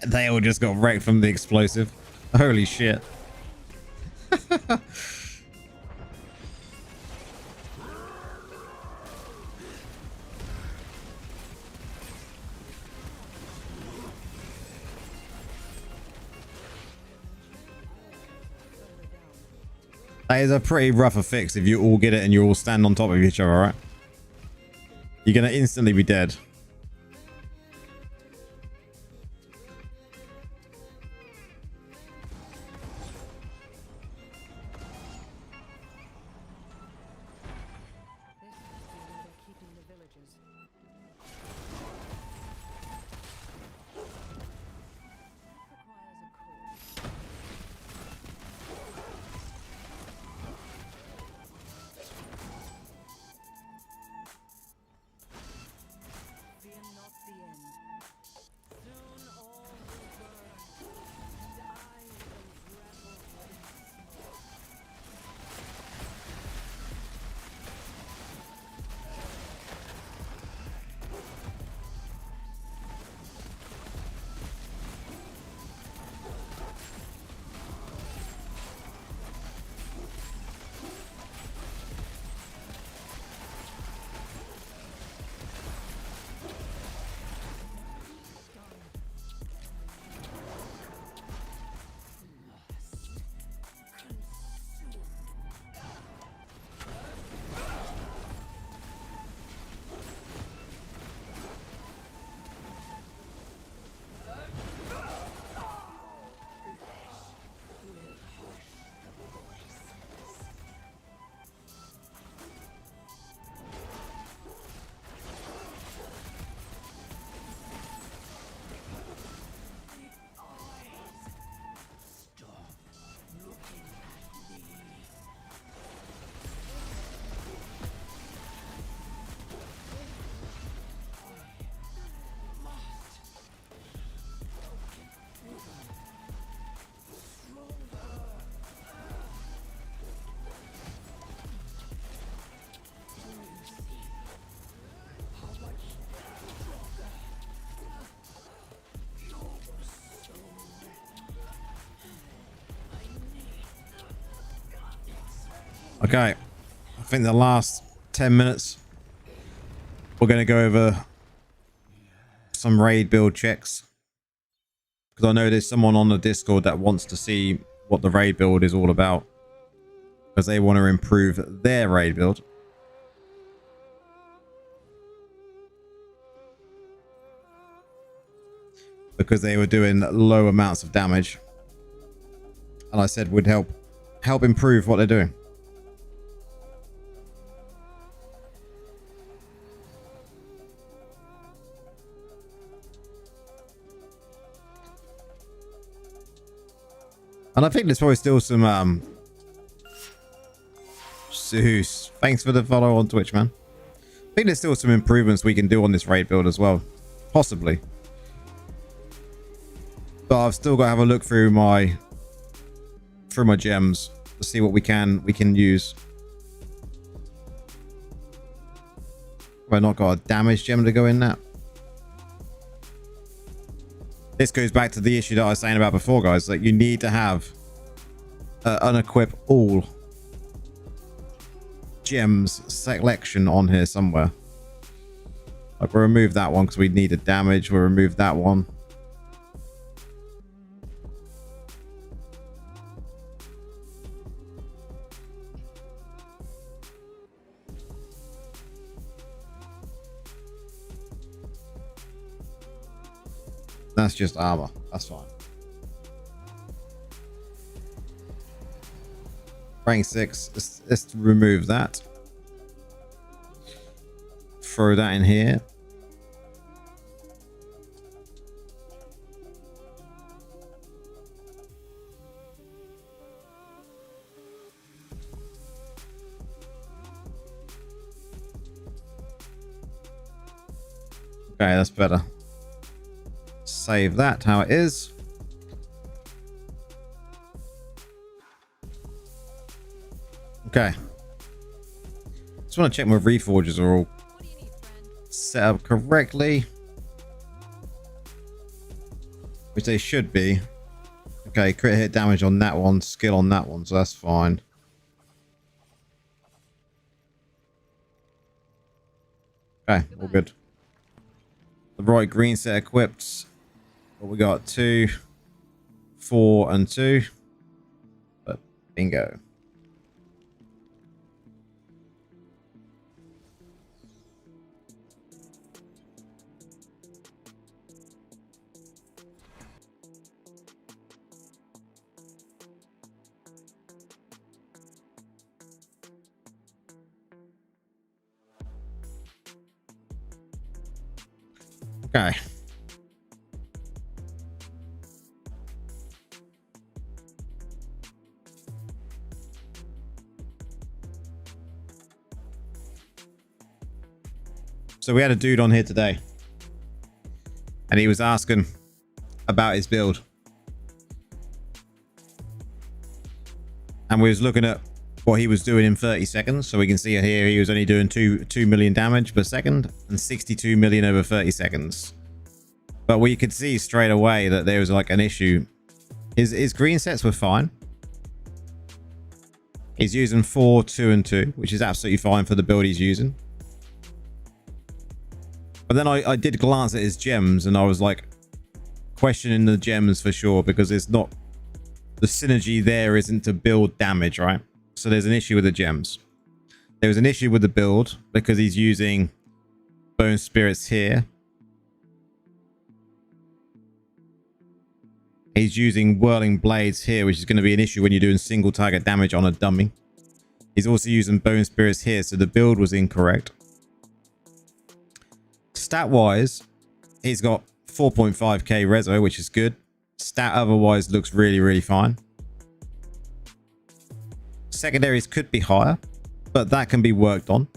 They all just got wrecked from the explosive. Holy shit. That is a pretty rough fix if you all get it and you all stand on top of each other, right? You're going to instantly be dead. Okay. I think the last 10 minutes, we're going to go over some raid build checks. Because I know there's someone on the Discord that wants to see what the raid build is all about. Because they want to improve their raid build. Because they were doing low amounts of damage. And I said would help improve what they're doing. And I think there's probably still some Zeus, thanks for the follow on Twitch, man. I think there's still some improvements we can do on this raid build as well. Possibly. But I've still got to have a look through my gems to see what we can use. Have I not got a damage gem to go in that? This goes back to the issue that I was saying about before, guys. Like, you need to have unequip all gems selection on here somewhere. Like, we'll remove that one because we need a damage. We'll remove that one. That's just armor. That's fine. Rank 6. Let's remove that. Throw that in here. Okay, that's better. Save that how it is. Okay. Just want to check my reforges are all set up correctly, which they should be. Okay, crit hit damage on that one, skill on that one, so that's fine. Okay, all good. The bright green set equipped. What we got? 2, 4, and 2. But bingo. Okay. So we had a dude on here today, and he was asking about his build, and we was looking at what he was doing in 30 seconds. So we can see here he was only doing 2 million damage per second and 62 million over 30 seconds. But we could see straight away that there was like an issue. His green sets were fine. He's using 4, 2, and 2, which is absolutely fine for the build he's using. But then I did glance at his gems, and I was like questioning the gems for sure, because it's not, the synergy there isn't to build damage, right? So there's an issue with the gems. There was an issue with the build because he's using bone spirits here. He's using whirling blades here, which is going to be an issue when you're doing single target damage on a dummy. He's also using bone spirits here, so the build was incorrect. Stat wise, he's got 4.5k reso, which is good. Stat otherwise looks really, really fine. Secondaries could be higher, but that can be worked on.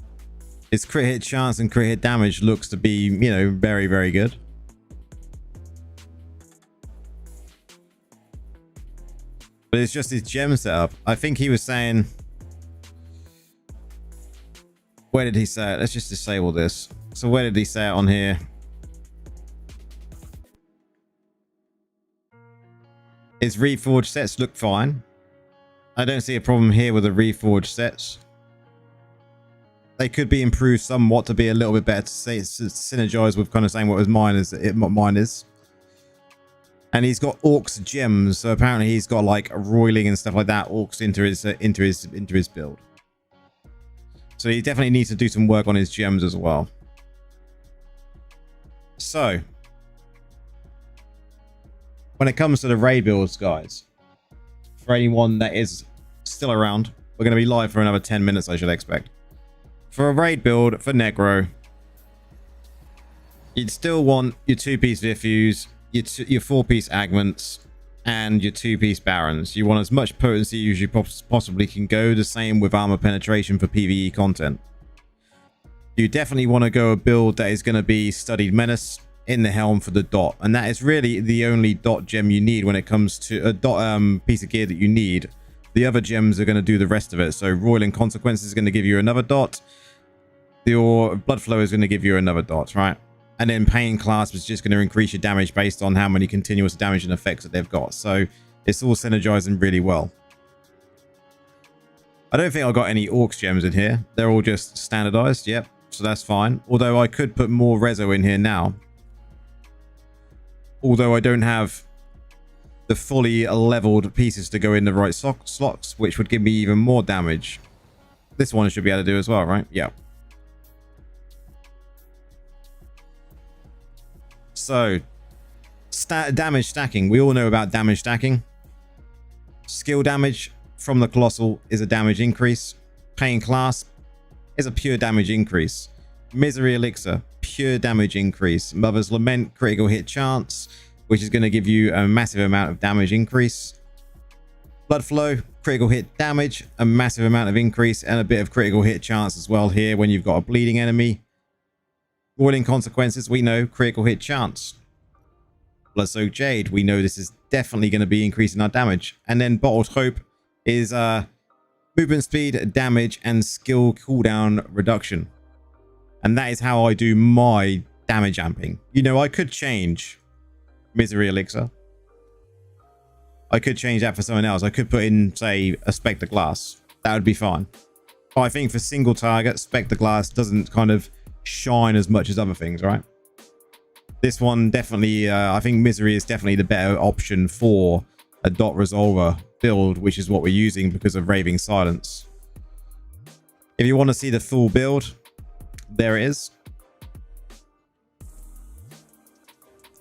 His crit hit chance and crit hit damage looks to be, you know, very, very good. But it's just his gem setup. I think he was saying, where did he say it? Let's just disable this. So where did he say it on here? His reforged sets look fine. I don't see a problem here with the reforged sets. They could be improved somewhat to be a little bit better to say synergize with kind of saying what mine is. And he's got orcs gems, so apparently he's got like roiling and stuff like that orcs into his build. So he definitely needs to do some work on his gems as well. So when it comes to the raid builds, guys, for anyone that is still around, we're going to be live for another 10 minutes, I should expect. For a raid build for Negro, you'd still want your 2-piece Vifus, your 4-piece Agments, and your 2-piece Barons. You want as much potency as you possibly can go. The same with armor penetration for PvE content. You definitely want to go a build that is going to be Studied Menace in the helm for the dot, and that is really the only dot gem you need when it comes to a dot piece of gear that you need. The other gems are going to do the rest of it. So Roiling Consequence is going to give you another dot. Your Blood Flow is going to give you another dot, right? And then Pain Clasp is just going to increase your damage based on how many continuous damage and effects that they've got. So it's all synergizing really well. I don't think I've got any Orcs gems in here. They're all just standardized. Yep. So that's fine. Although I could put more Rezo in here now. Although I don't have the fully leveled pieces to go in the right slots, which would give me even more damage. This one should be able to do as well, right? Yeah. So, damage stacking. We all know about damage stacking. Skill damage from the Colossal is a damage increase. Pain Clasp is a pure damage increase. Misery Elixir, pure damage increase. Mother's Lament, critical hit chance, which is going to give you a massive amount of damage increase. Blood Flow, critical hit damage, a massive amount of increase, and a bit of critical hit chance as well here when you've got a bleeding enemy. Roiling Consequences, we know, critical hit chance. Bloodsoaked Jade, we know this is definitely going to be increasing our damage. And then Bottled Hope is movement speed, damage, and skill cooldown reduction. And that is how I do my damage amping. You know, I could change Misery Elixir. I could change that for someone else. I could put in, say, a Spectre Glass. That would be fine. But I think for single target, Spectre Glass doesn't kind of shine as much as other things, right? This one definitely, I think Misery is definitely the better option for a dot resolver build, which is what we're using because of Raving Silence. If you want to see the full build, there it is.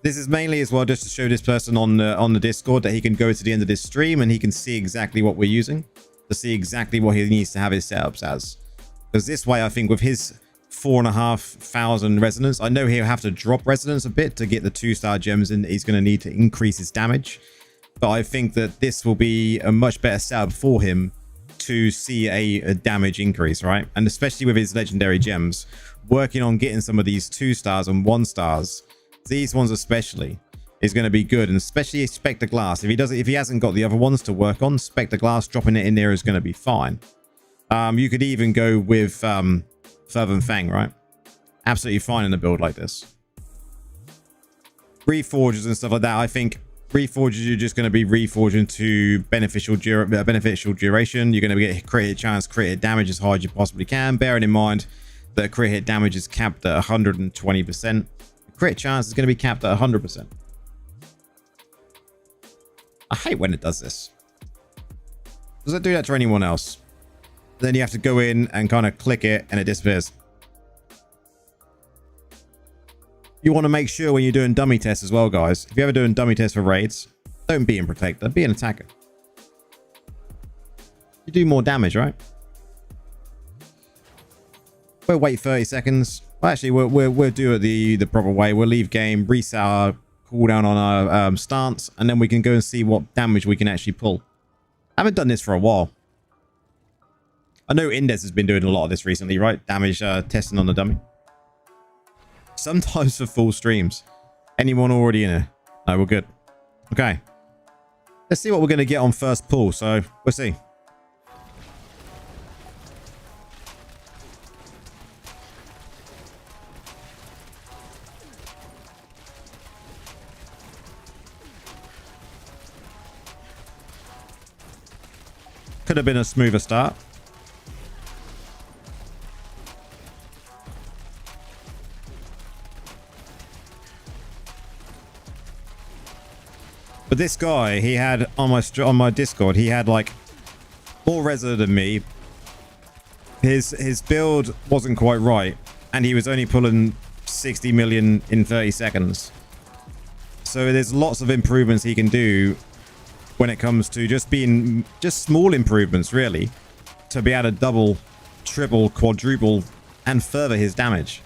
This is mainly as well just to show this person on the Discord that he can go to the end of this stream and he can see exactly what we're using, to see exactly what he needs to have his setups as. Because this way, I think with his 4,500 resonance, I know he'll have to drop resonance a bit to get the 2-star gems in that he's going to need to increase his damage. But I think that this will be a much better setup for him to see a damage increase, right? And especially with his legendary gems, working on getting some of these 2-stars and 1-stars, these ones especially, is going to be good. And especially Spectre Glass, if he hasn't got the other ones to work on, Spectre Glass, dropping it in there is going to be fine. You could even go with Fervent Fang, right? Absolutely fine in a build like this. Reforges and stuff like that, I think Reforges, you're just going to be reforging to beneficial duration. You're going to get crit hit chance, crit hit damage as hard as you possibly can, bearing in mind that crit hit damage is capped at 120%. Crit chance is going to be capped at 100%. I hate when it does this. Does it do that to anyone else? Then you have to go in and kind of click it and it disappears. You want to make sure when you're doing dummy tests as well, guys. If you're ever doing dummy tests for raids, don't be in Protector, be an attacker. You do more damage, right? We'll wait 30 seconds. Well, actually, we'll do it the proper way. We'll leave game, reset our cooldown on our stance, and then we can go and see what damage we can actually pull. I haven't done this for a while. I know Indes has been doing a lot of this recently, right? Damage testing on the dummy. Sometimes for full streams. Anyone already in here? No, we're good. Okay. Let's see what we're going to get on first pull. So, we'll see. Could have been a smoother start. But this guy, he had on my Discord, he had like more resin than me. His build wasn't quite right, and he was only pulling 60 million in 30 seconds. So there's lots of improvements he can do when it comes to just small improvements, really, to be able to double, triple, quadruple, and further his damage.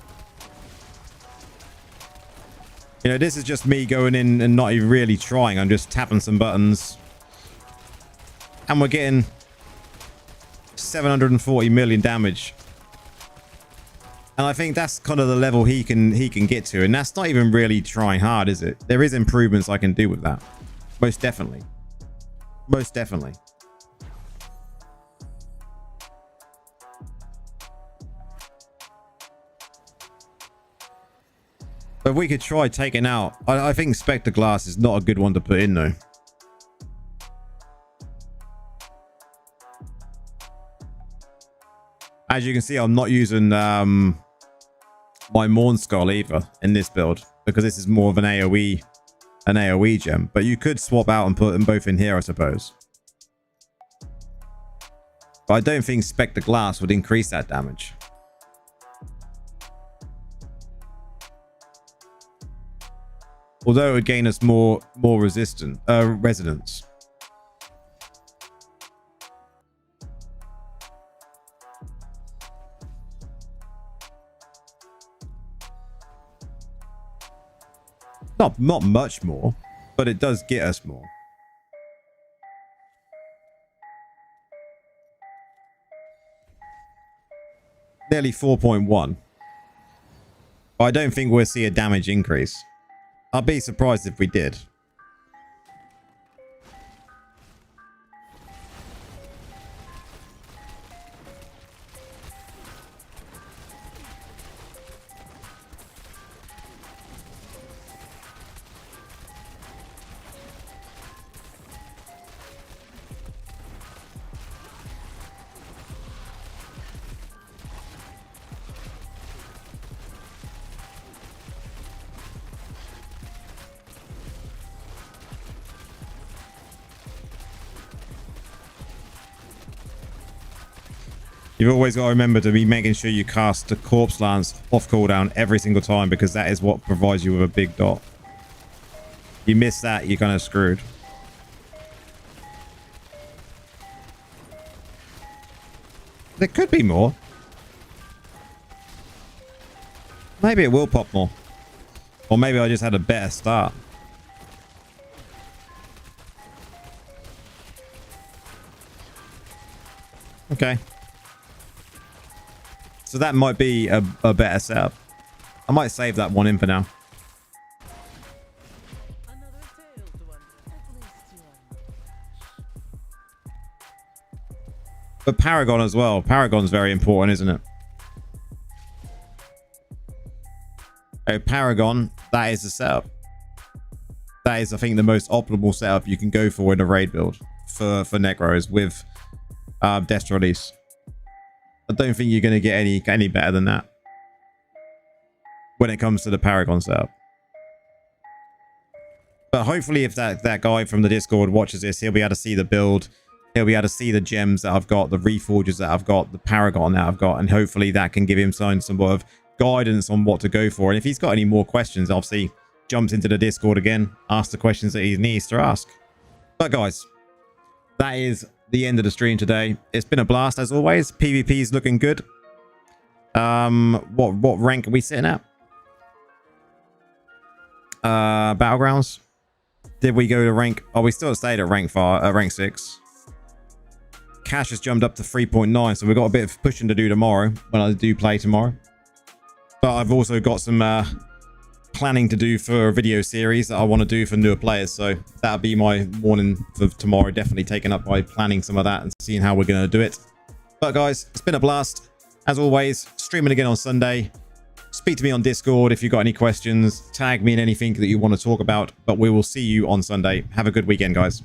You know, this is just me going in and not even really trying. I'm just tapping some buttons, and we're getting 740 million damage. And I think that's kind of the level he can get to, and that's not even really trying hard, is it? There is improvements I can do with that, most definitely. Most definitely. But we could try taking out... I think Spectre Glass is not a good one to put in, though. As you can see, I'm not using my Morn Skull either in this build, because this is more of an AoE gem. But you could swap out and put them both in here, I suppose. But I don't think Spectre Glass would increase that damage. Although it would gain us more resonance. Not much more, but it does get us more. Nearly 4.1. But I don't think we'll see a damage increase. I'll be surprised if we did. You've always got to remember to be making sure you cast the Corpse Lance off cooldown every single time, because that is what provides you with a big dot. You miss that, you're kind of screwed. There could be more. Maybe it will pop more. Or maybe I just had a better start. Okay. So that might be a better setup. I might save that one in for now. But Paragon as well. Paragon's very important, isn't it? Oh, Paragon, that is the setup. That is, I think, the most optimal setup you can go for in a raid build for Necros with Death Release. I don't think you're going to get any better than that when it comes to the Paragon setup. But hopefully if that guy from the Discord watches this, he'll be able to see the build. He'll be able to see the gems that I've got, the Reforges that I've got, the Paragon that I've got, and hopefully that can give him some sort of guidance on what to go for. And if he's got any more questions, obviously jumps into the Discord again, asks the questions that he needs to ask. But guys, that is the end of the stream today. It's been a blast as always. PvP is looking good. What rank are we sitting at? Battlegrounds. Did we go to rank? Oh, we still stayed at rank 6. Cash has jumped up to 3.9, so we've got a bit of pushing to do tomorrow when I do play tomorrow. But I've also got some planning to do for a video series that I want to do for newer players, so that'll be my morning for tomorrow, definitely taken up by planning some of that and seeing how we're going to do it. But guys, it's been a blast as always. Streaming again on Sunday. Speak to me on Discord if you've got any questions. Tag me in anything that you want to talk about, but we will see you on Sunday. Have a good weekend, guys.